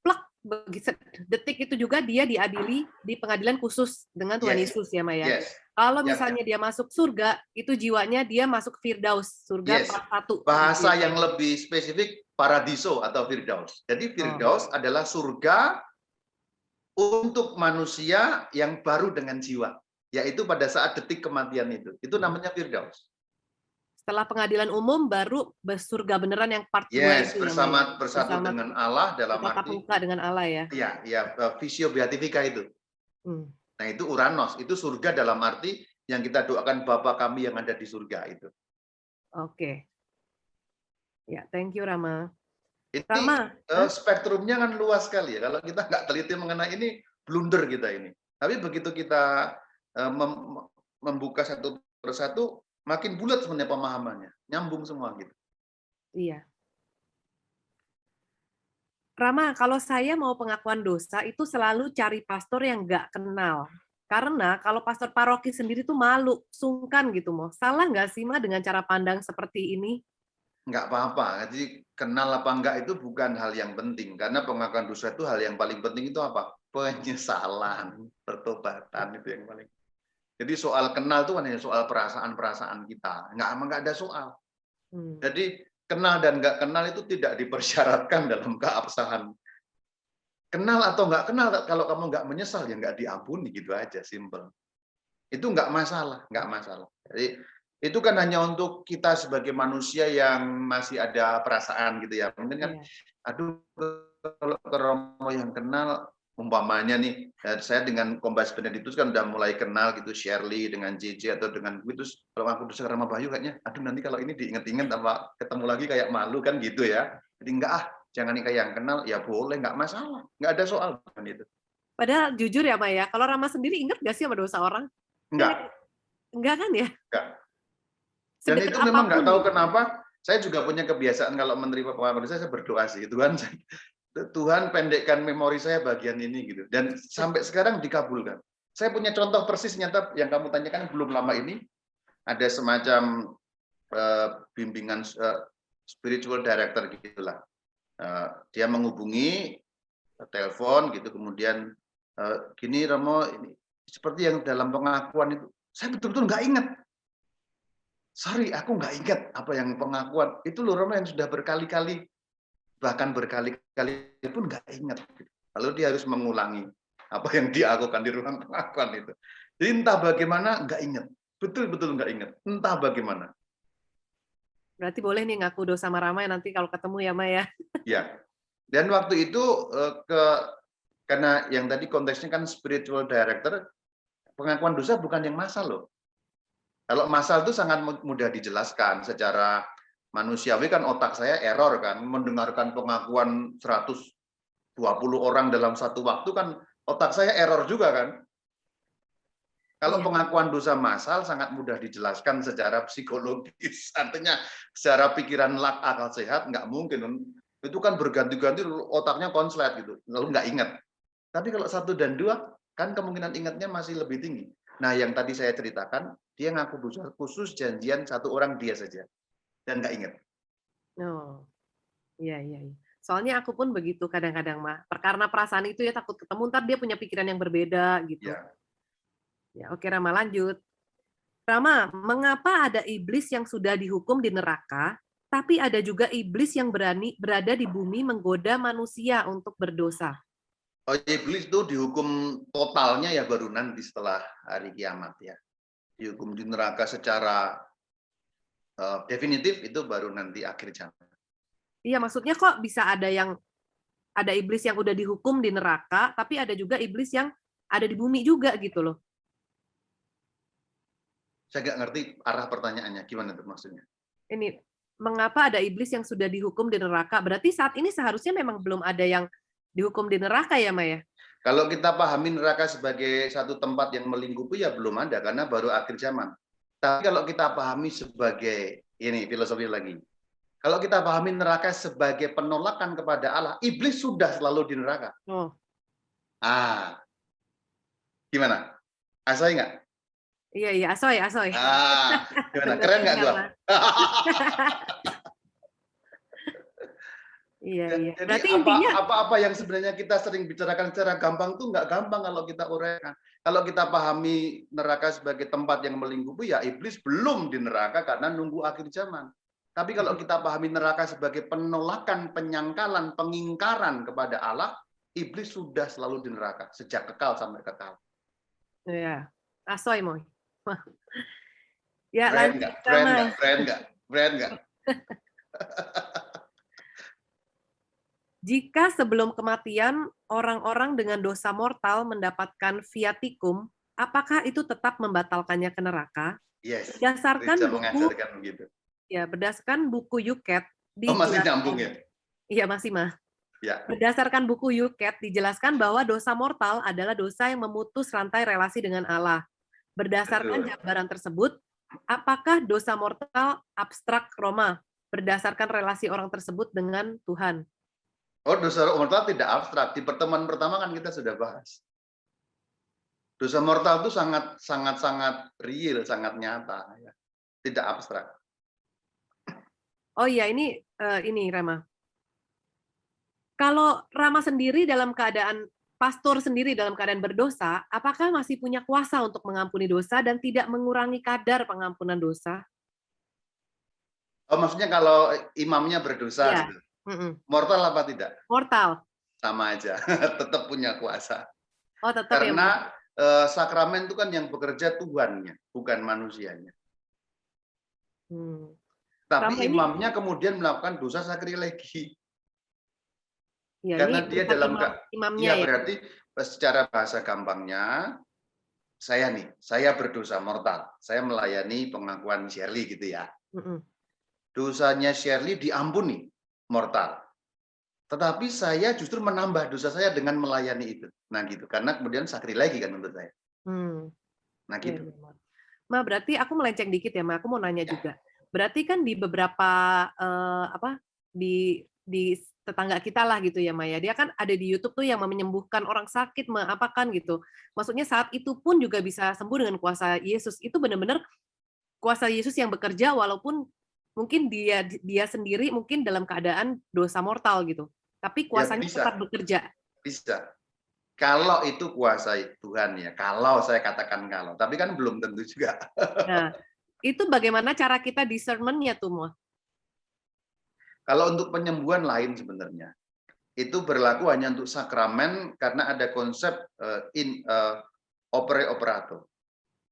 plek detik itu juga dia diadili di pengadilan khusus dengan Tuhan Yes. Yesus ya Maya. Yes. Kalau Ya, misalnya dia masuk surga, itu jiwanya dia masuk Firdaus, surga Yes. part 1. Bahasa yang lebih spesifik paradiso atau Firdaus. Jadi Firdaus adalah surga untuk manusia yang baru dengan jiwa, yaitu pada saat detik kematian itu. Itu namanya Firdaus. Setelah pengadilan umum baru surga beneran yang part 2 Yes, itu bersatu bersama dengan Allah dalam tatap arti muka dengan Allah ya. ya visio beatifika itu. Nah, itu Uranos, itu surga dalam arti yang kita doakan Bapa kami yang ada di surga itu. Oke. Ya, thank you Rama. Ini Rama, spektrumnya kan luas sekali ya. Kalau kita nggak teliti mengenai ini, blunder kita ini. Tapi begitu kita membuka satu persatu, makin bulat sebenarnya pemahamannya, nyambung semua gitu. Iya. Rama, kalau saya mau pengakuan dosa itu selalu cari pastor yang nggak kenal. Karena kalau pastor paroki sendiri tuh malu, sungkan gitu mau. Salah nggak sih Ma dengan cara pandang seperti ini? Nggak apa-apa. Jadi kenal apa enggak itu bukan hal yang penting. Karena pengakuan dosa itu hal yang paling penting itu apa? Penyesalan, pertobatan itu yang paling. Jadi soal kenal itu hanya soal perasaan-perasaan kita. Nggak ada soal. Jadi kenal dan nggak kenal itu tidak dipersyaratkan dalam keabsahan. Kenal atau nggak kenal, kalau kamu nggak menyesal ya nggak diampuni, gitu aja, simple. Itu nggak masalah, nggak masalah. Jadi itu kan hanya untuk kita sebagai manusia yang masih ada perasaan gitu ya. Mungkin kan, aduh kalau ke Romo yang kenal, umpamanya nih, saya dengan Kombes Benediktus kan udah mulai kenal gitu, Shirley dengan JJ atau dengan gue, terus kalau aku udah Rama Bayu kayaknya, aduh nanti kalau ini diinget-inget apa ketemu lagi kayak malu kan gitu ya. Jadi enggak jangan kayak yang kenal, ya boleh, nggak masalah, nggak ada soal kan itu. Padahal jujur ya Ma ya, kalau Rama sendiri ingat nggak sih sama dosa orang? Enggak. Enggak kan ya? Enggak. Dan itu memang nggak tahu kenapa, saya juga punya kebiasaan kalau menerima pengakuan saya berdoa sih, Tuhan pendekkan memori saya bagian ini gitu, dan sampai sekarang dikabulkan. Saya punya contoh persis nyata yang kamu tanyakan belum lama ini, ada semacam bimbingan spiritual director gitulah. Dia menghubungi telepon gitu, kemudian gini Romo, ini seperti yang dalam pengakuan itu, saya betul-betul nggak ingat. Sorry, aku nggak ingat apa yang pengakuan itu loh Romo, yang sudah berkali-kali, bahkan berkali-kali pun nggak ingat. Lalu dia harus mengulangi apa yang dia lakukan di ruang pengakuan itu. Jadi entah bagaimana nggak ingat, betul-betul nggak ingat, entah bagaimana. Berarti boleh nih ngaku dosa sama Rama nanti kalau ketemu ya Ma ya. Ya. Dan waktu itu karena yang tadi konteksnya kan spiritual director, pengakuan dosa bukan yang masal loh. Kalau masal itu sangat mudah dijelaskan secara manusiawi, kan otak saya error kan, mendengarkan pengakuan 120 orang dalam satu waktu kan otak saya error juga kan. Kalau pengakuan dosa massal sangat mudah dijelaskan secara psikologis, artinya secara pikiran akal sehat nggak mungkin, itu kan berganti-ganti otaknya konslet gitu, lalu nggak ingat. Tapi kalau 1 dan 2 kan kemungkinan ingatnya masih lebih tinggi. Nah yang tadi saya ceritakan, dia ngaku dosa khusus janjian 1 orang dia saja dan nggak ingat. Oh, iya. Soalnya aku pun begitu kadang-kadang mah, karena perasaan itu ya takut ketemu, ntar dia punya pikiran yang berbeda gitu. Ya, oke Rama lanjut. Rama, mengapa ada iblis yang sudah dihukum di neraka, tapi ada juga iblis yang berada di bumi menggoda manusia untuk berdosa? Oh, iblis itu dihukum totalnya ya baru nanti setelah hari kiamat ya. Dihukum di neraka secara definitif itu baru nanti akhir zaman. Iya, maksudnya kok bisa ada iblis yang udah dihukum di neraka, tapi ada juga iblis yang ada di bumi juga gitu loh. Saya nggak ngerti arah pertanyaannya, gimana tuh maksudnya? Ini, mengapa ada iblis yang sudah dihukum di neraka? Berarti saat ini seharusnya memang belum ada yang dihukum di neraka ya, Maya? Kalau kita pahami neraka sebagai satu tempat yang melingkupi ya belum ada, karena baru akhir zaman. Tapi kalau kita pahami sebagai, ini filosofi lagi, Kalau kita pahami neraka sebagai penolakan kepada Allah, iblis sudah selalu di neraka. Oh. Gimana? Asoy nggak? Iya, asoy. Gimana? Bener, Keren nggak gua? Iya. Jadi Berarti intinya apa yang sebenarnya kita sering bicarakan secara gampang tuh nggak gampang kalau kita uraikan. Kalau kita pahami neraka sebagai tempat yang melingkupi, ya iblis belum di neraka karena nunggu akhir zaman. Tapi kalau kita pahami neraka sebagai penolakan, penyangkalan, pengingkaran kepada Allah, iblis sudah selalu di neraka sejak kekal sampai kekal. ya, asoy moy. Ya, Brand lanjut nggak? Brand nggak? Jika sebelum kematian orang-orang dengan dosa mortal mendapatkan viatikum, apakah itu tetap membatalkannya ke neraka? Yes. Berdasarkan Gereja buku, mengajarkan begitu. ya berdasarkan buku Yuket, Masih nyambung ya? Iya masih mah. Ya. Berdasarkan buku Yuket dijelaskan bahwa dosa mortal adalah dosa yang memutus rantai relasi dengan Allah. Berdasarkan jabaran tersebut, apakah dosa mortal abstrak Roma berdasarkan relasi orang tersebut dengan Tuhan? Oh, dosa mortal tidak abstrak. Di pertemuan pertama kan kita sudah bahas. Dosa mortal itu sangat real, sangat nyata, ya. Tidak abstrak. Oh iya, ini Rama. Kalau Rama sendiri dalam keadaan pastor sendiri dalam keadaan berdosa, apakah masih punya kuasa untuk mengampuni dosa dan tidak mengurangi kadar pengampunan dosa? Oh, maksudnya kalau imamnya berdosa, Ya. gitu. Mortal apa tidak? Mortal. Sama aja, tetap punya kuasa. Oh, tetap karena sakramen itu kan yang bekerja Tuhannya, bukan manusianya. Tapi imamnya kemudian melakukan dosa sakrilegi. Ya, karena dia dalam imamnya berarti secara bahasa gampangnya saya berdosa mortal. Saya melayani pengakuan Shirley gitu ya. Dosanya Shirley diampuni mortal. Tetapi saya justru menambah dosa saya dengan melayani itu. Nah gitu, karena kemudian sakrilegi kan menurut saya. Nah gitu. Ma, berarti aku melenceng dikit ya, Ma. Aku mau nanya juga. Berarti kan di beberapa di tetangga kita lah gitu ya, Maya. Dia kan ada di YouTube tuh yang menyembuhkan orang sakit, apakan gitu. Maksudnya saat itu pun juga bisa sembuh dengan kuasa Yesus. Itu benar-benar kuasa Yesus yang bekerja walaupun mungkin dia sendiri mungkin dalam keadaan dosa mortal gitu. Tapi kuasanya ya, tetap bekerja. Bisa. Kalau itu kuasa Tuhan ya. Kalau saya katakan kalau. Tapi kan belum tentu juga. Nah, itu bagaimana cara kita discernment-nya tuh, Mo? Kalau untuk penyembuhan lain sebenarnya. Itu berlaku hanya untuk sakramen karena ada konsep opere operato.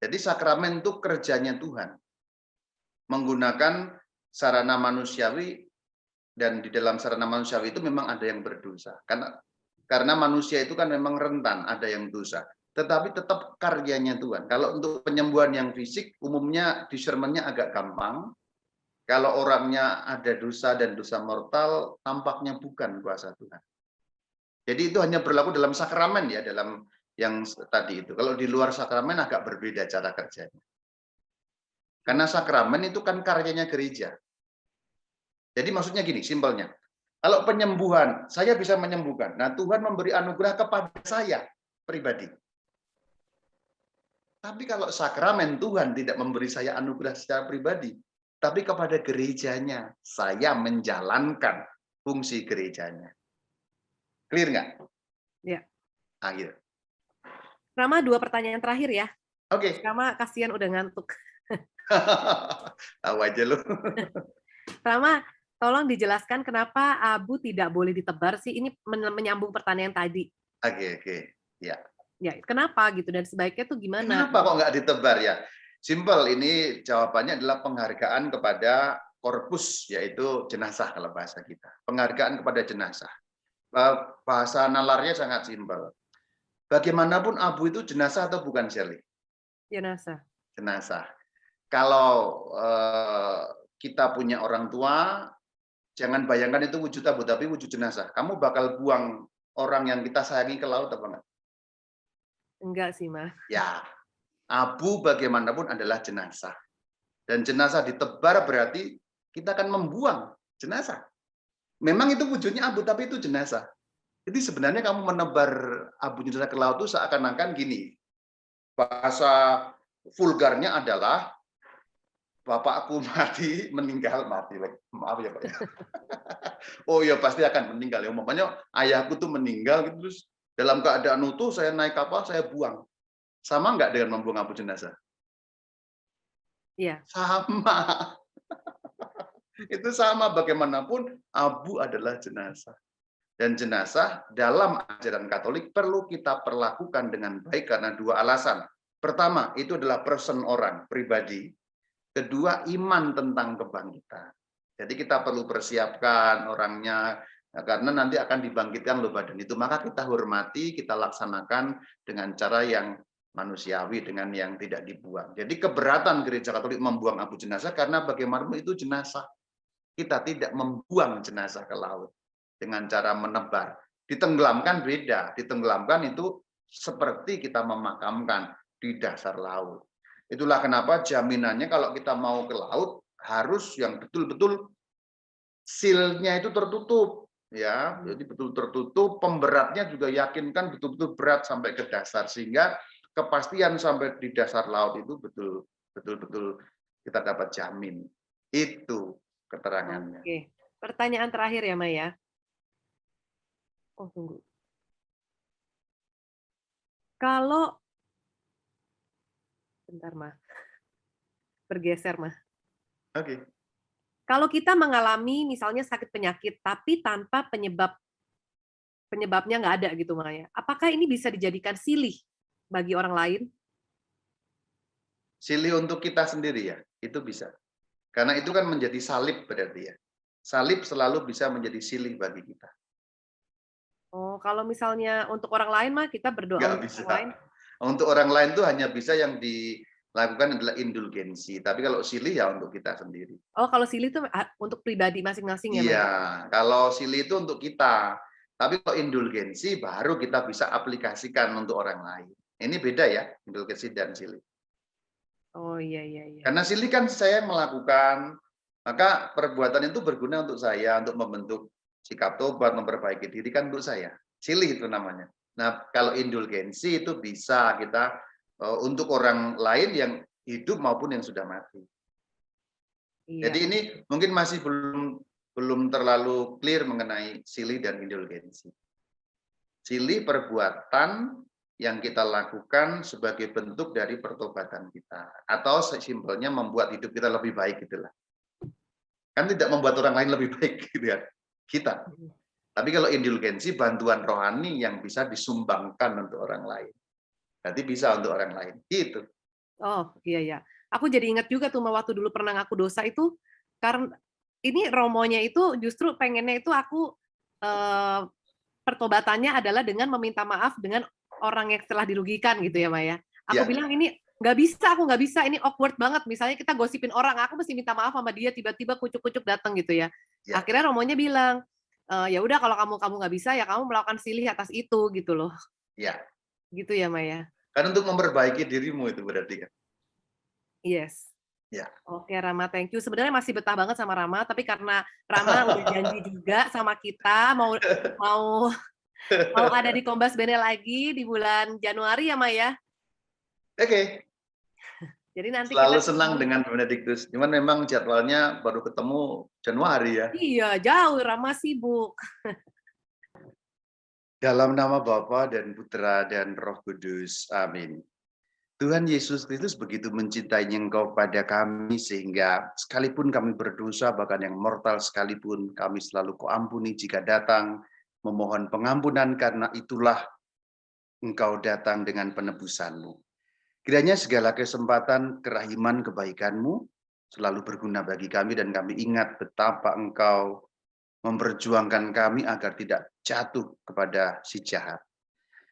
Jadi sakramen itu kerjanya Tuhan. Menggunakan sarana manusiawi, dan di dalam sarana manusiawi itu memang ada yang berdosa. Karena manusia itu kan memang rentan, ada yang dosa. Tetapi tetap karyanya Tuhan. Kalau untuk penyembuhan yang fisik, umumnya discernment-nya agak gampang. Kalau orangnya ada dosa dan dosa mortal, tampaknya bukan kuasa Tuhan. Jadi itu hanya berlaku dalam sakramen ya, dalam yang tadi itu. Kalau di luar sakramen agak berbeda cara kerjanya. Karena sakramen itu kan karyanya gereja. Jadi maksudnya gini, simpelnya. Kalau penyembuhan, saya bisa menyembuhkan. Nah, Tuhan memberi anugerah kepada saya pribadi. Tapi kalau sakramen, Tuhan tidak memberi saya anugerah secara pribadi. Tapi kepada gerejanya, saya menjalankan fungsi gerejanya. Clear nggak? Ya. Akhir. Rama, 2 pertanyaan terakhir ya. Oke. Rama, kasihan udah ngantuk. Tahu aja lu. Rama, tolong dijelaskan kenapa abu tidak boleh ditebar sih? Ini menyambung pertanyaan tadi. Oke. Ya. Ya, kenapa gitu dan sebaiknya tuh gimana? Kenapa kok nggak ditebar ya? Simple, ini jawabannya adalah penghargaan kepada korpus, yaitu jenazah kalau bahasa kita. Penghargaan kepada jenazah. Bahasa nalarnya sangat simpel. Bagaimanapun abu itu jenazah atau bukan, Shirley? Jenazah. Jenazah. Kalau kita punya orang tua, jangan bayangkan itu wujud abu, tapi wujud jenazah. Kamu bakal buang orang yang kita sayangi ke laut apa enggak? Enggak sih, Ma. Ya, abu bagaimanapun adalah jenazah. Dan jenazah ditebar berarti kita akan membuang Jenazah. Memang itu wujudnya abu, tapi itu jenazah. Jadi sebenarnya kamu menebar abu jenazah ke laut itu seakan-akan gini. Bahasa vulgarnya adalah bapakku mati, meninggal mati. Maaf ya Pak. Oh ya pasti akan meninggal ya. Umpamanya ayahku tuh meninggal gitu, terus dalam keadaan utuh saya naik kapal, saya buang. Sama nggak dengan membuang abu jenazah? Iya. Sama. Itu sama, bagaimanapun abu adalah jenazah. Dan jenazah dalam ajaran Katolik perlu kita perlakukan dengan baik karena dua alasan. Pertama, itu adalah person orang, pribadi. Kedua, iman tentang kebangkitan. Jadi kita perlu persiapkan orangnya, karena nanti akan dibangkitkan loh badan itu. Maka kita hormati, kita laksanakan dengan cara yang manusiawi, dengan yang tidak dibuang. Jadi keberatan Gereja Katolik membuang abu jenazah karena bagaimanapun itu jenazah. Kita tidak membuang jenazah ke laut dengan cara menebar. Ditenggelamkan beda. Ditenggelamkan itu seperti kita memakamkan di dasar laut. Itulah kenapa jaminannya kalau kita mau ke laut harus yang betul-betul silnya itu tertutup, ya. Jadi betul tertutup. Pemberatnya juga yakinkan betul-betul berat sampai ke dasar, sehingga kepastian sampai di dasar laut itu betul-betul kita dapat jamin. Itu keterangannya. Oke. Pertanyaan terakhir ya, Maya. Oh, tunggu. Kalau bentar, Mah. Bergeser, Mah. Oke. Kalau kita mengalami misalnya sakit penyakit tapi tanpa penyebabnya nggak ada gitu, Maya. Apakah ini bisa dijadikan silih bagi orang lain? Silih untuk kita sendiri ya, itu bisa. Karena itu kan menjadi salib berarti ya. Salib selalu bisa menjadi silih bagi kita. Oh, kalau misalnya untuk orang lain mah kita berdoa Nggak untuk bisa. orang lain. Untuk orang lain itu hanya bisa yang dilakukan adalah indulgensi. Tapi kalau silih ya untuk kita sendiri. Oh, kalau silih itu untuk pribadi masing-masing ya, Maya? Iya, kalau silih itu untuk kita. Tapi kalau indulgensi baru kita bisa aplikasikan untuk orang lain. Ini beda ya, indulgensi dan silih. Oh iya. Karena silih kan saya melakukan, maka perbuatan itu berguna untuk saya, untuk membentuk sikap tobat, memperbaiki diri kan untuk saya. Silih itu namanya. Nah, kalau indulgensi itu bisa kita untuk orang lain yang hidup maupun yang sudah mati. Iya. Jadi ini mungkin masih belum terlalu clear mengenai silih dan indulgensi. Silih perbuatan yang kita lakukan sebagai bentuk dari pertobatan kita, atau simpelnya membuat hidup kita lebih baik gitulah. Kan tidak membuat orang lain lebih baik gitu ya, kita. Tapi kalau indulgensi bantuan rohani yang bisa disumbangkan untuk orang lain. Berarti bisa untuk orang lain. Gitu. Oh iya. Aku jadi ingat juga tuh waktu dulu pernah ngaku dosa itu, karena ini romonya itu justru pengennya itu aku pertobatannya adalah dengan meminta maaf dengan orang yang telah dirugikan gitu ya, Maya. Aku bilang ini aku nggak bisa, ini awkward banget. Misalnya kita gosipin orang, aku mesti minta maaf sama dia, tiba-tiba kucuk-kucuk datang gitu ya. Akhirnya romonya bilang, ya udah kalau kamu nggak bisa ya kamu melakukan silih atas itu gitu loh. Ya. Gitu ya, Maya. Kan untuk memperbaiki dirimu itu berarti kan. Yes. Ya. Oke Rama, thank you. Sebenarnya masih betah banget sama Rama, tapi karena Rama udah janji juga sama kita mau ada di Kombas Bene lagi di bulan Januari ya, Maya. Oke. Jadi nanti selalu kita senang dengan Benediktus. Cuman memang jadwalnya baru ketemu Januari ya. Iya, jauh, Rama sibuk. Dalam nama Bapa dan Putra dan Roh Kudus. Amin. Tuhan Yesus Kristus begitu mencintai Engkau pada kami sehingga sekalipun kami berdosa, bahkan yang mortal sekalipun, kami selalu Kau ampuni jika datang memohon pengampunan, karena itulah Engkau datang dengan penebusan-Mu. Kiranya segala kesempatan, kerahiman, kebaikan-Mu selalu berguna bagi kami, dan kami ingat betapa Engkau memperjuangkan kami agar tidak jatuh kepada si jahat.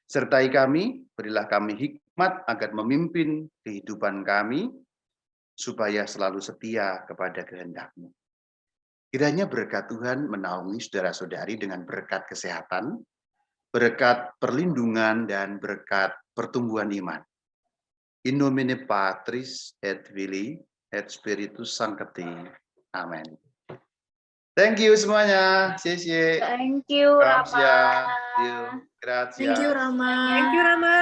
Sertai kami, berilah kami hikmat agar memimpin kehidupan kami, supaya selalu setia kepada kehendak-Mu. Kiranya berkat Tuhan menaungi saudara-saudari dengan berkat kesehatan, berkat perlindungan, dan berkat pertumbuhan iman. In nomine Patris et Filii et Spiritus Sancti. Amen. Thank you semuanya. Xie. Thank you, Salam Rama. siang. Grazie. Thank you, Rama. Thank you, Rama.